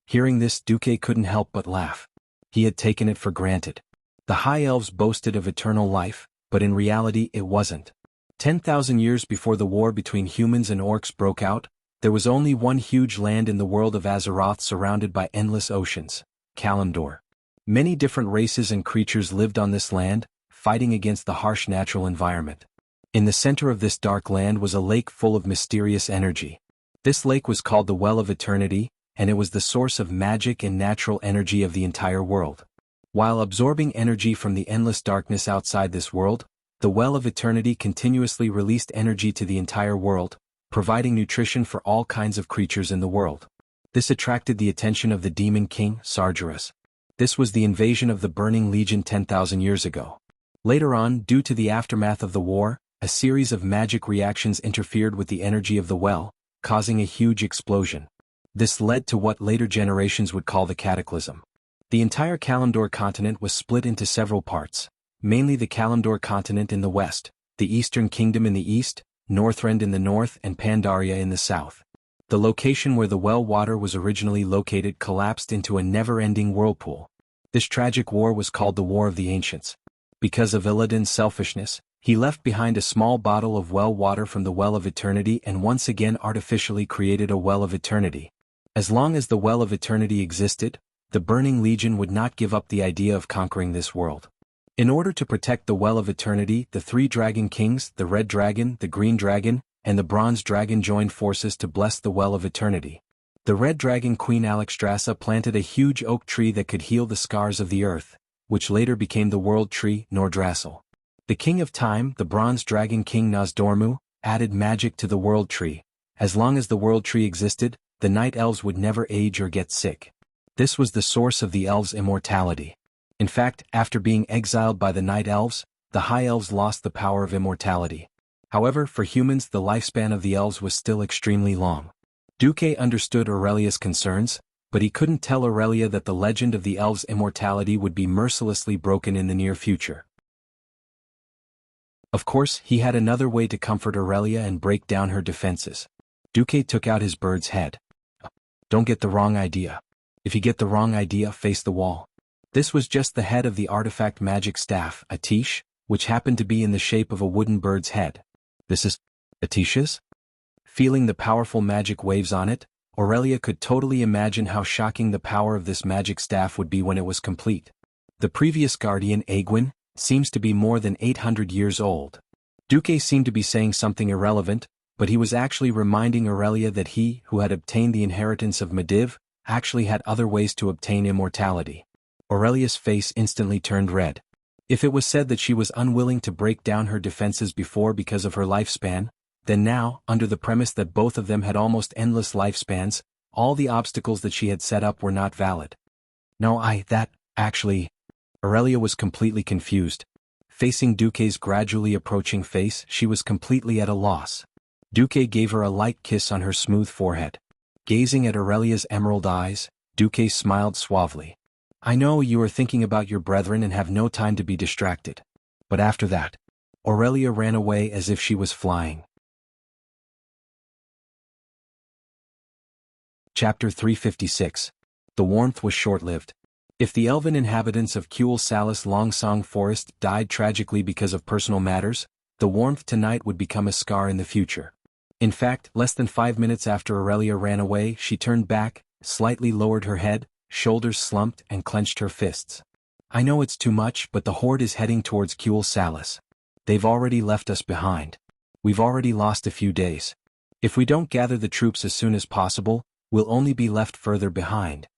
Hearing this, Duque couldn't help but laugh. He had taken it for granted. The high elves boasted of eternal life, but in reality it wasn't. 10,000 years before the war between humans and orcs broke out, there was only one huge land in the world of Azeroth surrounded by endless oceans, Kalimdor. Many different races and creatures lived on this land, fighting against the harsh natural environment. In the center of this dark land was a lake full of mysterious energy. This lake was called the Well of Eternity, and it was the source of magic and natural energy of the entire world. While absorbing energy from the endless darkness outside this world, the Well of Eternity continuously released energy to the entire world, providing nutrition for all kinds of creatures in the world. This attracted the attention of the Demon King, Sargeras. This was the invasion of the Burning Legion 10,000 years ago. Later on, due to the aftermath of the war, a series of magic reactions interfered with the energy of the well, causing a huge explosion. This led to what later generations would call the Cataclysm. The entire Kalimdor continent was split into several parts, mainly the Kalimdor continent in the west, the Eastern Kingdom in the east, Northrend in the north and Pandaria in the south. The location where the well water was originally located collapsed into a never-ending whirlpool. This tragic war was called the War of the Ancients. Because of Illidan's selfishness, he left behind a small bottle of well water from the Well of Eternity and once again artificially created a Well of Eternity. As long as the Well of Eternity existed, the Burning Legion would not give up the idea of conquering this world. In order to protect the Well of Eternity, the three Dragon Kings, the Red Dragon, the Green Dragon, and the Bronze Dragon joined forces to bless the Well of Eternity. The Red Dragon Queen Alexstrasza planted a huge oak tree that could heal the scars of the earth, which later became the World Tree, Nordrassil. The King of Time, the Bronze Dragon King Nozdormu, added magic to the World Tree. As long as the World Tree existed, the Night Elves would never age or get sick. This was the source of the elves' immortality. In fact, after being exiled by the Night Elves, the High Elves lost the power of immortality. However, for humans the lifespan of the elves was still extremely long. Duque understood Aurelia's concerns, but he couldn't tell Aurelia that the legend of the elves' immortality would be mercilessly broken in the near future. Of course, he had another way to comfort Aurelia and break down her defenses. Duque took out his bird's head. Don't get the wrong idea. If you get the wrong idea, face the wall. This was just the head of the artifact magic staff, Atish, which happened to be in the shape of a wooden bird's head. This is Atish's? Feeling the powerful magic waves on it, Aurelia could totally imagine how shocking the power of this magic staff would be when it was complete. The previous guardian, Aegwin, seems to be more than 800 years old. Duque seemed to be saying something irrelevant, but he was actually reminding Aurelia that he, who had obtained the inheritance of Medivh, actually had other ways to obtain immortality. Aurelia's face instantly turned red. If it was said that she was unwilling to break down her defenses before because of her lifespan, then now, under the premise that both of them had almost endless lifespans, all the obstacles that she had set up were not valid. No, actually... Aurelia was completely confused. Facing Duque's gradually approaching face, she was completely at a loss. Duque gave her a light kiss on her smooth forehead. Gazing at Aurelia's emerald eyes, Duque smiled suavely. I know you are thinking about your brethren and have no time to be distracted. But after that, Aurelia ran away as if she was flying. Chapter 356. The warmth was short-lived. If the elven inhabitants of Kuel Salis Longsong Forest died tragically because of personal matters, the warmth tonight would become a scar in the future. In fact, less than 5 minutes after Aurelia ran away, she turned back, slightly lowered her head, shoulders slumped and clenched her fists. I know it's too much, but the horde is heading towards Kuel Salis. They've already left us behind. We've already lost a few days. If we don't gather the troops as soon as possible, we'll only be left further behind.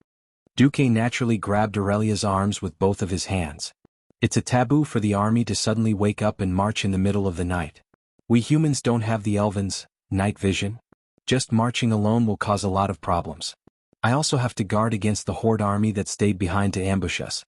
Duque naturally grabbed Aurelia's arms with both of his hands. It's a taboo for the army to suddenly wake up and march in the middle of the night. We humans don't have the elven's night vision. Just marching alone will cause a lot of problems. I also have to guard against the horde army that stayed behind to ambush us.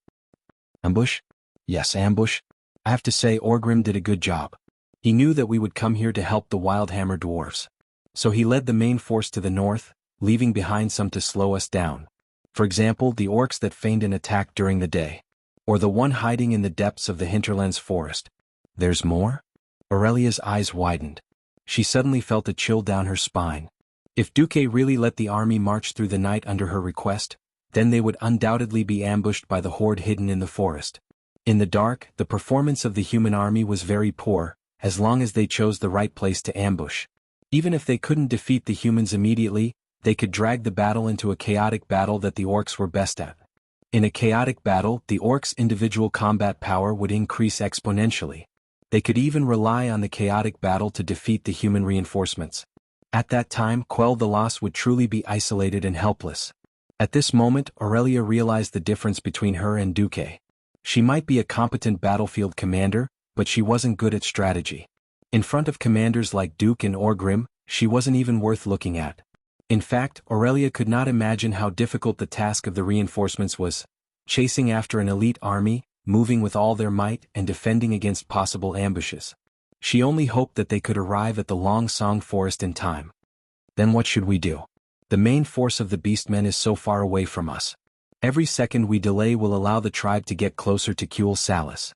Ambush? Yes, ambush. I have to say Orgrim did a good job. He knew that we would come here to help the Wildhammer dwarves. So he led the main force to the north, leaving behind some to slow us down. For example, the orcs that feigned an attack during the day. Or the one hiding in the depths of the Hinterlands forest. There's more? Aurelia's eyes widened. She suddenly felt a chill down her spine. If Duque really let the army march through the night under her request, then they would undoubtedly be ambushed by the horde hidden in the forest. In the dark, the performance of the human army was very poor, as long as they chose the right place to ambush. Even if they couldn't defeat the humans immediately, they could drag the battle into a chaotic battle that the orcs were best at. In a chaotic battle, the orcs' individual combat power would increase exponentially. They could even rely on the chaotic battle to defeat the human reinforcements. At that time, Quell the Lost would truly be isolated and helpless. At this moment, Aurelia realized the difference between her and Duque. She might be a competent battlefield commander, but she wasn't good at strategy. In front of commanders like Duke and Orgrim, she wasn't even worth looking at. In fact, Aurelia could not imagine how difficult the task of the reinforcements was, chasing after an elite army, moving with all their might and defending against possible ambushes. She only hoped that they could arrive at the Long Song Forest in time. Then what should we do? The main force of the beastmen is so far away from us. Every second we delay will allow the tribe to get closer to Kuel Salis.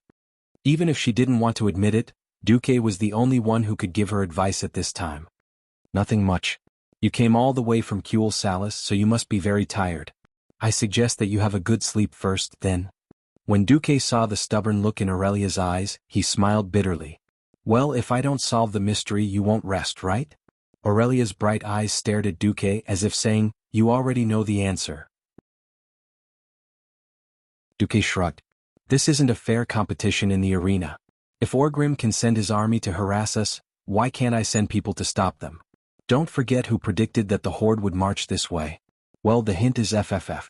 Even if she didn't want to admit it, Duque was the only one who could give her advice at this time. Nothing much. You came all the way from Kuel Salis, so you must be very tired. I suggest that you have a good sleep first, then, When Duque saw the stubborn look in Aurelia's eyes, he smiled bitterly. Well, if I don't solve the mystery you won't rest, right? Aurelia's bright eyes stared at Duque as if saying, you already know the answer. Duque shrugged. This isn't a fair competition in the arena. If Orgrim can send his army to harass us, why can't I send people to stop them? Don't forget who predicted that the Horde would march this way. Well, the hint is FFF.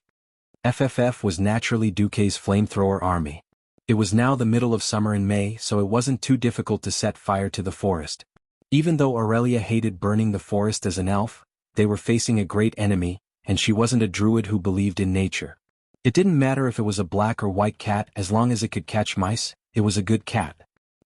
FFF was naturally Duque's flamethrower army. It was now the middle of summer in May, so it wasn't too difficult to set fire to the forest. Even though Aurelia hated burning the forest as an elf, they were facing a great enemy, and she wasn't a druid who believed in nature. It didn't matter if it was a black or white cat as long as it could catch mice, it was a good cat.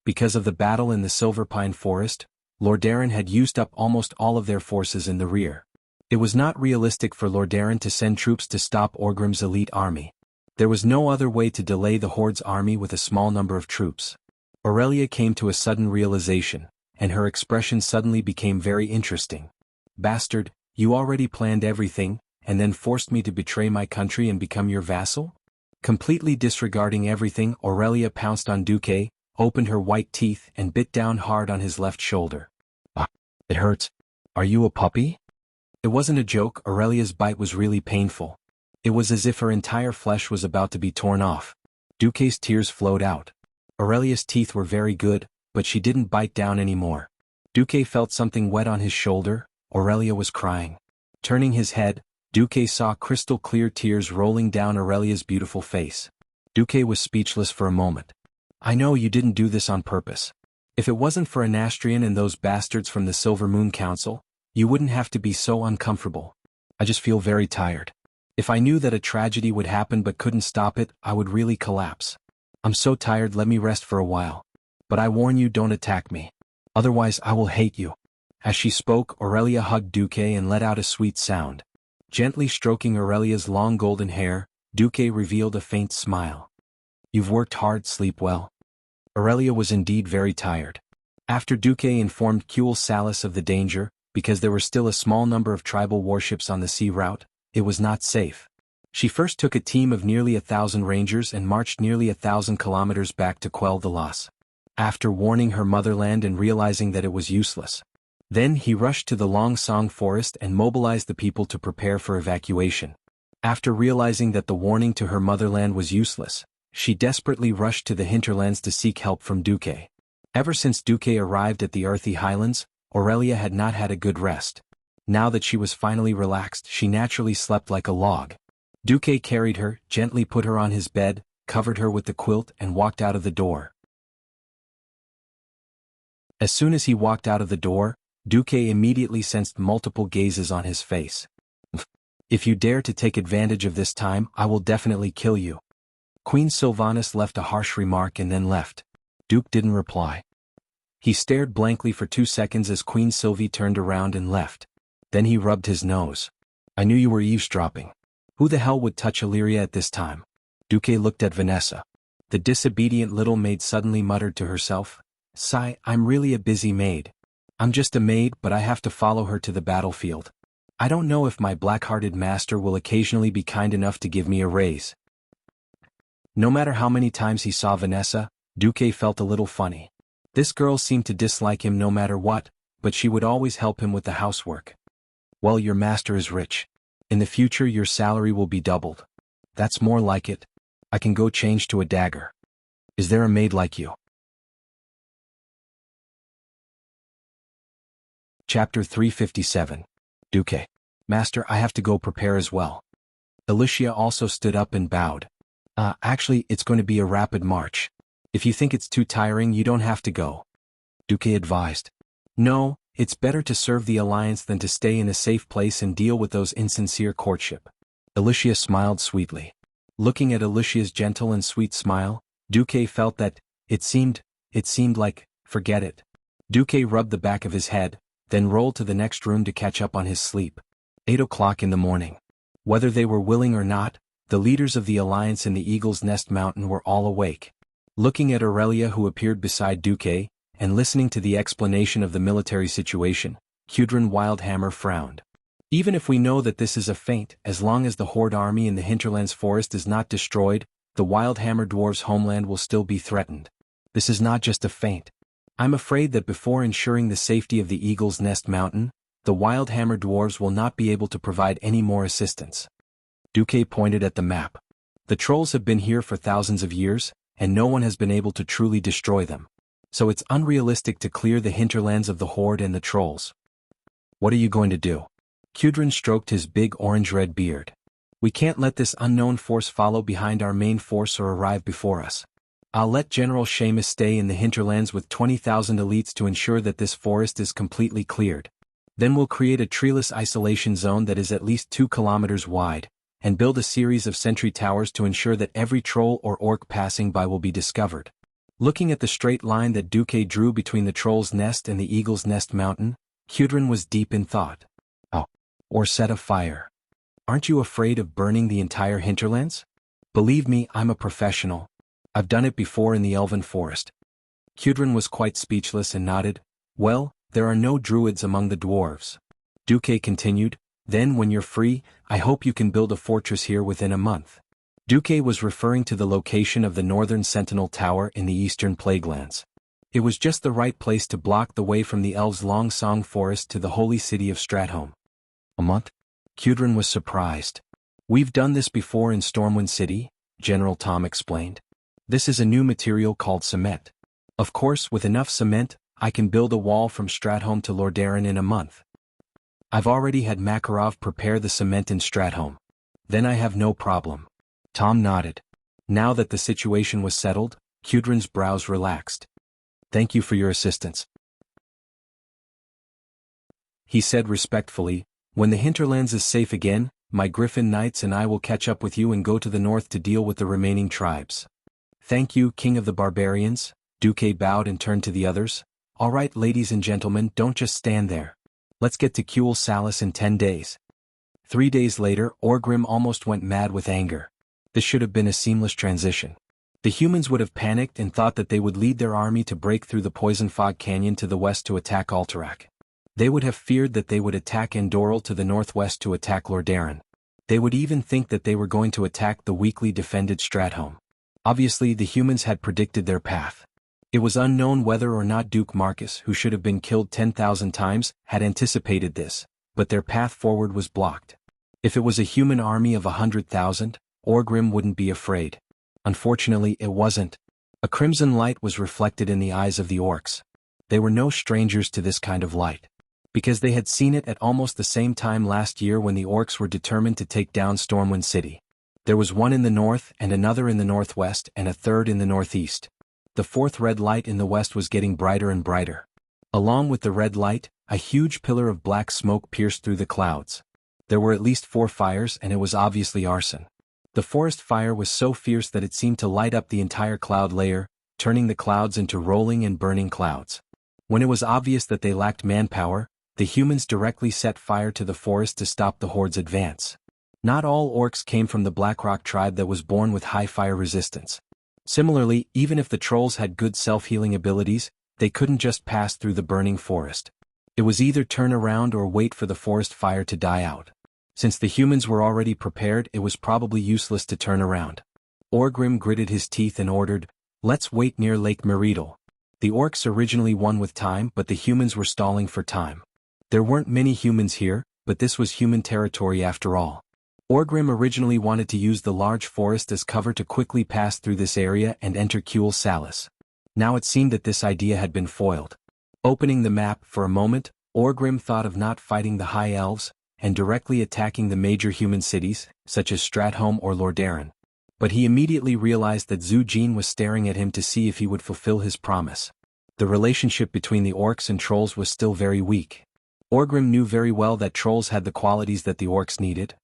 Because of the battle in the Silver Pine Forest, Lordaeron had used up almost all of their forces in the rear. It was not realistic for Lordaeron to send troops to stop Orgrim's elite army. There was no other way to delay the Horde's army with a small number of troops. Aurelia came to a sudden realization, and her expression suddenly became very interesting. Bastard, you already planned everything, and then forced me to betray my country and become your vassal? Completely disregarding everything, Aurelia pounced on Duque, opened her white teeth and bit down hard on his left shoulder. Ah, it hurts. Are you a puppy? It wasn't a joke, Aurelia's bite was really painful. It was as if her entire flesh was about to be torn off. Duque's tears flowed out. Aurelia's teeth were very good, but she didn't bite down anymore. Duque felt something wet on his shoulder. Aurelia was crying. Turning his head, Duque saw crystal-clear tears rolling down Aurelia's beautiful face. Duque was speechless for a moment. I know you didn't do this on purpose. If it wasn't for Anastrian and those bastards from the Silver Moon Council, you wouldn't have to be so uncomfortable. I just feel very tired. If I knew that a tragedy would happen but couldn't stop it, I would really collapse. I'm so tired, let me rest for a while. But I warn you, don't attack me. Otherwise I will hate you. As she spoke, Aurelia hugged Duque and let out a sweet sound. Gently stroking Aurelia's long golden hair, Duque revealed a faint smile. You've worked hard, sleep well. Aurelia was indeed very tired. After Duque informed Cule Salis of the danger, because there were still a small number of tribal warships on the sea route, it was not safe. She first took a team of nearly 1,000 rangers and marched nearly 1,000 kilometers back to quell the loss. After warning her motherland and realizing that it was useless. Then he rushed to the Long Song forest and mobilized the people to prepare for evacuation. After realizing that the warning to her motherland was useless, she desperately rushed to the hinterlands to seek help from Duque. Ever since Duque arrived at the Earthy Highlands, Aurelia had not had a good rest. Now that she was finally relaxed, she naturally slept like a log. Duque carried her, gently put her on his bed, covered her with the quilt and walked out of the door. As soon as he walked out of the door, Duque immediately sensed multiple gazes on his face. If you dare to take advantage of this time, I will definitely kill you. Queen Sylvanas left a harsh remark and then left. Duke didn't reply. He stared blankly for 2 seconds as Queen Sylvie turned around and left. Then he rubbed his nose. I knew you were eavesdropping. Who the hell would touch Illyria at this time? Duque looked at Vanessa. The disobedient little maid suddenly muttered to herself, Sigh, I'm really a busy maid. I'm just a maid, but I have to follow her to the battlefield. I don't know if my black-hearted master will occasionally be kind enough to give me a raise. No matter how many times he saw Vanessa, Duque felt a little funny. This girl seemed to dislike him no matter what, but she would always help him with the housework. Well, your master is rich. In the future your salary will be doubled. That's more like it. I can go change to a dagger. Is there a maid like you? Chapter 357. Duque. Master, I have to go prepare as well. Alicia also stood up and bowed. Actually, it's going to be a rapid march. If you think it's too tiring, you don't have to go. Duque advised. No, it's better to serve the Alliance than to stay in a safe place and deal with those insincere courtship. Alicia smiled sweetly. Looking at Alicia's gentle and sweet smile, Duque felt that, it seemed like, forget it. Duque rubbed the back of his head, then rolled to the next room to catch up on his sleep. 8 o'clock in the morning. Whether they were willing or not, the leaders of the Alliance in the Eagle's Nest Mountain were all awake. Looking at Aurelia, who appeared beside Duque, and listening to the explanation of the military situation, Cudrin Wildhammer frowned. Even if we know that this is a feint, as long as the Horde army in the Hinterlands forest is not destroyed, the Wild Hammer Dwarves' homeland will still be threatened. This is not just a feint. I'm afraid that before ensuring the safety of the Eagle's Nest Mountain, the Wild Hammer Dwarves will not be able to provide any more assistance. Duque pointed at the map. The trolls have been here for thousands of years, and no one has been able to truly destroy them. So it's unrealistic to clear the hinterlands of the Horde and the trolls. What are you going to do? Kudrin stroked his big orange-red beard. We can't let this unknown force follow behind our main force or arrive before us. I'll let General Seamus stay in the hinterlands with 20,000 elites to ensure that this forest is completely cleared. Then we'll create a treeless isolation zone that is at least 2 kilometers wide, and build a series of sentry towers to ensure that every troll or orc passing by will be discovered. Looking at the straight line that Duque drew between the Troll's Nest and the Eagle's Nest Mountain, Kudrin was deep in thought. Oh. Or set a fire. Aren't you afraid of burning the entire hinterlands? Believe me, I'm a professional. I've done it before in the Elven Forest. Kudrin was quite speechless and nodded. Well, there are no druids among the dwarves. Duque continued, then when you're free, I hope you can build a fortress here within a month. Duque was referring to the location of the Northern Sentinel Tower in the Eastern Plaguelands. It was just the right place to block the way from the elves' Long Song Forest to the holy city of Stratholme. A month? Kudrin was surprised. We've done this before in Stormwind City, General Tom explained. This is a new material called cement. Of course, with enough cement, I can build a wall from Stratholme to Lordaeron in a month. I've already had Makarov prepare the cement in Stratholme. Then I have no problem. Tom nodded. Now that the situation was settled, Kudrin's brows relaxed. Thank you for your assistance, he said respectfully. When the hinterlands is safe again, my Griffin Knights and I will catch up with you and go to the north to deal with the remaining tribes. Thank you, King of the Barbarians. Duque bowed and turned to the others. All right, ladies and gentlemen, don't just stand there. Let's get to Kuel Salis in 10 days. 3 days later, Orgrim almost went mad with anger. This should have been a seamless transition. The humans would have panicked and thought that they would lead their army to break through the Poison Fog Canyon to the west to attack Alterac. They would have feared that they would attack Endoral to the northwest to attack Lordaeron. They would even think that they were going to attack the weakly defended Stratholme. Obviously, the humans had predicted their path. It was unknown whether or not Duke Marcus, who should have been killed 10,000 times, had anticipated this, but their path forward was blocked. If it was a human army of 100,000, Orgrim wouldn't be afraid. Unfortunately, it wasn't. A crimson light was reflected in the eyes of the orcs. They were no strangers to this kind of light, because they had seen it at almost the same time last year when the orcs were determined to take down Stormwind City. There was one in the north and another in the northwest and a third in the northeast. The fourth red light in the west was getting brighter and brighter. Along with the red light, a huge pillar of black smoke pierced through the clouds. There were at least 4 fires and it was obviously arson. The forest fire was so fierce that it seemed to light up the entire cloud layer, turning the clouds into rolling and burning clouds. When it was obvious that they lacked manpower, the humans directly set fire to the forest to stop the horde's advance. Not all orcs came from the Blackrock tribe that was born with high fire resistance. Similarly, even if the trolls had good self-healing abilities, they couldn't just pass through the burning forest. It was either turn around or wait for the forest fire to die out. Since the humans were already prepared, it was probably useless to turn around. Orgrim gritted his teeth and ordered, "Let's wait near Lake Meridal." The orcs originally won with time, but the humans were stalling for time. There weren't many humans here, but this was human territory after all. Orgrim originally wanted to use the large forest as cover to quickly pass through this area and enter Kuel Salis. Now it seemed that this idea had been foiled. Opening the map for a moment, Orgrim thought of not fighting the High Elves, and directly attacking the major human cities, such as Stratholme or Lordaeron. But he immediately realized that Zujin was staring at him to see if he would fulfill his promise. The relationship between the orcs and trolls was still very weak. Orgrim knew very well that trolls had the qualities that the orcs needed.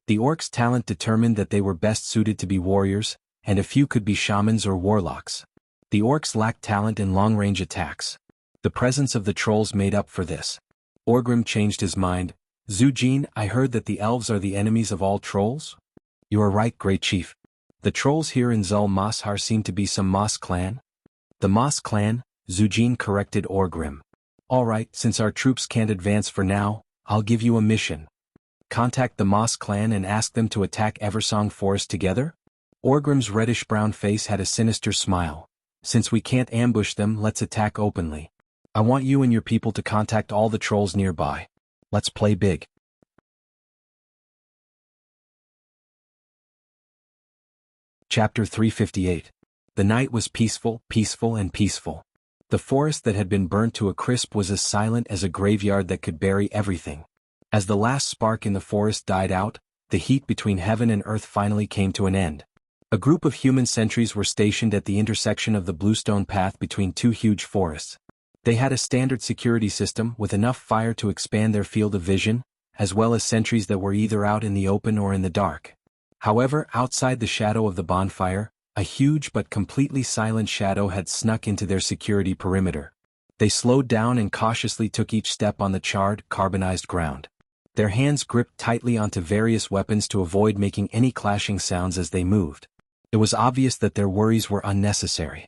The orcs' talent determined that they were best suited to be warriors, and a few could be shamans or warlocks. The orcs lacked talent in long-range attacks. The presence of the trolls made up for this. Orgrim changed his mind. Zujin, I heard that the elves are the enemies of all trolls? You are right, Great Chief. The trolls here in Zul Mashar seem to be some Moss clan. The Moss clan, Zujin corrected Orgrim. All right, since our troops can't advance for now, I'll give you a mission. Contact the Moss clan and ask them to attack Eversong Forest together? Orgrim's reddish-brown face had a sinister smile. Since we can't ambush them, let's attack openly. I want you and your people to contact all the trolls nearby. Let's play big. Chapter 358. The night was peaceful, and peaceful. The forest that had been burnt to a crisp was as silent as a graveyard that could bury everything. As the last spark in the forest died out, the heat between heaven and earth finally came to an end. A group of human sentries were stationed at the intersection of the bluestone path between two huge forests. They had a standard security system with enough fire to expand their field of vision, as well as sentries that were either out in the open or in the dark. However, outside the shadow of the bonfire, a huge but completely silent shadow had snuck into their security perimeter. They slowed down and cautiously took each step on the charred, carbonized ground. Their hands gripped tightly onto various weapons to avoid making any clashing sounds as they moved. It was obvious that their worries were unnecessary.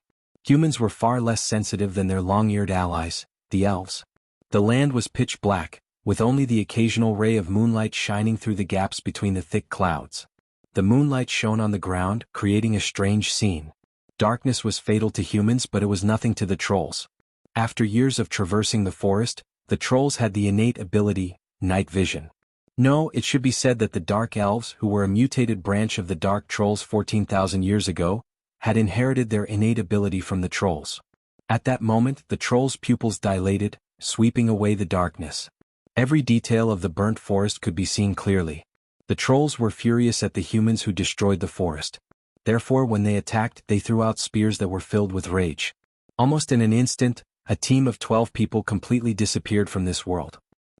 Humans were far less sensitive than their long-eared allies, the elves. The land was pitch black, with only the occasional ray of moonlight shining through the gaps between the thick clouds. The moonlight shone on the ground, creating a strange scene. Darkness was fatal to humans, but it was nothing to the trolls. After years of traversing the forest, the trolls had the innate ability, night vision. No, it should be said that the Dark Elves, who were a mutated branch of the Dark Trolls 14,000 years ago, had inherited their innate ability from the trolls. At that moment, the trolls' pupils dilated, sweeping away the darkness. Every detail of the burnt forest could be seen clearly. The trolls were furious at the humans who destroyed the forest. Therefore, when they attacked, they threw out spears that were filled with rage. Almost in an instant, a team of 12 people completely disappeared from this world.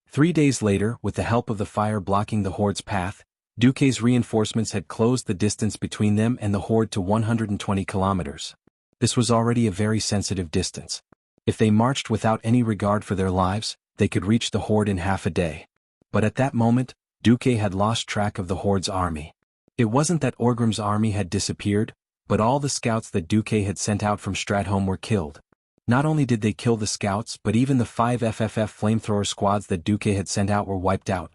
3 days later, with the help of the fire blocking the horde's path, Duque's reinforcements had closed the distance between them and the horde to 120 kilometers. This was already a very sensitive distance. If they marched without any regard for their lives, they could reach the horde in half a day. But at that moment, Duque had lost track of the horde's army. It wasn't that Orgrim's army had disappeared, but all the scouts that Duque had sent out from Stratholme were killed. Not only did they kill the scouts, but even the 5 FFF flamethrower squads that Duque had sent out were wiped out.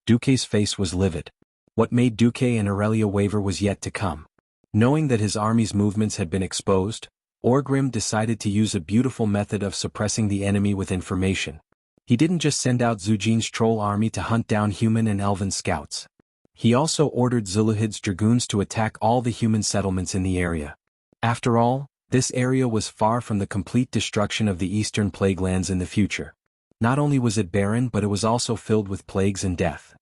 Duque's face was livid. What made Duque and Aurelia waver was yet to come. Knowing that his army's movements had been exposed, Orgrim decided to use a beautiful method of suppressing the enemy with information. He didn't just send out Zujin's troll army to hunt down human and elven scouts. He also ordered Zuluhid's dragoons to attack all the human settlements in the area. After all, this area was far from the complete destruction of the eastern plague lands in the future. Not only was it barren, but it was also filled with plagues and death.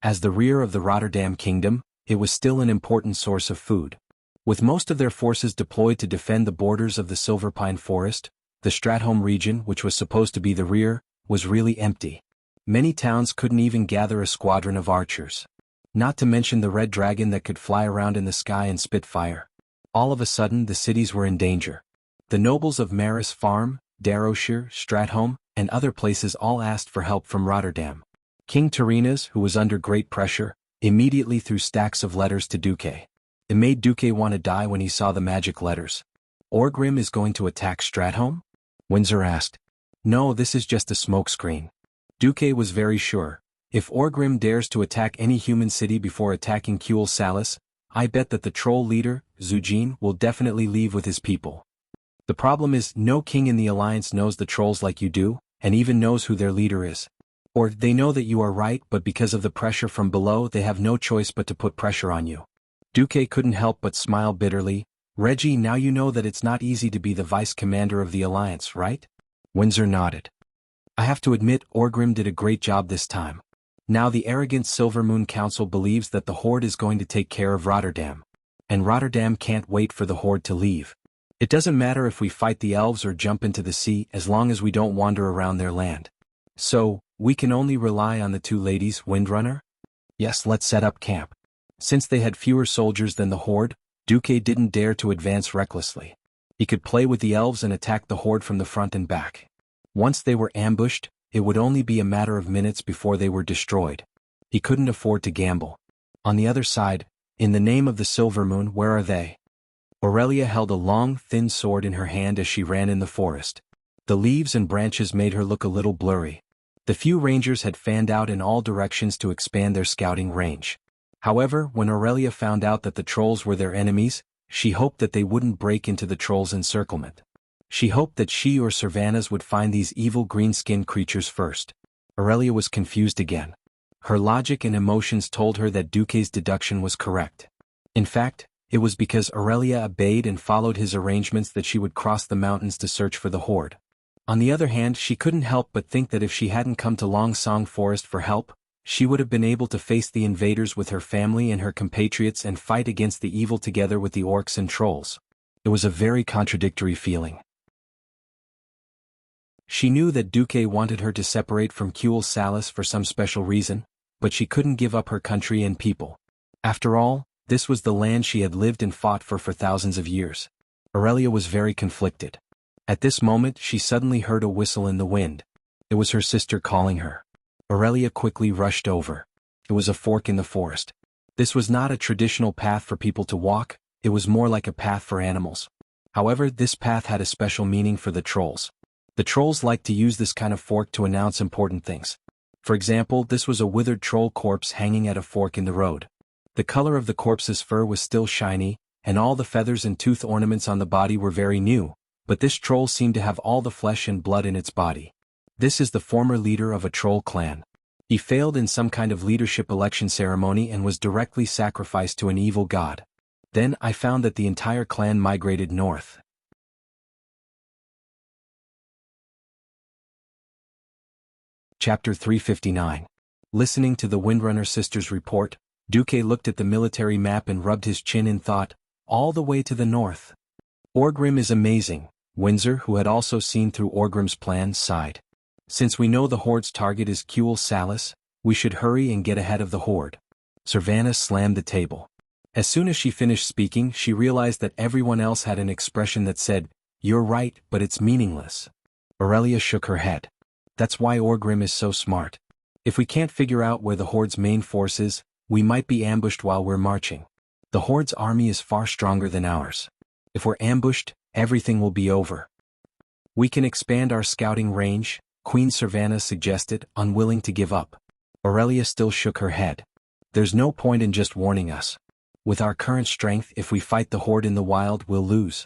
As the rear of the Rotterdam kingdom, it was still an important source of food. With most of their forces deployed to defend the borders of the Silverpine Forest, the Stratholme region, which was supposed to be the rear, was really empty. Many towns couldn't even gather a squadron of archers. Not to mention the red dragon that could fly around in the sky and spit fire. All of a sudden, the cities were in danger. The nobles of Maris Farm, Darrowshire, Stratholme, and other places all asked for help from Rotterdam. King Tarinas, who was under great pressure, immediately threw stacks of letters to Duque. It made Duque want to die when he saw the magic letters. Orgrim is going to attack Stratholme? Windsor asked. No, this is just a smokescreen. Duque was very sure. If Orgrim dares to attack any human city before attacking Kuel Salis, I bet that the troll leader, Zujin, will definitely leave with his people. The problem is, no king in the Alliance knows the trolls like you do, and even knows who their leader is. Or they know that you are right, but because of the pressure from below they have no choice but to put pressure on you. Duque couldn't help but smile bitterly. Reggie, now you know that it's not easy to be the vice commander of the Alliance, right? Windsor nodded. I have to admit, Orgrim did a great job this time. Now the arrogant Silvermoon Council believes that the Horde is going to take care of Rotterdam. And Rotterdam can't wait for the Horde to leave. It doesn't matter if we fight the elves or jump into the sea as long as we don't wander around their land. So, we can only rely on the two ladies, Windrunner? Yes, let's set up camp. Since they had fewer soldiers than the Horde, Duque didn't dare to advance recklessly. He could play with the elves and attack the Horde from the front and back. Once they were ambushed, it would only be a matter of minutes before they were destroyed. He couldn't afford to gamble. On the other side, in the name of the Silvermoon, where are they? Aurelia held a long, thin sword in her hand as she ran in the forest. The leaves and branches made her look a little blurry. The few rangers had fanned out in all directions to expand their scouting range. However, when Aurelia found out that the trolls were their enemies, she hoped that they wouldn't break into the trolls' encirclement. She hoped that she or Servanas would find these evil green-skinned creatures first. Aurelia was confused again. Her logic and emotions told her that Duque's deduction was correct. In fact, it was because Aurelia obeyed and followed his arrangements that she would cross the mountains to search for the horde. On the other hand, she couldn't help but think that if she hadn't come to Longsong Forest for help, she would have been able to face the invaders with her family and her compatriots and fight against the evil together with the orcs and trolls. It was a very contradictory feeling. She knew that Duque wanted her to separate from Kuel Salis for some special reason, but she couldn't give up her country and people. After all, this was the land she had lived and fought for thousands of years. Aurelia was very conflicted. At this moment she suddenly heard a whistle in the wind. It was her sister calling her. Aurelia quickly rushed over. It was a fork in the forest. This was not a traditional path for people to walk, it was more like a path for animals. However, this path had a special meaning for the trolls. The trolls liked to use this kind of fork to announce important things. For example, this was a withered troll corpse hanging at a fork in the road. The color of the corpse's fur was still shiny, and all the feathers and tooth ornaments on the body were very new, but this troll seemed to have all the flesh and blood in its body. This is the former leader of a troll clan. He failed in some kind of leadership election ceremony and was directly sacrificed to an evil god. Then I found that the entire clan migrated north. Chapter 359. Listening to the Windrunner sisters' report, Duque looked at the military map and rubbed his chin in thought, all the way to the north. Orgrim is amazing, Windsor, who had also seen through Orgrim's plan, sighed. Since we know the horde's target is Kuel Salis, we should hurry and get ahead of the horde. Servanas slammed the table. As soon as she finished speaking, she realized that everyone else had an expression that said, "You're right, but it's meaningless." Aurelia shook her head. That's why Orgrim is so smart. If we can't figure out where the horde's main force is, we might be ambushed while we're marching. The horde's army is far stronger than ours. If we're ambushed, everything will be over. We can expand our scouting range, Queen Servanas suggested, unwilling to give up. Aurelia still shook her head. There's no point in just warning us. With our current strength, if we fight the horde in the wild, we'll lose.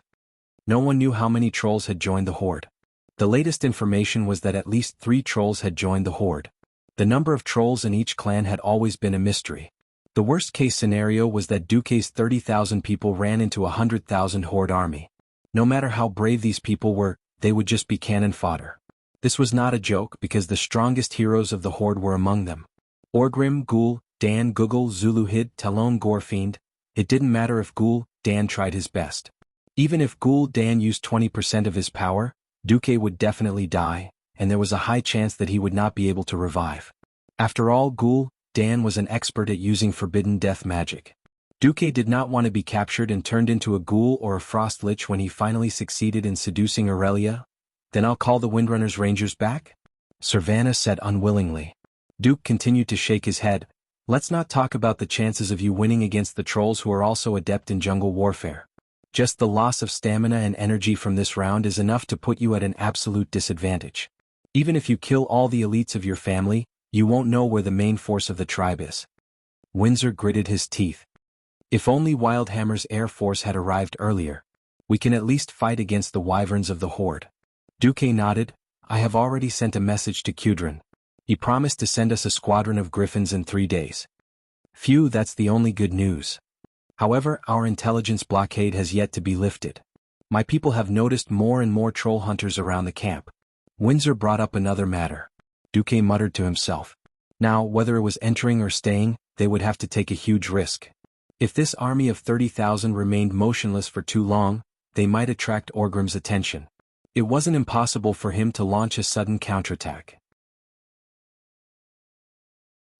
No one knew how many trolls had joined the horde. The latest information was that at least 3 trolls had joined the horde. The number of trolls in each clan had always been a mystery. The worst-case scenario was that Duque's 30,000 people ran into a 100,000 horde army. No matter how brave these people were, they would just be cannon fodder. This was not a joke because the strongest heroes of the horde were among them. Orgrim, Ghoul, Dan, Google, Zuluhid, Talon, Gorefiend. It didn't matter if Ghoul, Dan tried his best. Even if Ghoul, Dan used 20% of his power, Duque would definitely die, and there was a high chance that he would not be able to revive. After all, Ghoul, Dan was an expert at using forbidden death magic. Duque did not want to be captured and turned into a ghoul or a frost lich when he finally succeeded in seducing Aurelia. Then I'll call the Windrunner's rangers back? Servanas said unwillingly. Duke continued to shake his head. Let's not talk about the chances of you winning against the trolls who are also adept in jungle warfare. Just the loss of stamina and energy from this round is enough to put you at an absolute disadvantage. Even if you kill all the elites of your family, you won't know where the main force of the tribe is. Windsor gritted his teeth. If only Wildhammer's air force had arrived earlier. We can at least fight against the wyverns of the horde. Duque nodded. I have already sent a message to Kudrin. He promised to send us a squadron of griffins in 3 days. Phew, that's the only good news. However, our intelligence blockade has yet to be lifted. My people have noticed more and more troll hunters around the camp. Windsor brought up another matter. Duque muttered to himself. Now, whether it was entering or staying, they would have to take a huge risk. If this army of 30,000 remained motionless for too long, they might attract Orgrim's attention. It wasn't impossible for him to launch a sudden counterattack.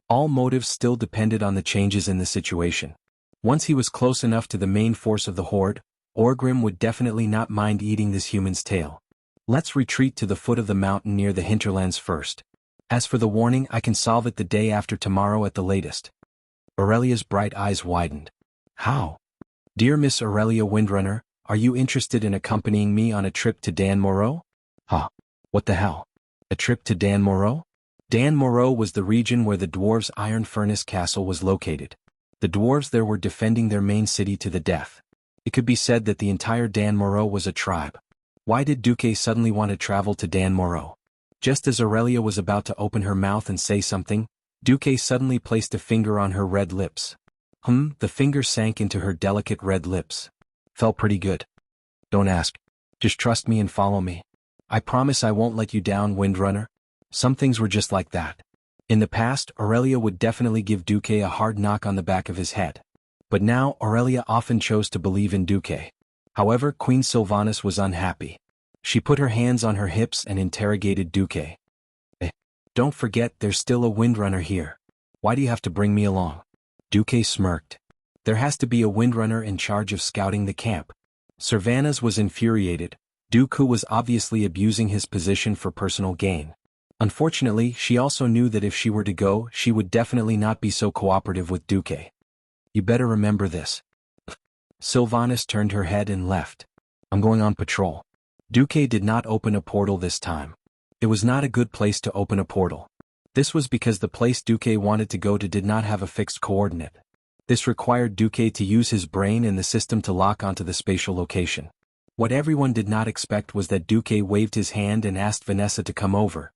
All motives still depended on the changes in the situation. Once he was close enough to the main force of the horde, Orgrim would definitely not mind eating this human's tail. Let's retreat to the foot of the mountain near the hinterlands first. As for the warning, I can solve it the day after tomorrow at the latest. Aurelia's bright eyes widened. How? Dear Miss Aurelia Windrunner, are you interested in accompanying me on a trip to Dan Moreau? Huh. What the hell? A trip to Dan Moreau? Dan Moreau was the region where the dwarves' iron furnace castle was located. The dwarves there were defending their main city to the death. It could be said that the entire Dan Moreau was a tribe. Why did Duque suddenly want to travel to Dan Moreau? Just as Aurelia was about to open her mouth and say something, Duque suddenly placed a finger on her red lips. The finger sank into her delicate red lips. Felt pretty good. Don't ask. Just trust me and follow me. I promise I won't let you down, Windrunner. Some things were just like that. In the past, Aurelia would definitely give Duque a hard knock on the back of his head. But now, Aurelia often chose to believe in Duque. However, Queen Sylvanas was unhappy. She put her hands on her hips and interrogated Duque. Don't forget there's still a Windrunner here. Why do you have to bring me along? Duque smirked. There has to be a Windrunner in charge of scouting the camp. Sylvanas was infuriated. Duque was obviously abusing his position for personal gain. Unfortunately, she also knew that if she were to go, she would definitely not be so cooperative with Duque. You better remember this. Sylvanas turned her head and left. I'm going on patrol. Duque did not open a portal this time. It was not a good place to open a portal. This was because the place Duque wanted to go to did not have a fixed coordinate. This required Duque to use his brain and the system to lock onto the spatial location. What everyone did not expect was that Duque waved his hand and asked Vanessa to come over.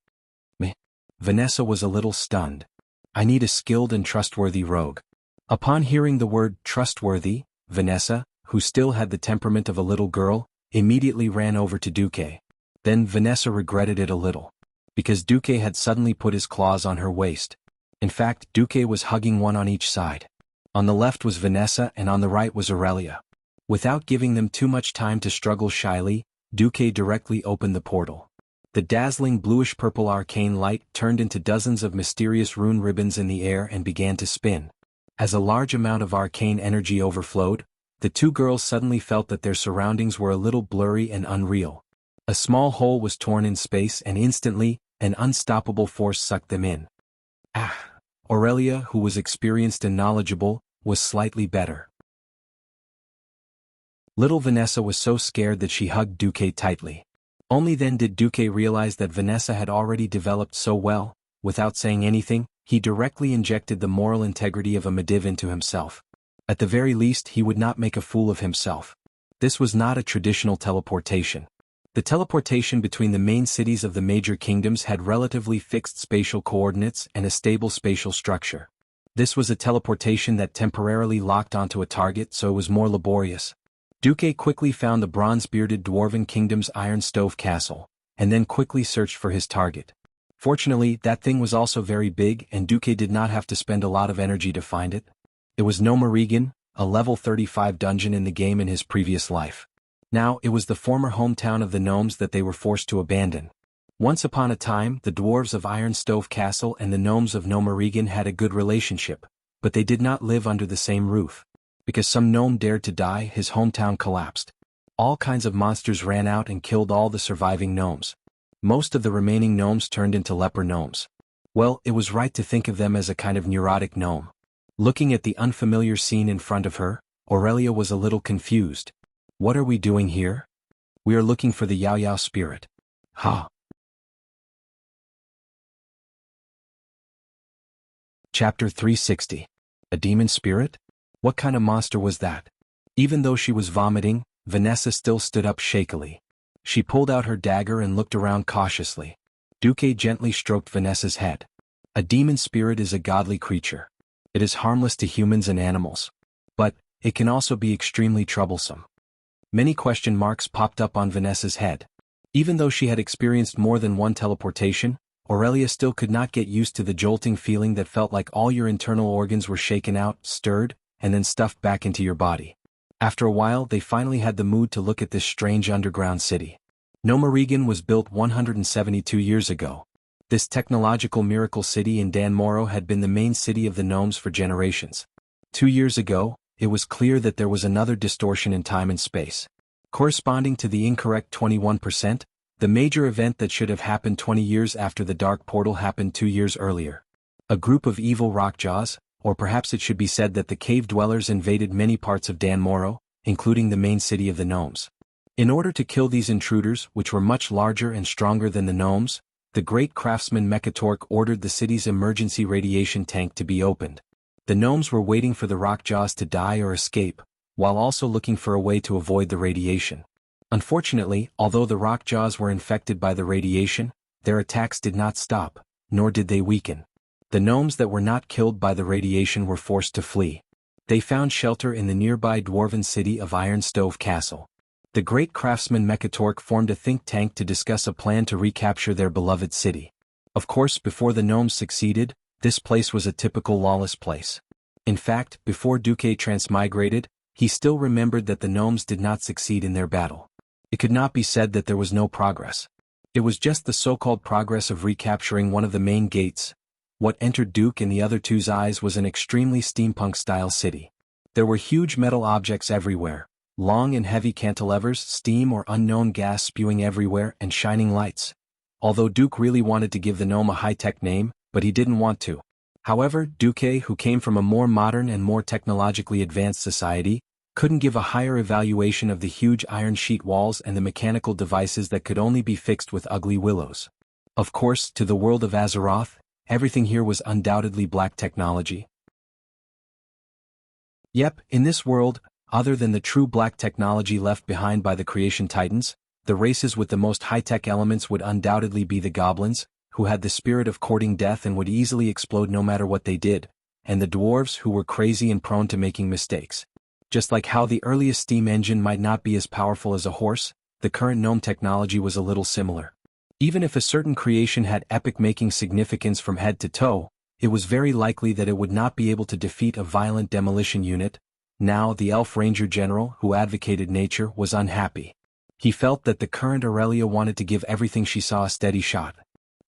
Vanessa was a little stunned. I need a skilled and trustworthy rogue. Upon hearing the word trustworthy, Vanessa, who still had the temperament of a little girl, immediately ran over to Duque. Then Vanessa regretted it a little. Because Duque had suddenly put his claws on her waist. In fact, Duque was hugging one on each side. On the left was Vanessa and on the right was Aurelia. Without giving them too much time to struggle shyly, Duque directly opened the portal. The dazzling bluish-purple arcane light turned into dozens of mysterious rune ribbons in the air and began to spin. As a large amount of arcane energy overflowed, the two girls suddenly felt that their surroundings were a little blurry and unreal. A small hole was torn in space and instantly, an unstoppable force sucked them in. Aurelia, who was experienced and knowledgeable, was slightly better. Little Vanessa was so scared that she hugged Duque tightly. Only then did Duque realize that Vanessa had already developed so well. Without saying anything, he directly injected the moral integrity of a Mediv into himself. At the very least, he would not make a fool of himself. This was not a traditional teleportation. The teleportation between the main cities of the major kingdoms had relatively fixed spatial coordinates and a stable spatial structure. This was a teleportation that temporarily locked onto a target, so it was more laborious. Duque quickly found the bronze-bearded dwarven kingdom's iron stove castle, and then quickly searched for his target. Fortunately, that thing was also very big and Duque did not have to spend a lot of energy to find it. It was Gnomeregan, a level 35 dungeon in the game in his previous life. Now, it was the former hometown of the gnomes that they were forced to abandon. Once upon a time, the dwarves of Iron Stove Castle and the gnomes of Gnomeregan had a good relationship, but they did not live under the same roof. Because some gnome dared to die, his hometown collapsed. All kinds of monsters ran out and killed all the surviving gnomes. Most of the remaining gnomes turned into leper gnomes. Well, it was right to think of them as a kind of neurotic gnome. Looking at the unfamiliar scene in front of her, Aurelia was a little confused. What are we doing here? We are looking for the Yao Yao spirit. Chapter 360. A demon spirit? What kind of monster was that? Even though she was vomiting, Vanessa still stood up shakily. She pulled out her dagger and looked around cautiously. Duque gently stroked Vanessa's head. A demon spirit is a godly creature. It is harmless to humans and animals. But, it can also be extremely troublesome. Many question marks popped up on Vanessa's head. Even though she had experienced more than one teleportation, Aurelia still could not get used to the jolting feeling that felt like all your internal organs were shaken out, stirred, and then stuffed back into your body. After a while, they finally had the mood to look at this strange underground city. Gnomeregan was built 172 years ago. This technological miracle city in Dan Moro had been the main city of the gnomes for generations. 2 years ago, it was clear that there was another distortion in time and space. Corresponding to the incorrect 21%, the major event that should have happened 20 years after the Dark Portal happened 2 years earlier. A group of evil rockjaws, or perhaps it should be said that the cave dwellers invaded many parts of Dan Moro, including the main city of the gnomes. In order to kill these intruders, which were much larger and stronger than the gnomes, the great craftsman Mechatork ordered the city's emergency radiation tank to be opened. The gnomes were waiting for the Rockjaws to die or escape, while also looking for a way to avoid the radiation. Unfortunately, although the Rockjaws were infected by the radiation, their attacks did not stop, nor did they weaken. The gnomes that were not killed by the radiation were forced to flee. They found shelter in the nearby dwarven city of Ironstove Castle. The great craftsman Mechatork formed a think tank to discuss a plan to recapture their beloved city. Of course, before the gnomes succeeded, this place was a typical lawless place. In fact, before Duque transmigrated, he still remembered that the gnomes did not succeed in their battle. It could not be said that there was no progress. It was just the so-called progress of recapturing one of the main gates. What entered Duke and the other two's eyes was an extremely steampunk-style city. There were huge metal objects everywhere, long and heavy cantilevers, steam or unknown gas spewing everywhere, and shining lights. Although Duke really wanted to give the gnome a high-tech name, but he didn't want to. However, Duque, who came from a more modern and more technologically advanced society, couldn't give a higher evaluation of the huge iron sheet walls and the mechanical devices that could only be fixed with ugly willows. Of course, to the world of Azeroth, everything here was undoubtedly black technology. Yep, in this world, other than the true black technology left behind by the creation titans, the races with the most high-tech elements would undoubtedly be the goblins, who had the spirit of courting death and would easily explode no matter what they did, and the dwarves who were crazy and prone to making mistakes. Just like how the earliest steam engine might not be as powerful as a horse, the current gnome technology was a little similar. Even if a certain creation had epic-making significance from head to toe, it was very likely that it would not be able to defeat a violent demolition unit. Now the elf ranger general, who advocated nature, was unhappy. He felt that the current Aurelia wanted to give everything she saw a steady shot.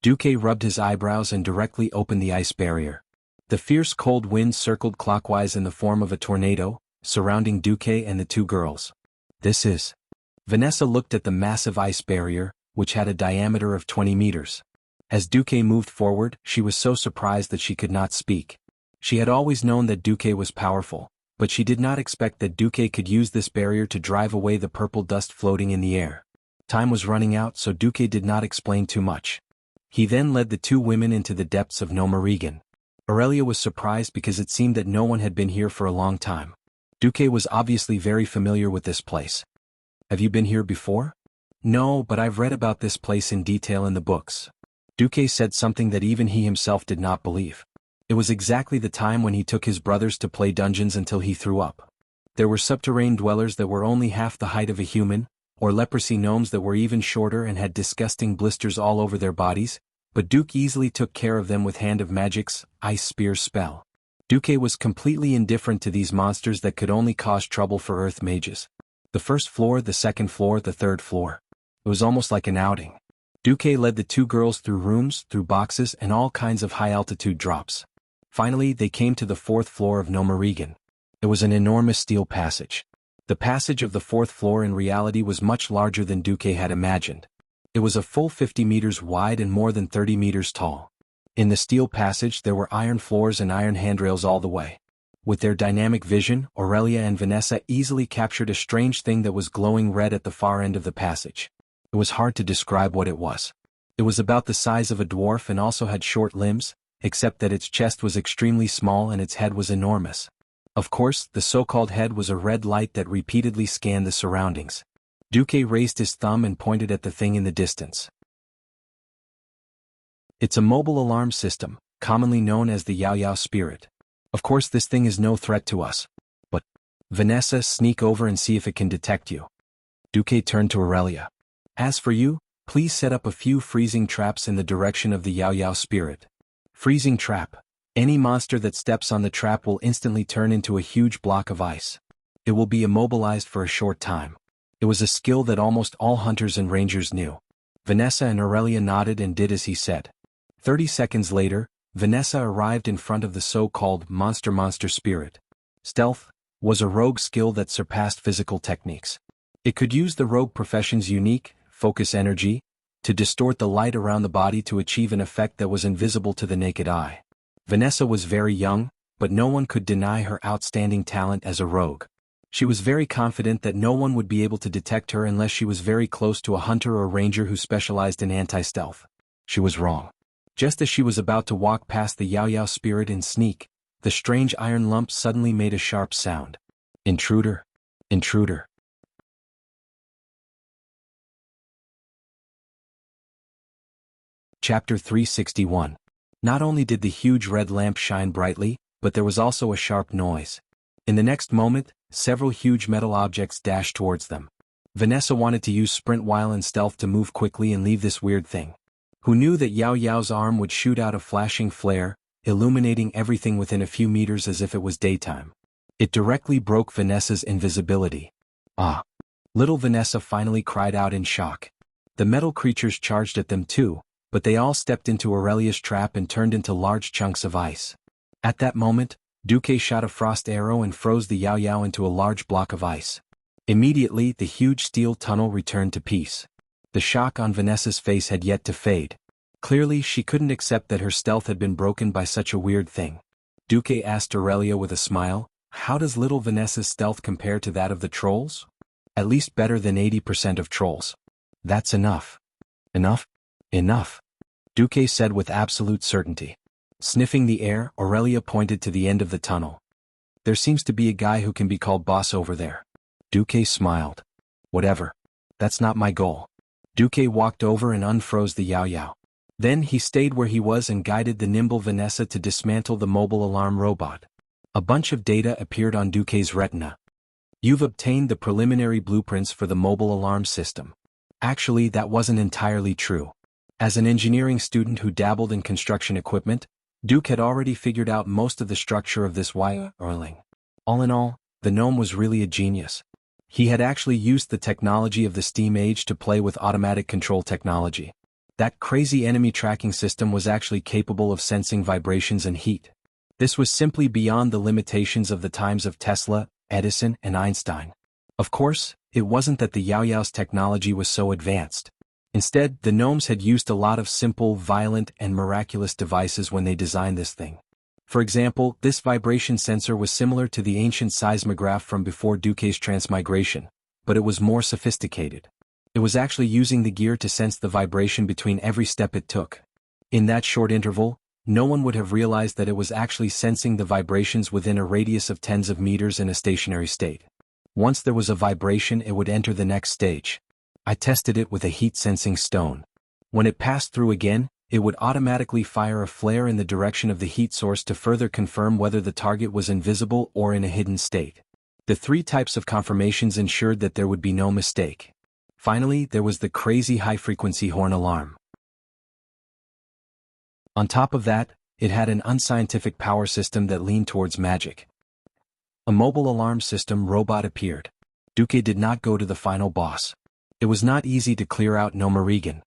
Duque rubbed his eyebrows and directly opened the ice barrier. The fierce cold wind circled clockwise in the form of a tornado, surrounding Duque and the two girls. This is. Vanessa looked at the massive ice barrier, which had a diameter of 20 meters. As Duque moved forward, she was so surprised that she could not speak. She had always known that Duque was powerful, but she did not expect that Duque could use this barrier to drive away the purple dust floating in the air. Time was running out, so Duque did not explain too much. He then led the two women into the depths of Gnomerigan. Aurelia was surprised because it seemed that no one had been here for a long time. Duque was obviously very familiar with this place. Have you been here before? No, but I've read about this place in detail in the books. Duque said something that even he himself did not believe. It was exactly the time when he took his brothers to play dungeons until he threw up. There were subterranean dwellers that were only half the height of a human, or leprosy gnomes that were even shorter and had disgusting blisters all over their bodies, but Duke easily took care of them with Hand of Magic's Ice Spear spell. Duque was completely indifferent to these monsters that could only cause trouble for earth mages. The first floor, the second floor, the third floor. It was almost like an outing. Duque led the two girls through rooms, through boxes, and all kinds of high-altitude drops. Finally, they came to the fourth floor of Gnomerigan. It was an enormous steel passage. The passage of the fourth floor in reality was much larger than Duque had imagined. It was a full 50 meters wide and more than 30 meters tall. In the steel passage there were iron floors and iron handrails all the way. With their dynamic vision, Aurelia and Vanessa easily captured a strange thing that was glowing red at the far end of the passage. It was hard to describe what it was. It was about the size of a dwarf and also had short limbs, except that its chest was extremely small and its head was enormous. Of course, the so-called head was a red light that repeatedly scanned the surroundings. Duque raised his thumb and pointed at the thing in the distance. It's a mobile alarm system, commonly known as the Yao Yao Spirit. Of course this thing is no threat to us. But, Vanessa, sneak over and see if it can detect you. Duque turned to Aurelia. As for you, please set up a few freezing traps in the direction of the Yao Yao Spirit. Freezing trap. Any monster that steps on the trap will instantly turn into a huge block of ice. It will be immobilized for a short time. It was a skill that almost all hunters and rangers knew. Vanessa and Aurelia nodded and did as he said. 30 seconds later, Vanessa arrived in front of the so-called monster spirit. Stealth was a rogue skill that surpassed physical techniques. It could use the rogue profession's unique, focus energy, to distort the light around the body to achieve an effect that was invisible to the naked eye. Vanessa was very young, but no one could deny her outstanding talent as a rogue. She was very confident that no one would be able to detect her unless she was very close to a hunter or ranger who specialized in anti-stealth. She was wrong. Just as she was about to walk past the Yao Yao spirit and sneak, the strange iron lump suddenly made a sharp sound. Intruder! Intruder! Chapter 361. Not only did the huge red lamp shine brightly, but there was also a sharp noise. In the next moment, several huge metal objects dashed towards them. Vanessa wanted to use sprint while in stealth to move quickly and leave this weird thing. Who knew that Yao Yao's arm would shoot out a flashing flare, illuminating everything within a few meters as if it was daytime. It directly broke Vanessa's invisibility. Ah! Little Vanessa finally cried out in shock. The metal creatures charged at them too, but they all stepped into Aurelia's trap and turned into large chunks of ice. At that moment, Duque shot a frost arrow and froze the Yao Yao into a large block of ice. Immediately, the huge steel tunnel returned to peace. The shock on Vanessa's face had yet to fade. Clearly, she couldn't accept that her stealth had been broken by such a weird thing. Duque asked Aurelia with a smile, "How does little Vanessa's stealth compare to that of the trolls?" "At least better than 80% of trolls." "That's enough." "Enough?" "Enough," Duque said with absolute certainty. Sniffing the air, Aurelia pointed to the end of the tunnel. "There seems to be a guy who can be called boss over there." Duque smiled. "Whatever. That's not my goal." Duque walked over and unfroze the Yao Yao. Then he stayed where he was and guided the nimble Vanessa to dismantle the mobile alarm robot. A bunch of data appeared on Duque's retina. "You've obtained the preliminary blueprints for the mobile alarm system." Actually, that wasn't entirely true. As an engineering student who dabbled in construction equipment, Duque had already figured out most of the structure of this wiring. All in all, the gnome was really a genius. He had actually used the technology of the Steam Age to play with automatic control technology. That crazy enemy tracking system was actually capable of sensing vibrations and heat. This was simply beyond the limitations of the times of Tesla, Edison, and Einstein. Of course, it wasn't that the Yao Yao's technology was so advanced. Instead, the gnomes had used a lot of simple, violent, and miraculous devices when they designed this thing. For example, this vibration sensor was similar to the ancient seismograph from before Duque's transmigration, but it was more sophisticated. It was actually using the gear to sense the vibration between every step it took. In that short interval, no one would have realized that it was actually sensing the vibrations within a radius of tens of meters in a stationary state. Once there was a vibration, it would enter the next stage. I tested it with a heat-sensing stone. When it passed through again, it would automatically fire a flare in the direction of the heat source to further confirm whether the target was invisible or in a hidden state. The three types of confirmations ensured that there would be no mistake. Finally, there was the crazy high-frequency horn alarm. On top of that, it had an unscientific power system that leaned towards magic. A mobile alarm system robot appeared. Duque did not go to the final boss. It was not easy to clear out Gnomerigan.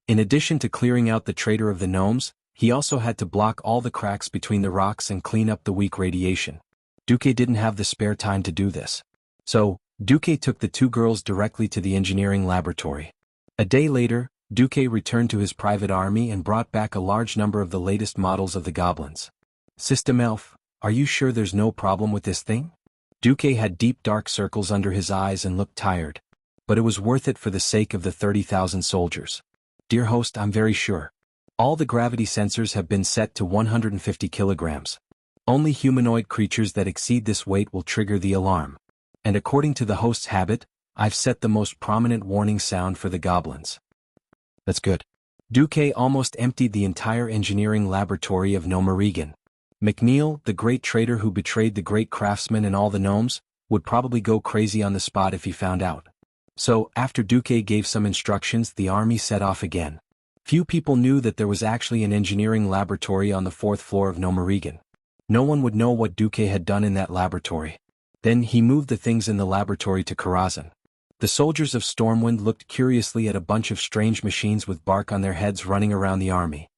In addition to clearing out the traitor of the gnomes, he also had to block all the cracks between the rocks and clean up the weak radiation. Duque didn't have the spare time to do this. So, Duque took the two girls directly to the engineering laboratory. A day later, Duque returned to his private army and brought back a large number of the latest models of the goblins. "System Elf, are you sure there's no problem with this thing?" Duque had deep dark circles under his eyes and looked tired. But it was worth it for the sake of the 30,000 soldiers. "Dear host, I'm very sure. All the gravity sensors have been set to 150 kilograms. Only humanoid creatures that exceed this weight will trigger the alarm. And according to the host's habit, I've set the most prominent warning sound for the goblins." "That's good." Duque almost emptied the entire engineering laboratory of Gnomerigan. McNeil, the great traitor who betrayed the great craftsman and all the gnomes, would probably go crazy on the spot if he found out. So, after Duque gave some instructions, the army set off again. Few people knew that there was actually an engineering laboratory on the 4th floor of Gnomerigan. No one would know what Duque had done in that laboratory. Then he moved the things in the laboratory to Karazhan. The soldiers of Stormwind looked curiously at a bunch of strange machines with bark on their heads running around the army.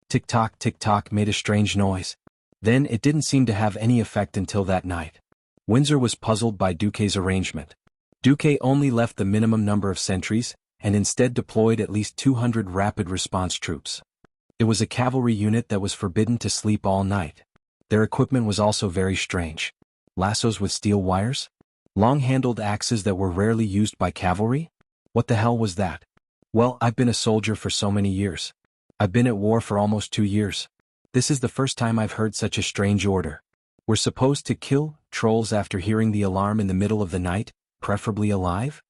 Tick-tock made a strange noise. Then it didn't seem to have any effect until that night. Windsor was puzzled by Duque's arrangement. Duque only left the minimum number of sentries, and instead deployed at least 200 rapid response troops. It was a cavalry unit that was forbidden to sleep all night. Their equipment was also very strange. Lassos with steel wires? Long-handled axes that were rarely used by cavalry? What the hell was that? Well, I've been a soldier for so many years. I've been at war for almost 2 years. This is the first time I've heard such a strange order. We're supposed to kill trolls after hearing the alarm in the middle of the night, preferably alive?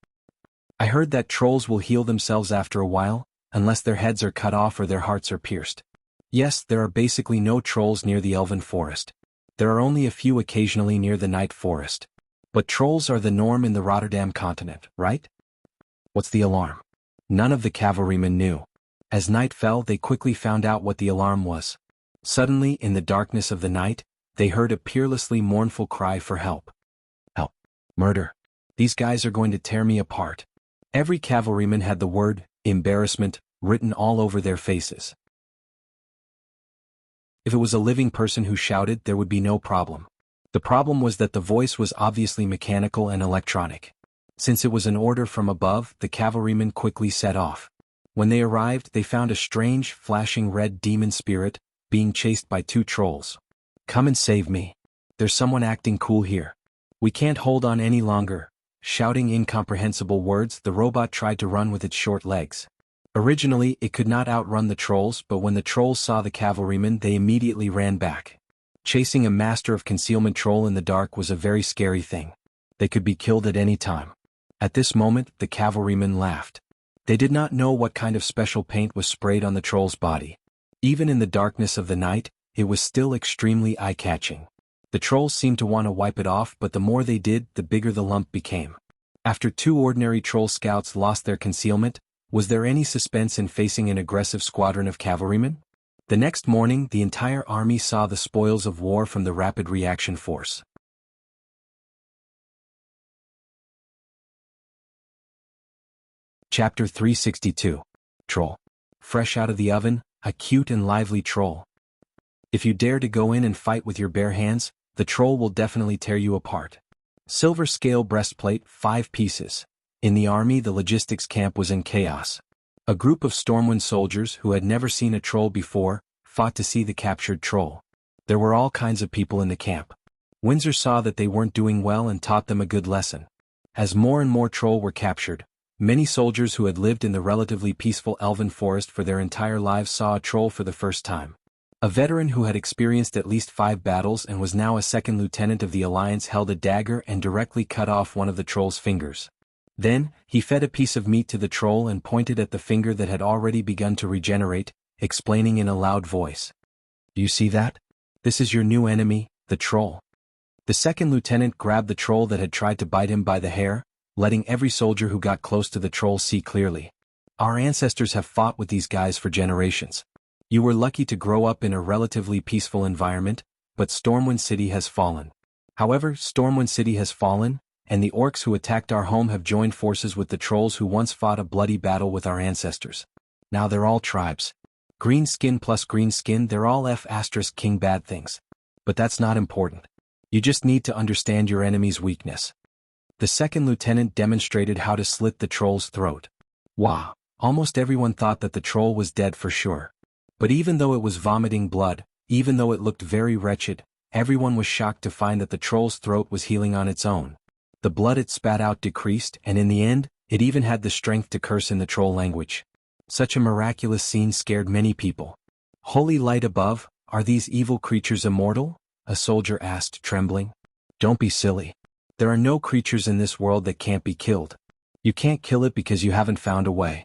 I heard that trolls will heal themselves after a while, unless their heads are cut off or their hearts are pierced. Yes, there are basically no trolls near the elven forest. There are only a few occasionally near the night forest. But trolls are the norm in the Rotterdam continent, right? What's the alarm? None of the cavalrymen knew. As night fell, they quickly found out what the alarm was. Suddenly, in the darkness of the night, they heard a peerlessly mournful cry for help. Help. Murder. These guys are going to tear me apart. Every cavalryman had the word, embarrassment, written all over their faces. If it was a living person who shouted, there would be no problem. The problem was that the voice was obviously mechanical and electronic. Since it was an order from above, the cavalrymen quickly set off. When they arrived, they found a strange, flashing red demon spirit, being chased by 2 trolls. Come and save me. There's someone acting cool here. We can't hold on any longer. Shouting incomprehensible words, the robot tried to run with its short legs. Originally, it could not outrun the trolls, but when the trolls saw the cavalrymen, they immediately ran back. Chasing a master of concealment troll in the dark was a very scary thing. They could be killed at any time. At this moment, the cavalrymen laughed. They did not know what kind of special paint was sprayed on the troll's body. Even in the darkness of the night, it was still extremely eye-catching. The trolls seemed to want to wipe it off, but the more they did, the bigger the lump became. After 2 ordinary troll scouts lost their concealment, was there any suspense in facing an aggressive squadron of cavalrymen? The next morning, the entire army saw the spoils of war from the Rapid Reaction Force. Chapter 362. Troll. Fresh out of the oven, a cute and lively troll. If you dare to go in and fight with your bare hands, the troll will definitely tear you apart. Silver scale breastplate, 5 pieces. In the army, the logistics camp was in chaos. A group of Stormwind soldiers who had never seen a troll before, fought to see the captured troll. There were all kinds of people in the camp. Windsor saw that they weren't doing well and taught them a good lesson. As more and more troll were captured, many soldiers who had lived in the relatively peaceful elven forest for their entire lives saw a troll for the first time. A veteran who had experienced at least 5 battles and was now a 2nd lieutenant of the Alliance held a dagger and directly cut off one of the troll's fingers. Then, he fed a piece of meat to the troll and pointed at the finger that had already begun to regenerate, explaining in a loud voice. "Do you see that? This is your new enemy, the troll." The 2nd lieutenant grabbed the troll that had tried to bite him by the hair, letting every soldier who got close to the troll see clearly. "Our ancestors have fought with these guys for generations. You were lucky to grow up in a relatively peaceful environment, but Stormwind City has fallen. However, Stormwind City has fallen, and the orcs who attacked our home have joined forces with the trolls who once fought a bloody battle with our ancestors. Now they're all tribes. Green skin plus green skin, they're all F***king bad things. But that's not important. You just need to understand your enemy's weakness." The 2nd lieutenant demonstrated how to slit the troll's throat. Wow, almost everyone thought that the troll was dead for sure. But even though it was vomiting blood, even though it looked very wretched, everyone was shocked to find that the troll's throat was healing on its own. The blood it spat out decreased, and in the end, it even had the strength to curse in the troll language. Such a miraculous scene scared many people. "Holy light above, are these evil creatures immortal?" a soldier asked, trembling. "Don't be silly. There are no creatures in this world that can't be killed. You can't kill it because you haven't found a way."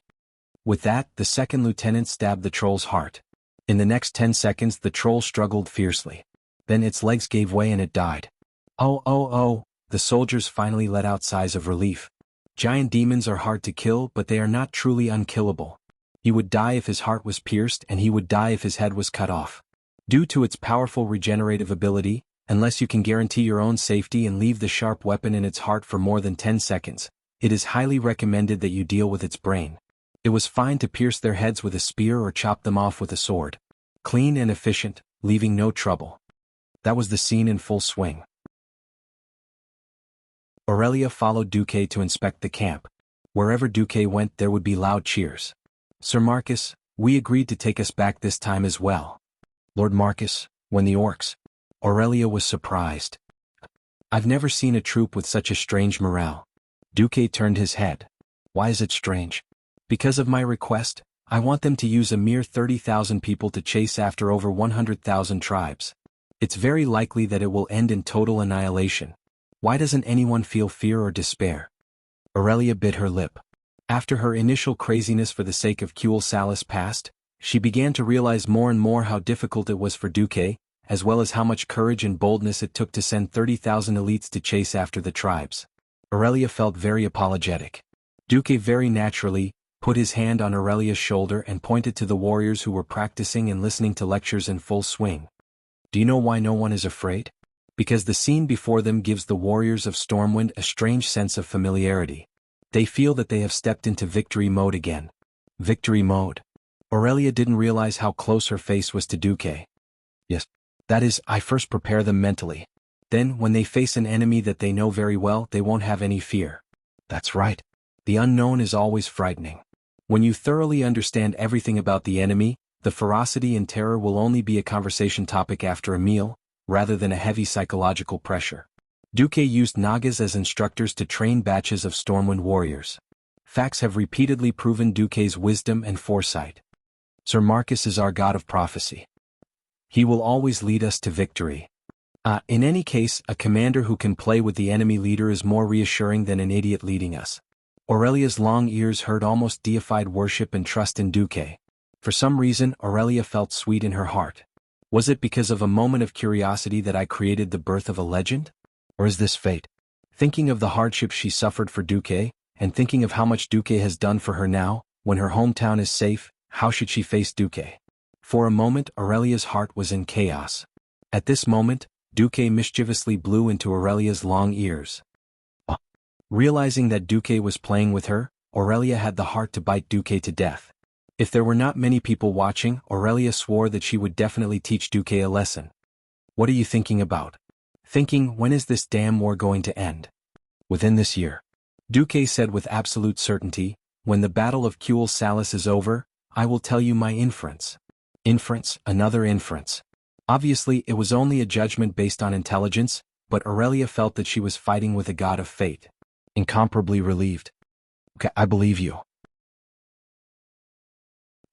With that, the 2nd lieutenant stabbed the troll's heart. In the next 10 seconds, the troll struggled fiercely. Then its legs gave way and it died. Oh, the soldiers finally let out sighs of relief. Giant demons are hard to kill, but they are not truly unkillable. He would die if his heart was pierced, and he would die if his head was cut off. Due to its powerful regenerative ability, unless you can guarantee your own safety and leave the sharp weapon in its heart for more than 10 seconds, it is highly recommended that you deal with its brain. It was fine to pierce their heads with a spear or chop them off with a sword. Clean and efficient, leaving no trouble. That was the scene in full swing. Aurelia followed Duque to inspect the camp. Wherever Duque went, there would be loud cheers. "Sir Marcus, we agreed to take us back this time as well." "Lord Marcus, when the orcs?" Aurelia was surprised. "I've never seen a troop with such a strange morale." Duque turned his head. "Why is it strange?" "Because of my request, I want them to use a mere 30,000 people to chase after over 100,000 tribes. It's very likely that it will end in total annihilation. Why doesn't anyone feel fear or despair? Aurelia bit her lip. After her initial craziness for the sake of Kuel Salas passed, she began to realize more and more how difficult it was for Duque, as well as how much courage and boldness it took to send 30,000 elites to chase after the tribes. Aurelia felt very apologetic. Duque very naturally put his hand on Aurelia's shoulder and pointed to the warriors who were practicing and listening to lectures in full swing. Do you know why no one is afraid? Because the scene before them gives the warriors of Stormwind a strange sense of familiarity. They feel that they have stepped into victory mode again. Victory mode. Aurelia didn't realize how close her face was to Duque. Yes. That is, I first prepare them mentally. Then, when they face an enemy that they know very well, they won't have any fear. That's right. The unknown is always frightening. When you thoroughly understand everything about the enemy, the ferocity and terror will only be a conversation topic after a meal, rather than a heavy psychological pressure. Duque used Nagas as instructors to train batches of Stormwind warriors. Facts have repeatedly proven Duque's wisdom and foresight. Sir Marcus is our god of prophecy. He will always lead us to victory. In any case, a commander who can play with the enemy leader is more reassuring than an idiot leading us. Aurelia's long ears heard almost deified worship and trust in Duque. For some reason, Aurelia felt sweet in her heart. Was it because of a moment of curiosity that I created the birth of a legend? Or is this fate? Thinking of the hardships she suffered for Duque, and thinking of how much Duque has done for her now, when her hometown is safe, how should she face Duque? For a moment, Aurelia's heart was in chaos. At this moment, Duque mischievously blew into Aurelia's long ears. Realizing that Duque was playing with her, Aurelia had the heart to bite Duque to death. If there were not many people watching, Aurelia swore that she would definitely teach Duque a lesson. What are you thinking about? Thinking, when is this damn war going to end? Within this year. Duque said with absolute certainty, when the Battle of Kuel Salas is over, I will tell you my inference. Inference, another inference. Obviously, it was only a judgment based on intelligence, but Aurelia felt that she was fighting with a god of fate. Incomparably relieved. Okay, I believe you.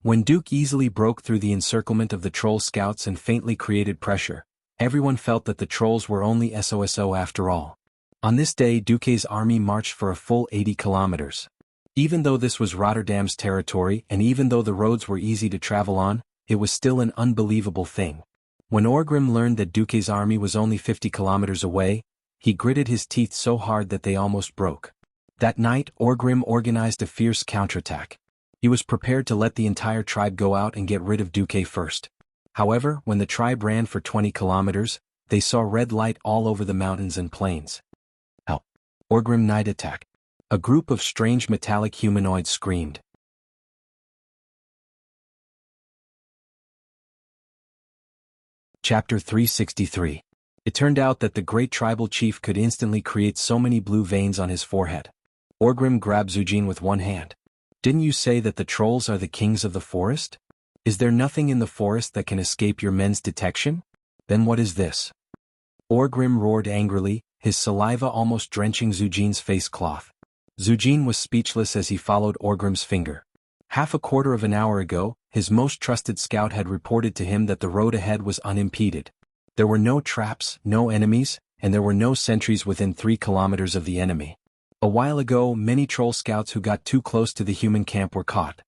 When Duke easily broke through the encirclement of the troll scouts and faintly created pressure, everyone felt that the trolls were only SOSO after all. On this day, Duque's army marched for a full 80 kilometers. Even though this was Rotterdam's territory and even though the roads were easy to travel on, it was still an unbelievable thing. When Orgrim learned that Duque's army was only 50 kilometers away, he gritted his teeth so hard that they almost broke. That night, Orgrim organized a fierce counterattack. He was prepared to let the entire tribe go out and get rid of Duque first. However, when the tribe ran for 20 kilometers, they saw red light all over the mountains and plains. Help! Orgrim night attack. A group of strange metallic humanoids screamed. Chapter 363. It turned out that the great tribal chief could instantly create so many blue veins on his forehead. Orgrim grabbed Zujin with one hand. Didn't you say that the trolls are the kings of the forest? Is there nothing in the forest that can escape your men's detection? Then what is this? Orgrim roared angrily, his saliva almost drenching Zujin's face cloth. Zujin was speechless as he followed Orgrim's finger. Half a quarter of an hour ago, his most trusted scout had reported to him that the road ahead was unimpeded. There were no traps, no enemies, and there were no sentries within 3 kilometers of the enemy. A while ago, many troll scouts who got too close to the human camp were caught.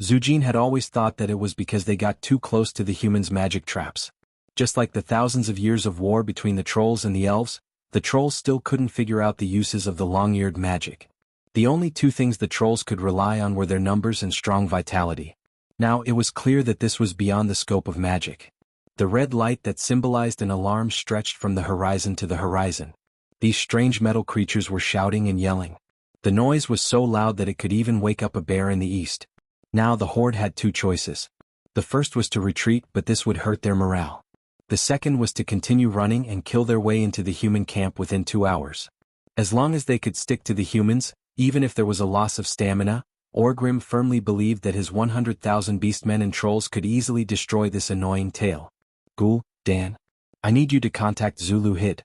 Zujin had always thought that it was because they got too close to the humans' magic traps. Just like the thousands of years of war between the trolls and the elves, the trolls still couldn't figure out the uses of the long-eared magic. The only two things the trolls could rely on were their numbers and strong vitality. Now it was clear that this was beyond the scope of magic. The red light that symbolized an alarm stretched from the horizon to the horizon. These strange metal creatures were shouting and yelling. The noise was so loud that it could even wake up a bear in the east. Now the horde had two choices. The first was to retreat, but this would hurt their morale. The second was to continue running and kill their way into the human camp within 2 hours. As long as they could stick to the humans, even if there was a loss of stamina, Orgrim firmly believed that his 100,000 beastmen and trolls could easily destroy this annoying tail. Ghoul, Dan. I need you to contact Zulu Hid.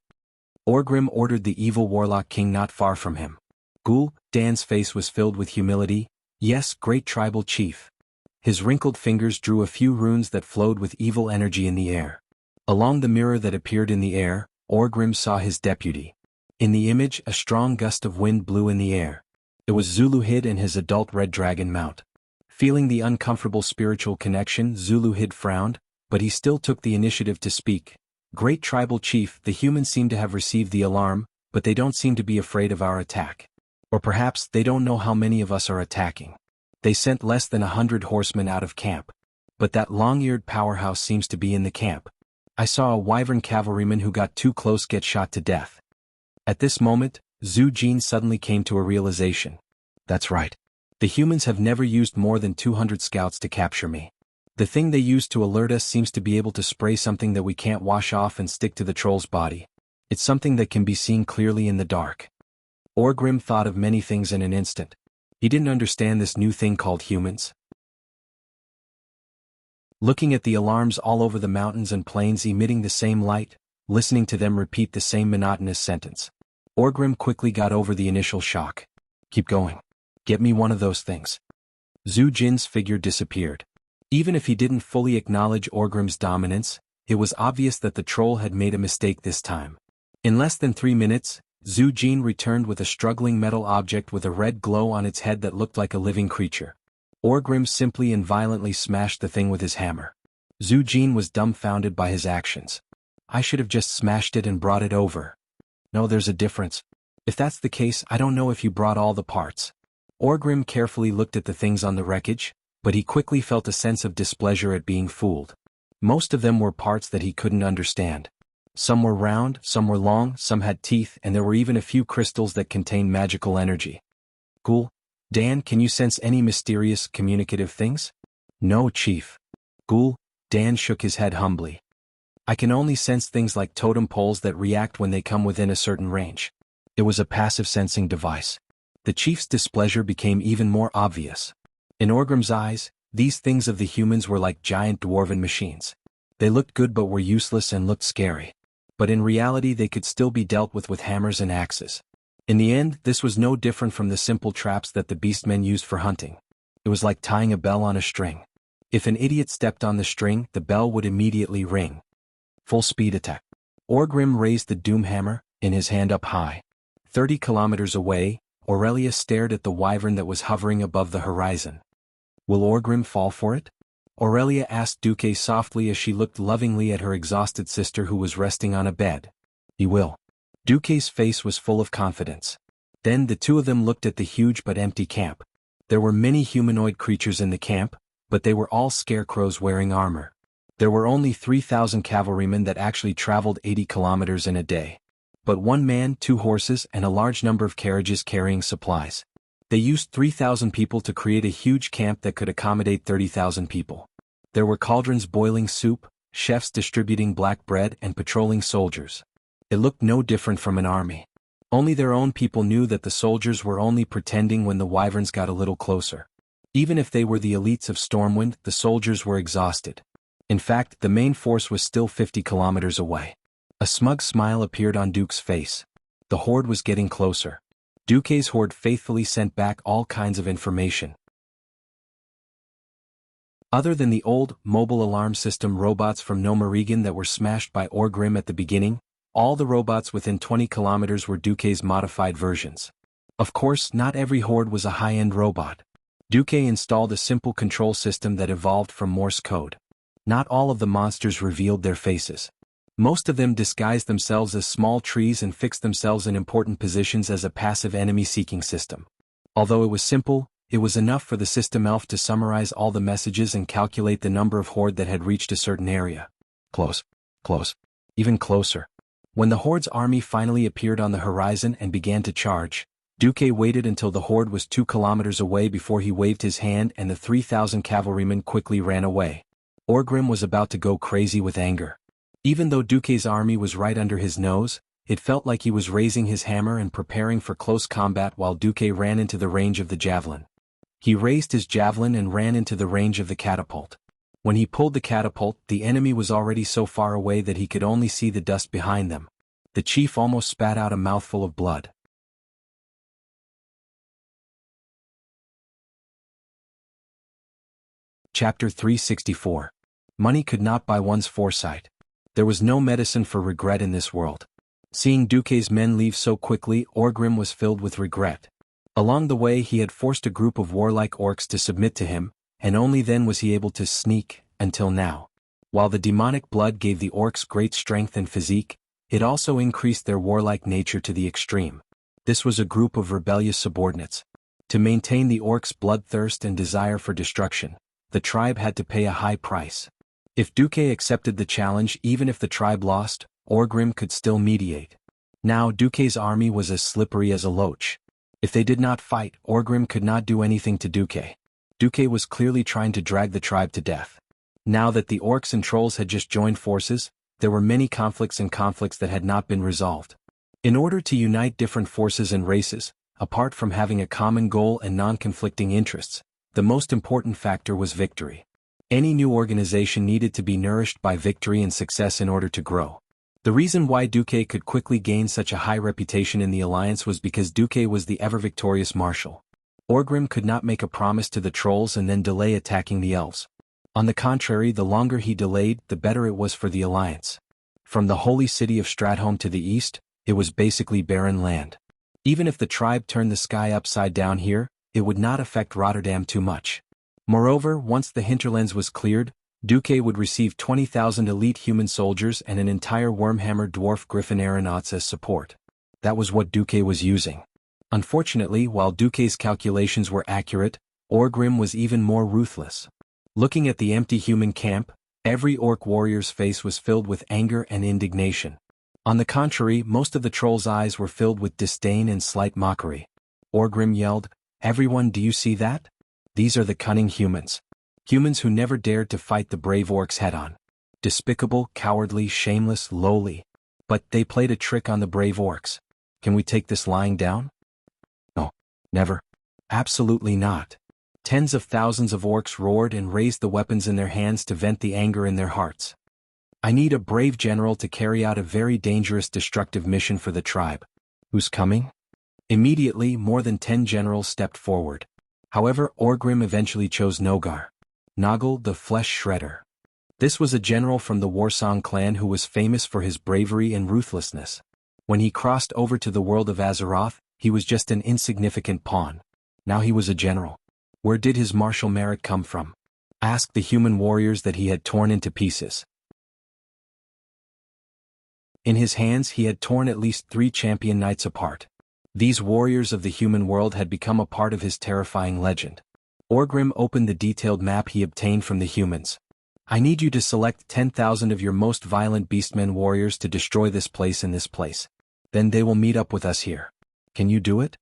Orgrim ordered the evil warlock king not far from him. Ghoul, Dan's face was filled with humility. Yes, great tribal chief. His wrinkled fingers drew a few runes that flowed with evil energy in the air. Along the mirror that appeared in the air, Orgrim saw his deputy. In the image, a strong gust of wind blew in the air. It was Zuluhid and his adult red dragon mount. Feeling the uncomfortable spiritual connection, Zuluhid frowned, but he still took the initiative to speak. Great tribal chief, the humans seem to have received the alarm, but they don't seem to be afraid of our attack. Or perhaps they don't know how many of us are attacking. They sent less than 100 horsemen out of camp. But that long-eared powerhouse seems to be in the camp. I saw a wyvern cavalryman who got too close get shot to death. At this moment, Zhu Jin suddenly came to a realization. That's right. The humans have never used more than 200 scouts to capture me. The thing they used to alert us seems to be able to spray something that we can't wash off and stick to the troll's body. It's something that can be seen clearly in the dark. Orgrim thought of many things in an instant. He didn't understand this new thing called humans. Looking at the alarms all over the mountains and plains emitting the same light, listening to them repeat the same monotonous sentence. Orgrim quickly got over the initial shock. Keep going. Get me one of those things. Zhu Jin's figure disappeared. Even if he didn't fully acknowledge Orgrim's dominance, it was obvious that the troll had made a mistake this time. In less than 3 minutes, Zhu Jin returned with a struggling metal object with a red glow on its head that looked like a living creature. Orgrim simply and violently smashed the thing with his hammer. Zhu Jin was dumbfounded by his actions. I should have just smashed it and brought it over. No, there's a difference. If that's the case, I don't know if you brought all the parts. Orgrim carefully looked at the things on the wreckage, but he quickly felt a sense of displeasure at being fooled. Most of them were parts that he couldn't understand. Some were round, some were long, some had teeth, and there were even a few crystals that contained magical energy. Cool. Dan, can you sense any mysterious, communicative things? No, Chief. Ghoul. Dan shook his head humbly. I can only sense things like totem poles that react when they come within a certain range. It was a passive sensing device. The chief's displeasure became even more obvious. In Orgrim's eyes, these things of the humans were like giant dwarven machines. They looked good but were useless and looked scary. But in reality they could still be dealt with hammers and axes. In the end, this was no different from the simple traps that the beastmen used for hunting. It was like tying a bell on a string. If an idiot stepped on the string, the bell would immediately ring. Full speed attack. Orgrim raised the doom hammer, in his hand up high. 30 kilometers away, Aurelia stared at the wyvern that was hovering above the horizon. Will Orgrim fall for it? Aurelia asked Duque softly as she looked lovingly at her exhausted sister who was resting on a bed. He will. Duque's face was full of confidence. Then the two of them looked at the huge but empty camp. There were many humanoid creatures in the camp, but they were all scarecrows wearing armor. There were only 3,000 cavalrymen that actually traveled 80 kilometers in a day. But 1 man, 2 horses, and a large number of carriages carrying supplies. They used 3,000 people to create a huge camp that could accommodate 30,000 people. There were cauldrons boiling soup, chefs distributing black bread, and patrolling soldiers. It looked no different from an army. Only their own people knew that the soldiers were only pretending when the wyverns got a little closer. Even if they were the elites of Stormwind, the soldiers were exhausted. In fact, the main force was still 50 kilometers away. A smug smile appeared on Duke's face. The horde was getting closer. Duque's horde faithfully sent back all kinds of information. Other than the old, mobile alarm system robots from Nomarigan that were smashed by Orgrim at the beginning, all the robots within 20 kilometers were Duque's modified versions. Of course, not every horde was a high-end robot. Duque installed a simple control system that evolved from Morse code. Not all of the monsters revealed their faces. Most of them disguised themselves as small trees and fixed themselves in important positions as a passive enemy-seeking system. Although it was simple, it was enough for the system elf to summarize all the messages and calculate the number of horde that had reached a certain area. Close. Close. Even closer. When the horde's army finally appeared on the horizon and began to charge, Duque waited until the horde was 2 kilometers away before he waved his hand and the 3,000 cavalrymen quickly ran away. Orgrim was about to go crazy with anger. Even though Duque's army was right under his nose, it felt like he was raising his hammer and preparing for close combat while Duque ran into the range of the javelin. He raised his javelin and ran into the range of the catapult. When he pulled the catapult, the enemy was already so far away that he could only see the dust behind them. The chief almost spat out a mouthful of blood. Chapter 364. Money could not buy one's foresight. There was no medicine for regret in this world. Seeing Duque's men leave so quickly, Orgrim was filled with regret. Along the way he had forced a group of warlike orcs to submit to him, and only then was he able to sneak, until now. While the demonic blood gave the orcs great strength and physique, it also increased their warlike nature to the extreme. This was a group of rebellious subordinates. To maintain the orcs' bloodthirst and desire for destruction, the tribe had to pay a high price. If Duque accepted the challenge, even if the tribe lost, Orgrim could still mediate. Now Duque's army was as slippery as a loach. If they did not fight, Orgrim could not do anything to Duque. Duque was clearly trying to drag the tribe to death. Now that the orcs and trolls had just joined forces, there were many conflicts that had not been resolved. In order to unite different forces and races, apart from having a common goal and non-conflicting interests, the most important factor was victory. Any new organization needed to be nourished by victory and success in order to grow. The reason why Duque could quickly gain such a high reputation in the alliance was because Duque was the ever-victorious marshal. Orgrim could not make a promise to the trolls and then delay attacking the elves. On the contrary, the longer he delayed, the better it was for the alliance. From the holy city of Stratholme to the east, it was basically barren land. Even if the tribe turned the sky upside down here, it would not affect Rotterdam too much. Moreover, once the hinterlands was cleared, Duque would receive 20,000 elite human soldiers and an entire Wormhammer dwarf griffin aeronauts as support. That was what Duque was using. Unfortunately, while Duque's calculations were accurate, Orgrim was even more ruthless. Looking at the empty human camp, every orc warrior's face was filled with anger and indignation. On the contrary, most of the trolls' eyes were filled with disdain and slight mockery. Orgrim yelled, "Everyone, do you see that? These are the cunning humans. Humans who never dared to fight the brave orcs head-on. Despicable, cowardly, shameless, lowly. But they played a trick on the brave orcs. Can we take this lying down? No. Never. Absolutely not." Tens of thousands of orcs roared and raised the weapons in their hands to vent the anger in their hearts. "I need a brave general to carry out a very dangerous destructive mission for the tribe. Who's coming?" Immediately, more than 10 generals stepped forward. However, Orgrim eventually chose Nogar. Noggle the Flesh Shredder. This was a general from the Warsong clan who was famous for his bravery and ruthlessness. When he crossed over to the world of Azeroth, he was just an insignificant pawn. Now he was a general. Where did his martial merit come from? Asked the human warriors that he had torn into pieces. In his hands he had torn at least 3 champion knights apart. These warriors of the human world had become a part of his terrifying legend. Orgrim opened the detailed map he obtained from the humans. "I need you to select 10,000 of your most violent beastmen warriors to destroy this place and this place. Then they will meet up with us here. Can you do it?"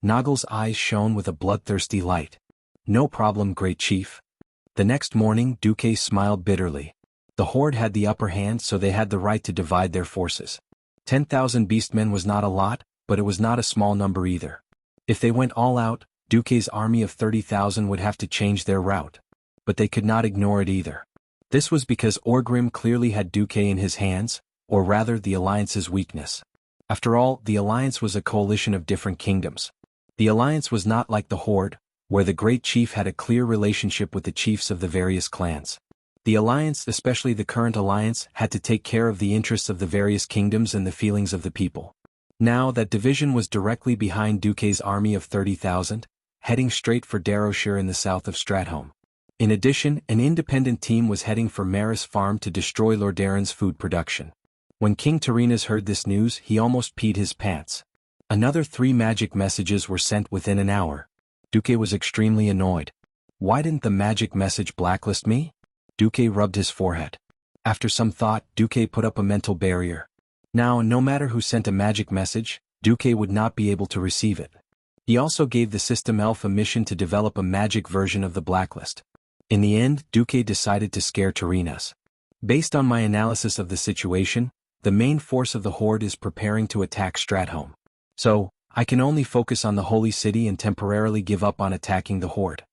Noggle's eyes shone with a bloodthirsty light. "No problem, great chief." The next morning, Duque smiled bitterly. The Horde had the upper hand, so they had the right to divide their forces. 10,000 beastmen was not a lot, but it was not a small number either. If they went all out, Duque's army of 30,000 would have to change their route. But they could not ignore it either. This was because Orgrim clearly had Duque in his hands, or rather the Alliance's weakness. After all, the Alliance was a coalition of different kingdoms. The Alliance was not like the Horde, where the Great Chief had a clear relationship with the chiefs of the various clans. The Alliance, especially the current Alliance, had to take care of the interests of the various kingdoms and the feelings of the people. Now that division was directly behind Duque's army of 30,000, heading straight for Darrowshire in the south of Stratholme. In addition, an independent team was heading for Maris Farm to destroy Lordaeron's food production. When King Tyrrhenas heard this news, he almost peed his pants. Another 3 magic messages were sent within an hour. Duque was extremely annoyed. Why didn't the magic message blacklist me? Duque rubbed his forehead. After some thought, Duque put up a mental barrier. Now, no matter who sent a magic message, Duque would not be able to receive it. He also gave the system elf a mission to develop a magic version of the blacklist. In the end, Duque decided to scare Tyrrhenas. Based on my analysis of the situation, the main force of the Horde is preparing to attack Stratholme. So, I can only focus on the Holy City and temporarily give up on attacking the Horde.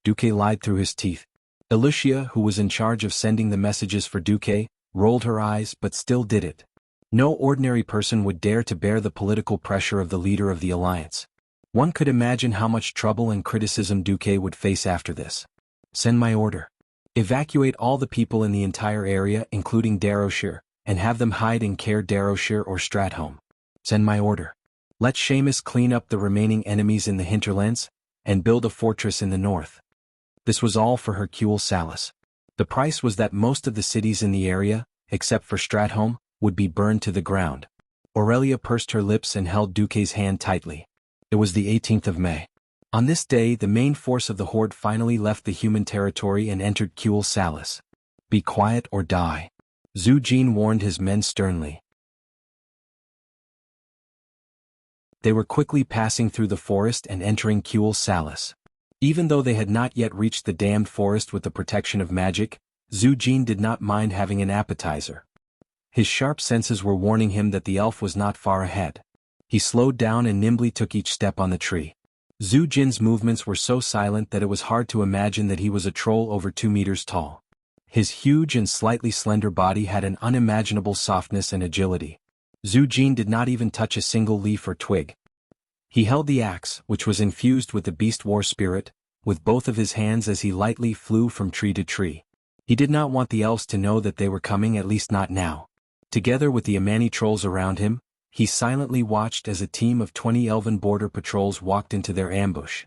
Duque lied through his teeth. Lucia, who was in charge of sending the messages for Duque, rolled her eyes but still did it. No ordinary person would dare to bear the political pressure of the leader of the Alliance. One could imagine how much trouble and criticism Duque would face after this. Send my order. Evacuate all the people in the entire area including Darrowshire, and have them hide in Care Darrowshire or Stratholme. Send my order. Let Seamus clean up the remaining enemies in the hinterlands, and build a fortress in the north. This was all for Hercule Sallis. The price was that most of the cities in the area, except for Stratholme, would be burned to the ground. Aurelia pursed her lips and held Duque's hand tightly. It was the 18th of May. On this day the main force of the Horde finally left the human territory and entered Hercule Sallis. Be quiet or die. Zhu Jin warned his men sternly. They were quickly passing through the forest and entering Hercule Sallis. Even though they had not yet reached the damned forest with the protection of magic, Zhu Jin did not mind having an appetizer. His sharp senses were warning him that the elf was not far ahead. He slowed down and nimbly took each step on the tree. Zhu Jin's movements were so silent that it was hard to imagine that he was a troll over 2 meters tall. His huge and slightly slender body had an unimaginable softness and agility. Zhu Jin did not even touch a single leaf or twig. He held the axe, which was infused with the beast war spirit, with both of his hands as he lightly flew from tree to tree. He did not want the elves to know that they were coming, at least not now. Together with the Amani trolls around him, he silently watched as a team of 20 elven border patrols walked into their ambush.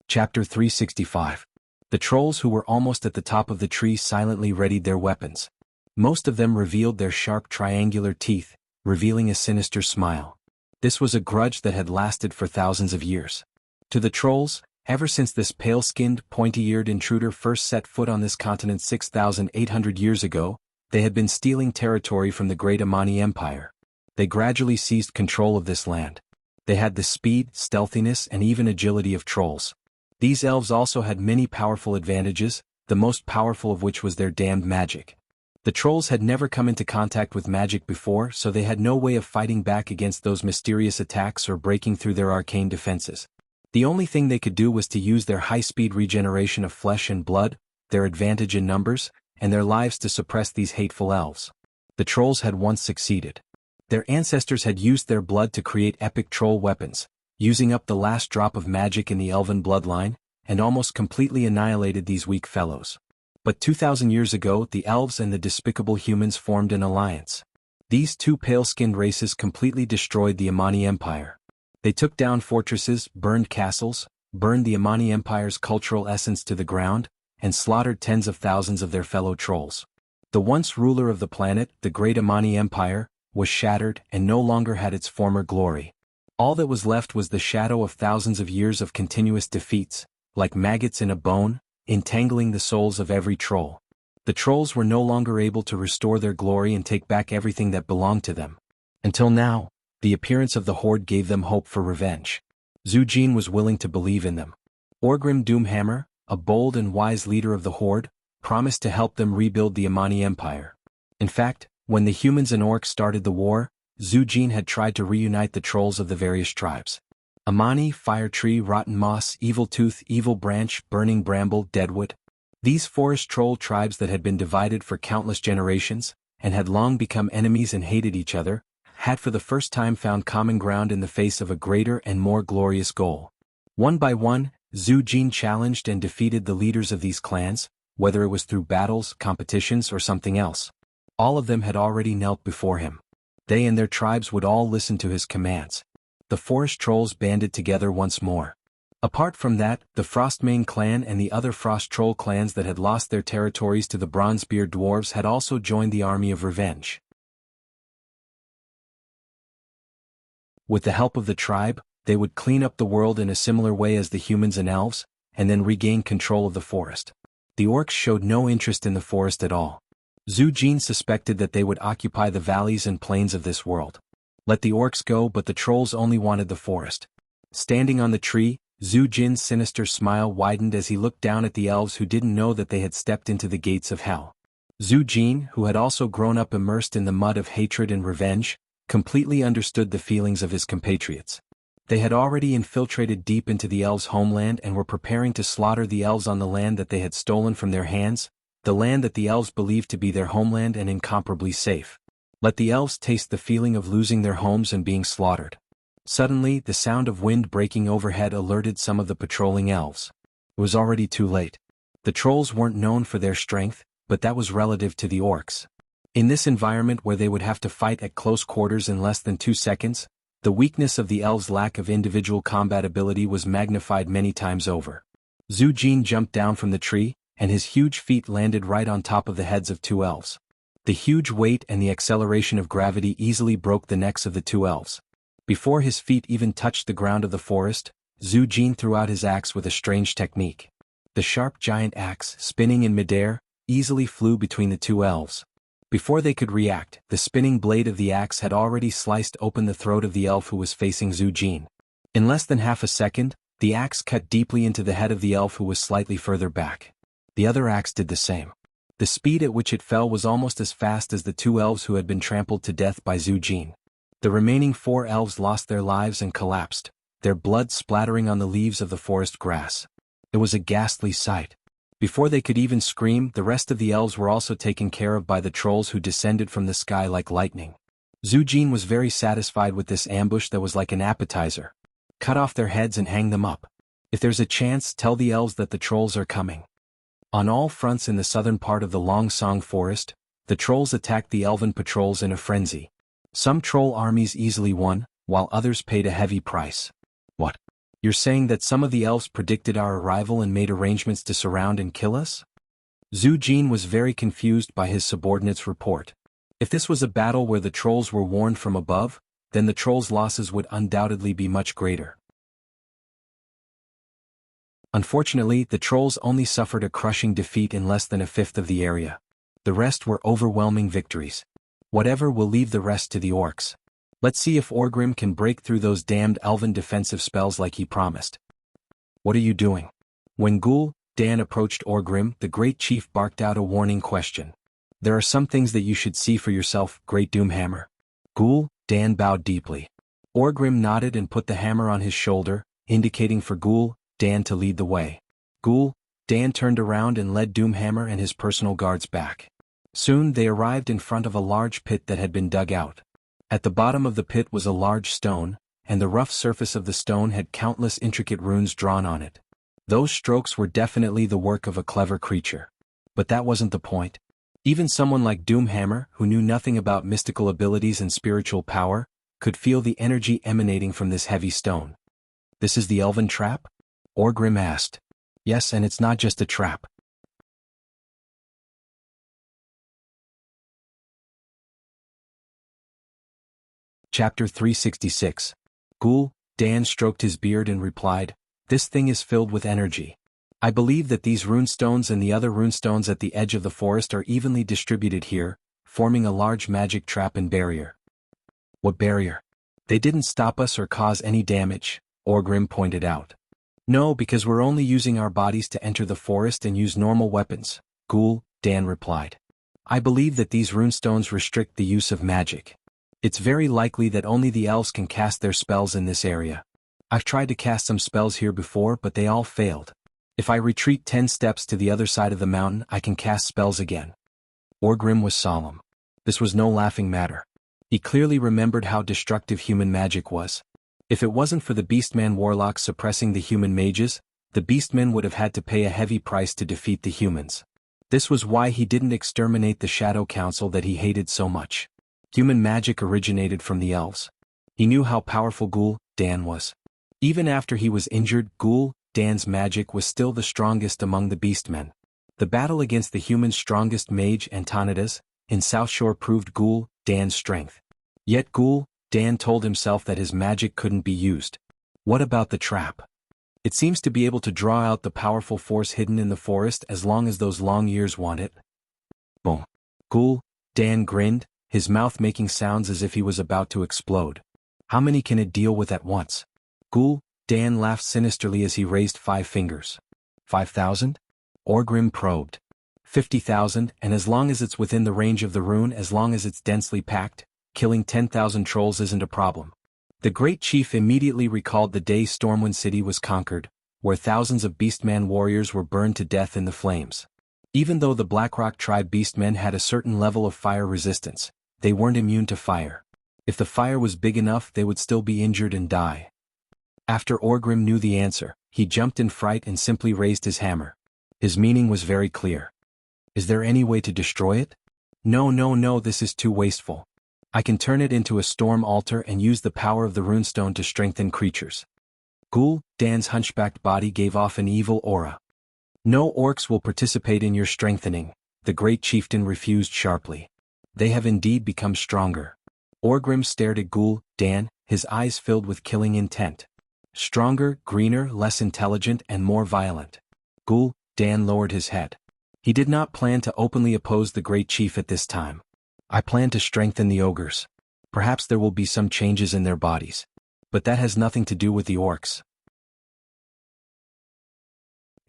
Chapter 365. The trolls who were almost at the top of the tree silently readied their weapons. Most of them revealed their sharp triangular teeth, revealing a sinister smile. This was a grudge that had lasted for thousands of years. To the trolls, ever since this pale-skinned, pointy-eared intruder first set foot on this continent 6,800 years ago, they had been stealing territory from the great Amani Empire. They gradually seized control of this land. They had the speed, stealthiness, and even agility of trolls. These elves also had many powerful advantages, the most powerful of which was their damned magic. The trolls had never come into contact with magic before, so they had no way of fighting back against those mysterious attacks or breaking through their arcane defenses. The only thing they could do was to use their high-speed regeneration of flesh and blood, their advantage in numbers, and their lives to suppress these hateful elves. The trolls had once succeeded. Their ancestors had used their blood to create epic troll weapons, using up the last drop of magic in the elven bloodline, and almost completely annihilated these weak fellows. But 2,000 years ago the elves and the despicable humans formed an alliance. These two pale-skinned races completely destroyed the Amani Empire. They took down fortresses, burned castles, burned the Amani Empire's cultural essence to the ground, and slaughtered tens of thousands of their fellow trolls. The once ruler of the planet, the great Amani Empire, was shattered and no longer had its former glory. All that was left was the shadow of thousands of years of continuous defeats, like maggots in a bone, entangling the souls of every troll. The trolls were no longer able to restore their glory and take back everything that belonged to them. Until now, the appearance of the Horde gave them hope for revenge. Zhu Jin was willing to believe in them. Orgrim Doomhammer, a bold and wise leader of the Horde, promised to help them rebuild the Amani Empire. In fact, when the humans and orcs started the war, Zhu Jin had tried to reunite the trolls of the various tribes. Amani, Fire Tree, Rotten Moss, Evil Tooth, Evil Branch, Burning Bramble, Deadwood. These forest troll tribes that had been divided for countless generations, and had long become enemies and hated each other, had for the first time found common ground in the face of a greater and more glorious goal. One by one, Zhu Jin challenged and defeated the leaders of these clans, whether it was through battles, competitions, or something else. All of them had already knelt before him. They and their tribes would all listen to his commands. The forest trolls banded together once more. Apart from that, the Frostmane clan and the other Frost Troll clans that had lost their territories to the Bronzebeard dwarves had also joined the army of revenge. With the help of the tribe, they would clean up the world in a similar way as the humans and elves, and then regain control of the forest. The orcs showed no interest in the forest at all. Zhu Jin suspected that they would occupy the valleys and plains of this world. Let the orcs go, but the trolls only wanted the forest. Standing on the tree, Zhu Jin's sinister smile widened as he looked down at the elves who didn't know that they had stepped into the gates of hell. Zhu Jin, who had also grown up immersed in the mud of hatred and revenge, completely understood the feelings of his compatriots. They had already infiltrated deep into the elves' homeland and were preparing to slaughter the elves on the land that they had stolen from their hands, the land that the elves believed to be their homeland and incomparably safe. Let the elves taste the feeling of losing their homes and being slaughtered. Suddenly, the sound of wind breaking overhead alerted some of the patrolling elves. It was already too late. The trolls weren't known for their strength, but that was relative to the orcs. In this environment where they would have to fight at close quarters in less than 2 seconds, the weakness of the elves' lack of individual combat ability was magnified many times over. Zhu Jin jumped down from the tree, and his huge feet landed right on top of the heads of 2 elves. The huge weight and the acceleration of gravity easily broke the necks of the 2 elves. Before his feet even touched the ground of the forest, Zhu Jin threw out his axe with a strange technique. The sharp giant axe, spinning in midair, easily flew between the 2 elves. Before they could react, the spinning blade of the axe had already sliced open the throat of the elf who was facing Zhu Jin. In less than half a second, the axe cut deeply into the head of the elf who was slightly further back. The other axe did the same. The speed at which it fell was almost as fast as the 2 elves who had been trampled to death by Zhu Jin. The remaining 4 elves lost their lives and collapsed, their blood splattering on the leaves of the forest grass. It was a ghastly sight. Before they could even scream, the rest of the elves were also taken care of by the trolls who descended from the sky like lightning. Zhu Jin was very satisfied with this ambush that was like an appetizer. Cut off their heads and hang them up. If there's a chance, tell the elves that the trolls are coming. On all fronts in the southern part of the Long Song forest, the trolls attacked the elven patrols in a frenzy. Some troll armies easily won, while others paid a heavy price. What? You're saying that some of the elves predicted our arrival and made arrangements to surround and kill us? Zhu Jin was very confused by his subordinate's report. If this was a battle where the trolls were warned from above, then the trolls' losses would undoubtedly be much greater. Unfortunately, the trolls only suffered a crushing defeat in less than 1/5 of the area. The rest were overwhelming victories. Whatever will leave the rest to the orcs. Let's see if Orgrim can break through those damned elven defensive spells like he promised. What are you doing? When Ghoul Dan approached Orgrim, the great chief barked out a warning question. There are some things that you should see for yourself, Great Doomhammer. Ghoul Dan bowed deeply. Orgrim nodded and put the hammer on his shoulder, indicating for Ghoul Dan to lead the way. Ghoul Dan turned around and led Doomhammer and his personal guards back. Soon they arrived in front of a large pit that had been dug out. At the bottom of the pit was a large stone, and the rough surface of the stone had countless intricate runes drawn on it. Those strokes were definitely the work of a clever creature. But that wasn't the point. Even someone like Doomhammer, who knew nothing about mystical abilities and spiritual power, could feel the energy emanating from this heavy stone. This is the elven trap? Orgrim asked. Yes, and it's not just a trap. Chapter 366. Ghoul Dan stroked his beard and replied, This thing is filled with energy. I believe that these runestones and the other runestones at the edge of the forest are evenly distributed here, forming a large magic trap and barrier. What barrier? They didn't stop us or cause any damage, Orgrim pointed out. No, because we're only using our bodies to enter the forest and use normal weapons, Ghoul Dan replied. I believe that these runestones restrict the use of magic. It's very likely that only the elves can cast their spells in this area. I've tried to cast some spells here before, but they all failed. If I retreat 10 steps to the other side of the mountain, I can cast spells again. Orgrim was solemn. This was no laughing matter. He clearly remembered how destructive human magic was. If it wasn't for the Beastman warlocks suppressing the human mages, the Beastmen would have had to pay a heavy price to defeat the humans. This was why he didn't exterminate the Shadow Council that he hated so much. Human magic originated from the elves. He knew how powerful Ghoul Dan was. Even after he was injured, Ghoul Dan's magic was still the strongest among the Beastmen. The battle against the humans' strongest mage, Antonidas, in South Shore proved Ghoul Dan's strength. Yet Ghoul Dan told himself that his magic couldn't be used. What about the trap? It seems to be able to draw out the powerful force hidden in the forest as long as those long ears want it. Boom. Ghoul Dan grinned, his mouth making sounds as if he was about to explode. How many can it deal with at once? Ghoul Dan laughed sinisterly as he raised 5 fingers. 5,000? Orgrim probed. 50,000, and as long as it's within the range of the rune, as long as it's densely packed, killing 10,000 trolls isn't a problem. The great chief immediately recalled the day Stormwind City was conquered, where thousands of Beastman warriors were burned to death in the flames. Even though the Blackrock tribe Beastmen had a certain level of fire resistance, they weren't immune to fire. If the fire was big enough, they would still be injured and die. After Orgrim knew the answer, he jumped in fright and simply raised his hammer. His meaning was very clear. Is there any way to destroy it? No, no, no, this is too wasteful. I can turn it into a storm altar and use the power of the runestone to strengthen creatures. Ghoul Dan's hunchbacked body gave off an evil aura. No orcs will participate in your strengthening, the great chieftain refused sharply. They have indeed become stronger. Orgrim stared at Ghoul Dan, his eyes filled with killing intent. Stronger, greener, less intelligent, and more violent. Ghoul Dan lowered his head. He did not plan to openly oppose the great chief at this time. I plan to strengthen the ogres. Perhaps there will be some changes in their bodies. But that has nothing to do with the orcs.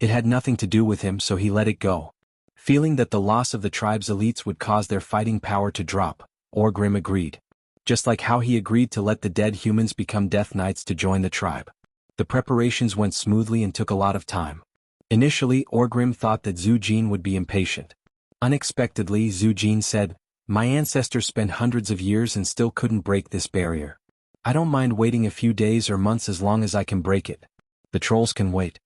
It had nothing to do with him, so he let it go. Feeling that the loss of the tribe's elites would cause their fighting power to drop, Orgrim agreed. Just like how he agreed to let the dead humans become Death Knights to join the tribe. The preparations went smoothly and took a lot of time. Initially, Orgrim thought that Zujin would be impatient. Unexpectedly, Zujin said, "My ancestors spent hundreds of years and still couldn't break this barrier. I don't mind waiting a few days or months as long as I can break it. The trolls can wait."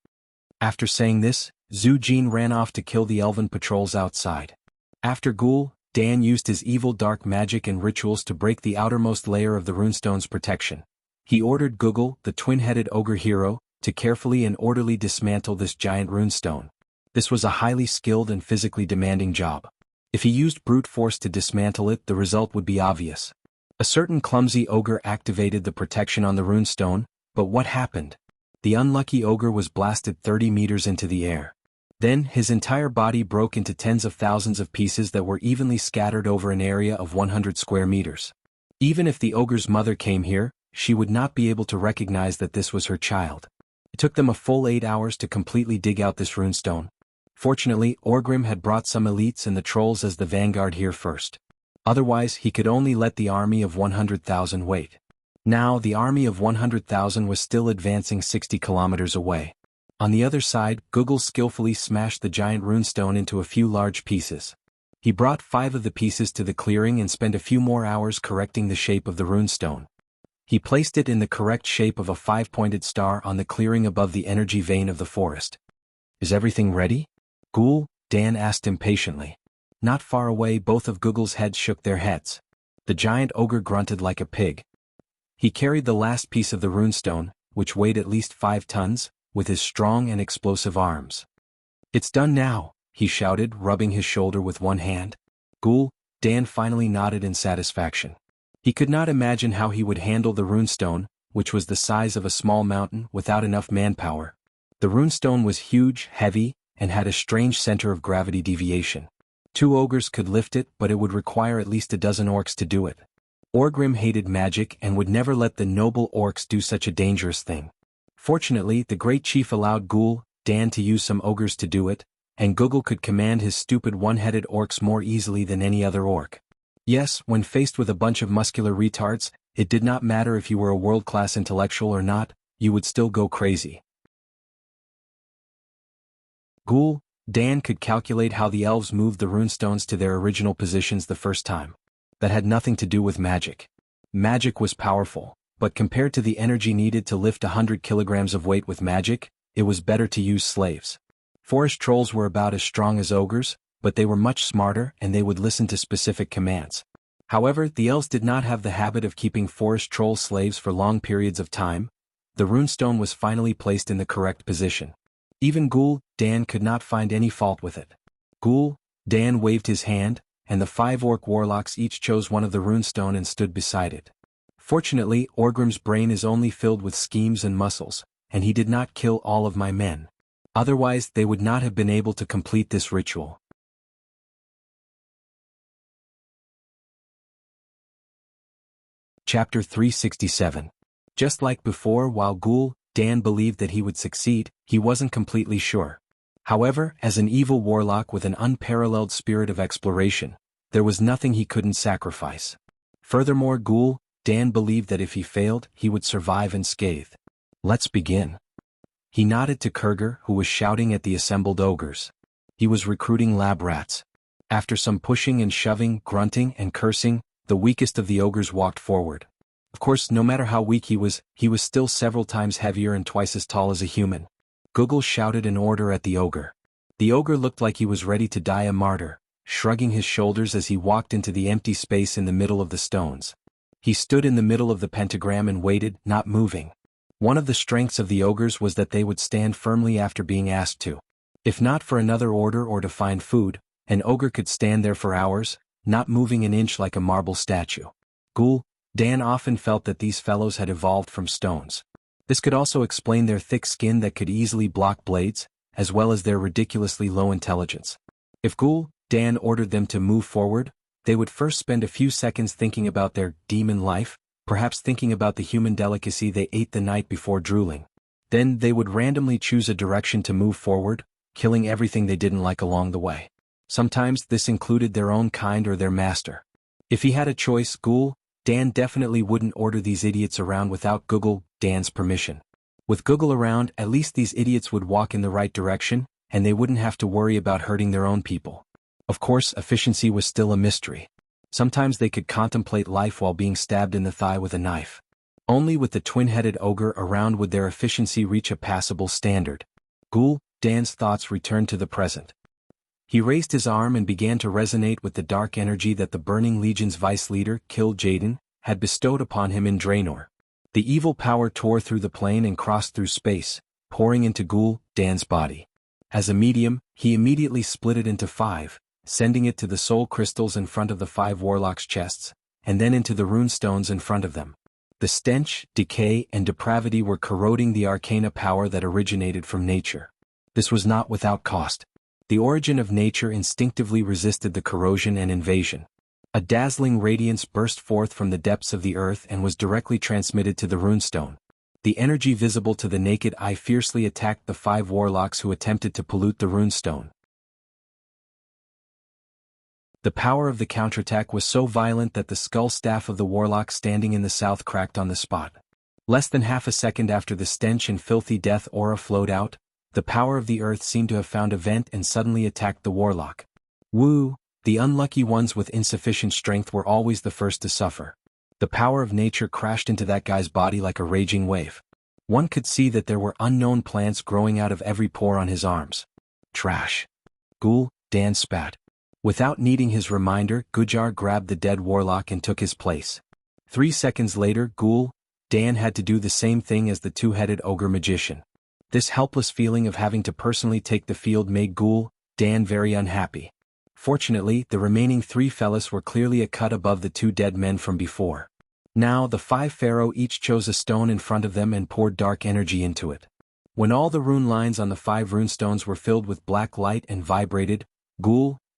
After saying this, Zujin ran off to kill the elven patrols outside. After Ghoul Dan used his evil dark magic and rituals to break the outermost layer of the runestone's protection. He ordered Guggle, the twin-headed ogre hero, to carefully and orderly dismantle this giant runestone. This was a highly skilled and physically demanding job. If he used brute force to dismantle it, the result would be obvious. A certain clumsy ogre activated the protection on the runestone, but what happened? The unlucky ogre was blasted 30 meters into the air. Then, his entire body broke into tens of thousands of pieces that were evenly scattered over an area of 100 square meters. Even if the ogre's mother came here, she would not be able to recognize that this was her child. It took them a full 8 hours to completely dig out this runestone. Fortunately, Orgrim had brought some elites and the trolls as the vanguard here first. Otherwise, he could only let the army of 100,000 wait. Now, the army of 100,000 was still advancing 60 kilometers away. On the other side, Guggle skillfully smashed the giant runestone into a few large pieces. He brought 5 of the pieces to the clearing and spent a few more hours correcting the shape of the runestone. He placed it in the correct shape of a 5-pointed star on the clearing above the energy vein of the forest. Is everything ready? Ghoul Dan asked impatiently. Not far away, both of Guggle's heads shook their heads. The giant ogre grunted like a pig. He carried the last piece of the runestone, which weighed at least 5 tons, with his strong and explosive arms. It's done now, he shouted, rubbing his shoulder with one hand. Ghoul Dan finally nodded in satisfaction. He could not imagine how he would handle the runestone, which was the size of a small mountain, without enough manpower. The runestone was huge, heavy, and had a strange center of gravity deviation. 2 ogres could lift it, but it would require at least a dozen orcs to do it. Orgrim hated magic and would never let the noble orcs do such a dangerous thing. Fortunately, the great chief allowed Ghoul Dan to use some ogres to do it, and Guggle could command his stupid one-headed orcs more easily than any other orc. Yes, when faced with a bunch of muscular retards, it did not matter if you were a world-class intellectual or not, you would still go crazy. Ghoul Dan could calculate how the elves moved the runestones to their original positions the first time. That had nothing to do with magic. Magic was powerful, but compared to the energy needed to lift 100 kilograms of weight with magic, it was better to use slaves. Forest trolls were about as strong as ogres, but they were much smarter and they would listen to specific commands. However, the elves did not have the habit of keeping forest troll slaves for long periods of time. The runestone was finally placed in the correct position. Even Ghoul Dan could not find any fault with it. Ghoul Dan waved his hand, and the 5 orc warlocks each chose one of the runestone and stood beside it. Fortunately, Orgrim's brain is only filled with schemes and muscles, and he did not kill all of my men. Otherwise, they would not have been able to complete this ritual. Chapter 367. Just like before, while Ghoul Dan believed that he would succeed, he wasn't completely sure. However, as an evil warlock with an unparalleled spirit of exploration, there was nothing he couldn't sacrifice. Furthermore, Ghoul Dan believed that if he failed, he would survive unscathed. Let's begin. He nodded to Kurger, who was shouting at the assembled ogres. He was recruiting lab rats. After some pushing and shoving, grunting and cursing, The weakest of the ogres walked forward. Of course, no matter how weak he was still several times heavier and twice as tall as a human. Google shouted an order at the ogre. The ogre looked like he was ready to die a martyr, shrugging his shoulders as he walked into the empty space in the middle of the stones. He stood in the middle of the pentagram and waited, not moving. One of the strengths of the ogres was that they would stand firmly after being asked to. If not for another order or to find food, an ogre could stand there for hours, not moving an inch like a marble statue. Dan often felt that these fellows had evolved from stones. This could also explain their thick skin that could easily block blades, as well as their ridiculously low intelligence. If Dan ordered them to move forward, they would first spend a few seconds thinking about their demon life, perhaps thinking about the human delicacy they ate the night before drooling. Then they would randomly choose a direction to move forward, killing everything they didn't like along the way. Sometimes this included their own kind or their master. If he had a choice, Dan definitely wouldn't order these idiots around without Dan's permission. With Google around, at least these idiots would walk in the right direction, and they wouldn't have to worry about hurting their own people. Of course, efficiency was still a mystery. Sometimes they could contemplate life while being stabbed in the thigh with a knife. Only with the twin-headed ogre around would their efficiency reach a passable standard. Dan's thoughts returned to the present. He raised his arm and began to resonate with the dark energy that the Burning Legion's vice leader, Jaden, had bestowed upon him in Draenor. The evil power tore through the plane and crossed through space, pouring into Dan's body. As a medium, he immediately split it into 5, sending it to the soul crystals in front of the 5 warlocks' chests, and then into the runestones in front of them. The stench, decay, and depravity were corroding the arcana power that originated from nature. This was not without cost. The origin of nature instinctively resisted the corrosion and invasion. A dazzling radiance burst forth from the depths of the earth and was directly transmitted to the runestone. The energy visible to the naked eye fiercely attacked the 5 warlocks who attempted to pollute the runestone. The power of the counterattack was so violent that the skull staff of the warlock standing in the south cracked on the spot. Less than half a second after the stench and filthy death aura flowed out, the power of the earth seemed to have found a vent and suddenly attacked the warlock. The unlucky ones with insufficient strength were always the first to suffer. The power of nature crashed into that guy's body like a raging wave. One could see that there were unknown plants growing out of every pore on his arms. Trash. Dan spat. Without needing his reminder, Gujar grabbed the dead warlock and took his place. 3 seconds later, Dan had to do the same thing as the 2-headed ogre magician. This helpless feeling of having to personally take the field made Dan very unhappy. Fortunately, the remaining 3 fellas were clearly a cut above the 2 dead men from before. Now the 5 pharaoh each chose a stone in front of them and poured dark energy into it. When all the rune lines on the 5 runestones were filled with black light and vibrated,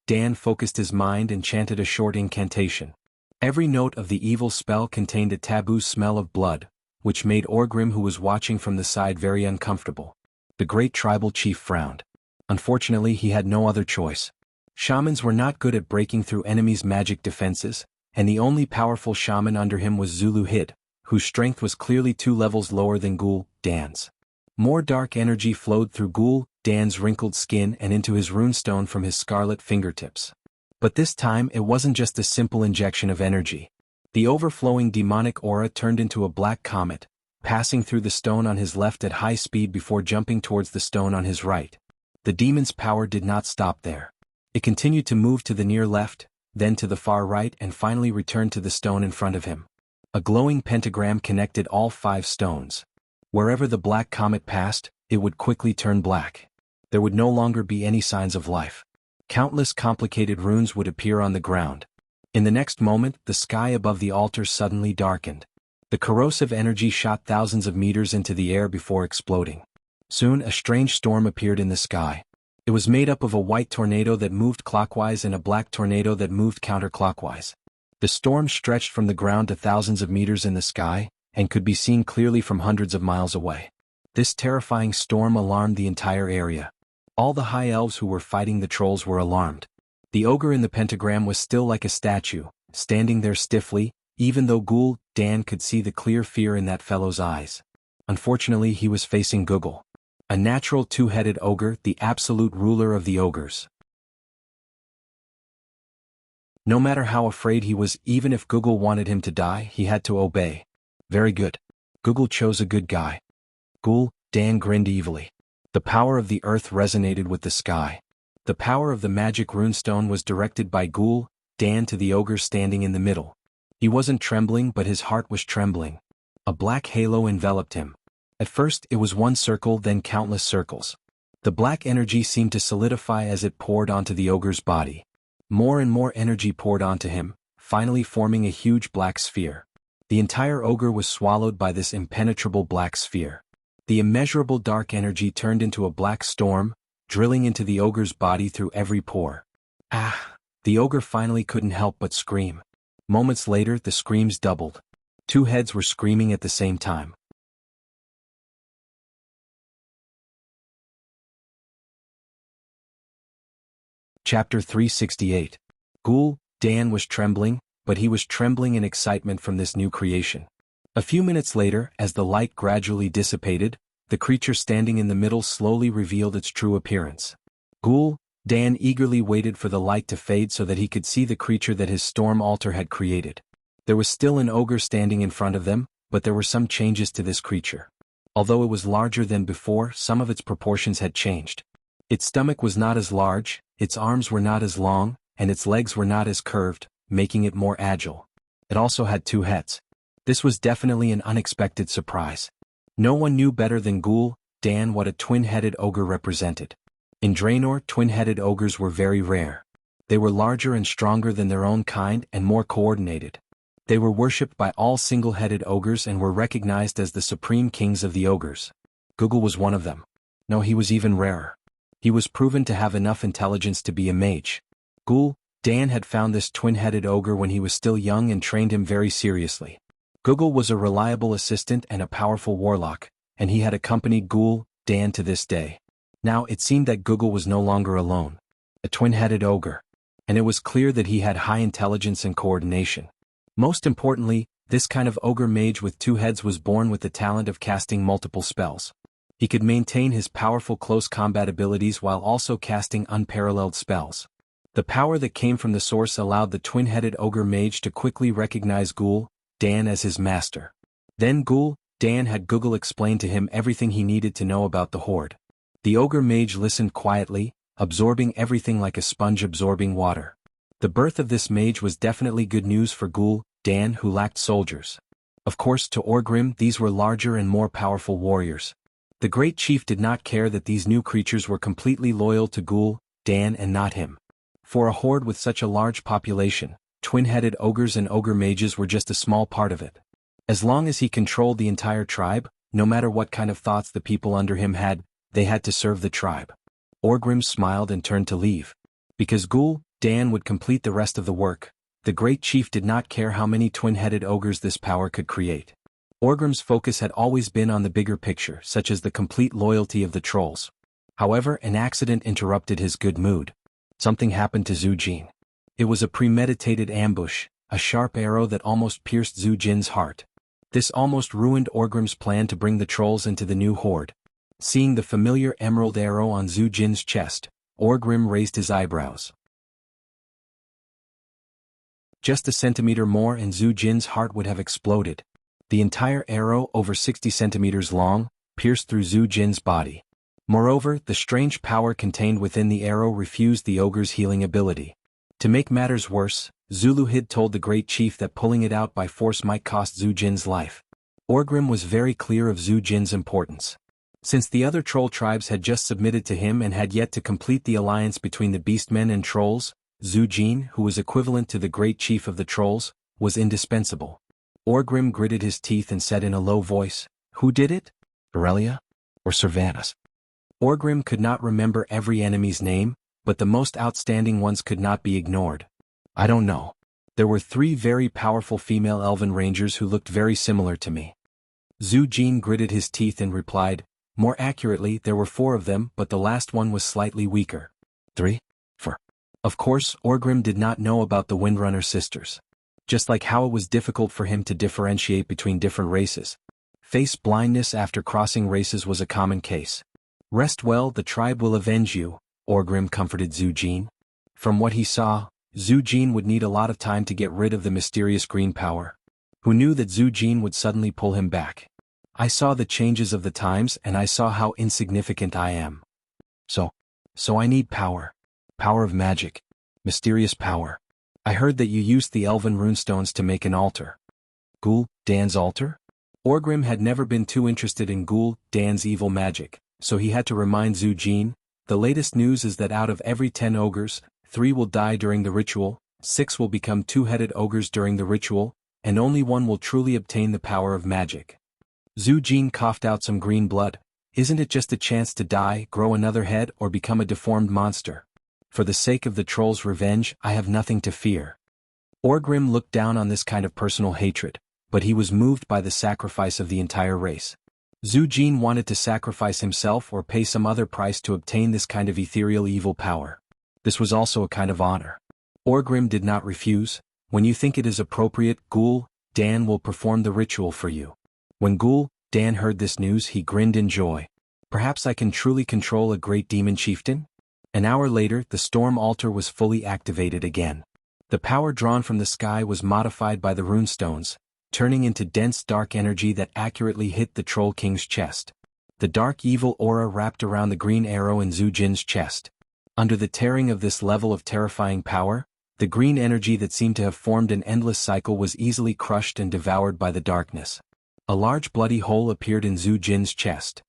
Dan focused his mind and chanted a short incantation. Every note of the evil spell contained a taboo smell of blood, which made Orgrim, who was watching from the side, very uncomfortable. The great tribal chief frowned. Unfortunately, he had no other choice. Shamans were not good at breaking through enemies' magic defenses, and the only powerful shaman under him was Zulu Hid, whose strength was clearly 2 levels lower than Dan's. More dark energy flowed through Dan's wrinkled skin and into his runestone from his scarlet fingertips. But this time it wasn't just a simple injection of energy. The overflowing demonic aura turned into a black comet, passing through the stone on his left at high speed before jumping towards the stone on his right. The demon's power did not stop there. It continued to move to the near left, then to the far right, and finally returned to the stone in front of him. A glowing pentagram connected all 5 stones. Wherever the black comet passed, it would quickly turn black. There would no longer be any signs of life. Countless complicated runes would appear on the ground. In the next moment, the sky above the altar suddenly darkened. The corrosive energy shot thousands of meters into the air before exploding. Soon a strange storm appeared in the sky. It was made up of a white tornado that moved clockwise and a black tornado that moved counterclockwise. The storm stretched from the ground to thousands of meters in the sky, and could be seen clearly from hundreds of miles away. This terrifying storm alarmed the entire area. All the high elves who were fighting the trolls were alarmed. The ogre in the pentagram was still like a statue, standing there stiffly, even though Dan could see the clear fear in that fellow's eyes. Unfortunately, he was facing Google, a natural 2-headed ogre, the absolute ruler of the ogres. No matter how afraid he was, even if Google wanted him to die, he had to obey. Very good. Google chose a good guy. Ghoul, Dan grinned evilly. The power of the earth resonated with the sky. The power of the magic runestone was directed by Ghoul, Dan to the ogre standing in the middle. He wasn't trembling, but his heart was trembling. A black halo enveloped him. At first it was one circle, then countless circles. The black energy seemed to solidify as it poured onto the ogre's body. More and more energy poured onto him, finally forming a huge black sphere. The entire ogre was swallowed by this impenetrable black sphere. The immeasurable dark energy turned into a black storm, drilling into the ogre's body through every pore. Ah! The ogre finally couldn't help but scream. Moments later, the screams doubled. Two heads were screaming at the same time. Chapter 368. Ghoul, Dan was trembling, but he was trembling in excitement from this new creation. A few minutes later, as the light gradually dissipated, the creature standing in the middle slowly revealed its true appearance. Ghoul, Dan eagerly waited for the light to fade so that he could see the creature that his storm altar had created. There was still an ogre standing in front of them, but there were some changes to this creature. Although it was larger than before, some of its proportions had changed. Its stomach was not as large, its arms were not as long, and its legs were not as curved, making it more agile. It also had two heads. This was definitely an unexpected surprise. No one knew better than Ghoul, Dan what a twin-headed ogre represented. In Draenor, twin-headed ogres were very rare. They were larger and stronger than their own kind and more coordinated. They were worshipped by all single-headed ogres and were recognized as the supreme kings of the ogres. Google was one of them. No, he was even rarer. He was proven to have enough intelligence to be a mage. Ghoul, Dan had found this twin-headed ogre when he was still young and trained him very seriously. Google was a reliable assistant and a powerful warlock, and he had accompanied Ghoul, Dan to this day. Now it seemed that Google was no longer alone. A twin-headed ogre. And it was clear that he had high intelligence and coordination. Most importantly, this kind of ogre mage with two heads was born with the talent of casting multiple spells. He could maintain his powerful close combat abilities while also casting unparalleled spells. The power that came from the source allowed the twin-headed ogre mage to quickly recognize Ghoul, Dan as his master. Then Ghoul, Dan had Google explain to him everything he needed to know about the horde. The ogre mage listened quietly, absorbing everything like a sponge absorbing water. The birth of this mage was definitely good news for Ghoul, Dan who lacked soldiers. Of course to Orgrim these were larger and more powerful warriors. The great chief did not care that these new creatures were completely loyal to Ghoul, Dan and not him. For a horde with such a large population, twin-headed ogres and ogre mages were just a small part of it. As long as he controlled the entire tribe, no matter what kind of thoughts the people under him had, they had to serve the tribe. Orgrim smiled and turned to leave. Because Ghoul, Dan would complete the rest of the work, the great chief did not care how many twin-headed ogres this power could create. Orgrim's focus had always been on the bigger picture, such as the complete loyalty of the trolls. However, an accident interrupted his good mood. Something happened to Zhu Jin. It was a premeditated ambush, a sharp arrow that almost pierced Zhu Jin's heart. This almost ruined Orgrim's plan to bring the trolls into the new horde. Seeing the familiar emerald arrow on Zhu Jin's chest, Orgrim raised his eyebrows. Just a centimeter more and Zhu Jin's heart would have exploded. The entire arrow, over 60 centimeters long, pierced through Zhu Jin's body. Moreover, the strange power contained within the arrow refused the ogre's healing ability. To make matters worse, Zuluhid told the great chief that pulling it out by force might cost Zhu Jin's life. Orgrim was very clear of Zhu Jin's importance. Since the other troll tribes had just submitted to him and had yet to complete the alliance between the beastmen and trolls, Zhu Jin, who was equivalent to the great chief of the trolls, was indispensable. Orgrim gritted his teeth and said in a low voice, "Who did it? Aurelia? Or Cervantes?" Orgrim could not remember every enemy's name, but the most outstanding ones could not be ignored. "I don't know. There were 3 very powerful female elven rangers who looked very similar to me." Zhu Jin gritted his teeth and replied, "More accurately, there were 4 of them, but the last one was slightly weaker." 3? 4. Of course, Orgrim did not know about the Windrunner sisters. Just like how it was difficult for him to differentiate between different races. Face blindness after crossing races was a common case. "Rest well, the tribe will avenge you," Orgrim comforted Zhu Jin. From what he saw, Zhu Jin would need a lot of time to get rid of the mysterious green power. Who knew that Zhu Jin would suddenly pull him back? I saw the changes of the times and I saw how insignificant I am. So I need power. Power of magic. Mysterious power. I heard that you used the elven runestones to make an altar. Ghoul Dan's altar? Orgrim had never been too interested in Ghoul Dan's evil magic, so he had to remind Zhu Jin. The latest news is that out of every 10 ogres, 3 will die during the ritual, 6 will become two-headed ogres during the ritual, and only 1 will truly obtain the power of magic. Zhu Jin coughed out some green blood. Isn't it just a chance to die, grow another head, or become a deformed monster? For the sake of the troll's revenge, I have nothing to fear. Orgrim looked down on this kind of personal hatred, but he was moved by the sacrifice of the entire race. Zhu Jin wanted to sacrifice himself or pay some other price to obtain this kind of ethereal evil power. This was also a kind of honor. Orgrim did not refuse. When you think it is appropriate, Ghoul Dan will perform the ritual for you. When Ghoul Dan heard this news, he grinned in joy. Perhaps I can truly control a great demon chieftain? An hour later, the storm altar was fully activated again. The power drawn from the sky was modified by the runestones, turning into dense dark energy that accurately hit the Troll King's chest. The dark evil aura wrapped around the green arrow in Zhu Jin's chest. Under the tearing of this level of terrifying power, the green energy that seemed to have formed an endless cycle was easily crushed and devoured by the darkness. A large bloody hole appeared in Zhu Jin's chest.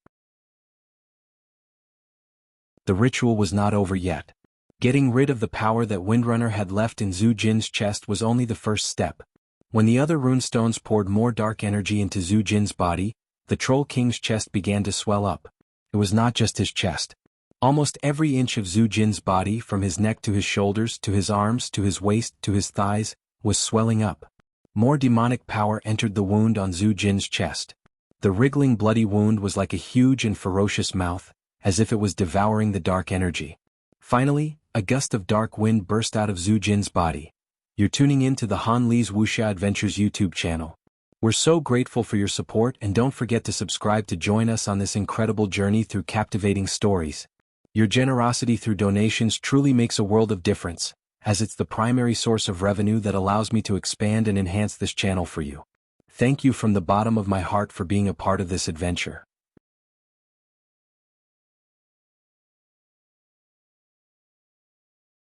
The ritual was not over yet. Getting rid of the power that Windrunner had left in Zhu Jin's chest was only the first step. When the other runestones poured more dark energy into Zhu Jin's body, the Troll King's chest began to swell up. It was not just his chest. Almost every inch of Zhu Jin's body, from his neck to his shoulders to his arms to his waist to his thighs, was swelling up. More demonic power entered the wound on Zhu Jin's chest. The wriggling bloody wound was like a huge and ferocious mouth, as if it was devouring the dark energy. Finally, a gust of dark wind burst out of Zhu Jin's body. You're tuning in to the Han Li's Wuxia Adventures YouTube channel. We're so grateful for your support, and don't forget to subscribe to join us on this incredible journey through captivating stories. Your generosity through donations truly makes a world of difference, as it's the primary source of revenue that allows me to expand and enhance this channel for you. Thank you from the bottom of my heart for being a part of this adventure.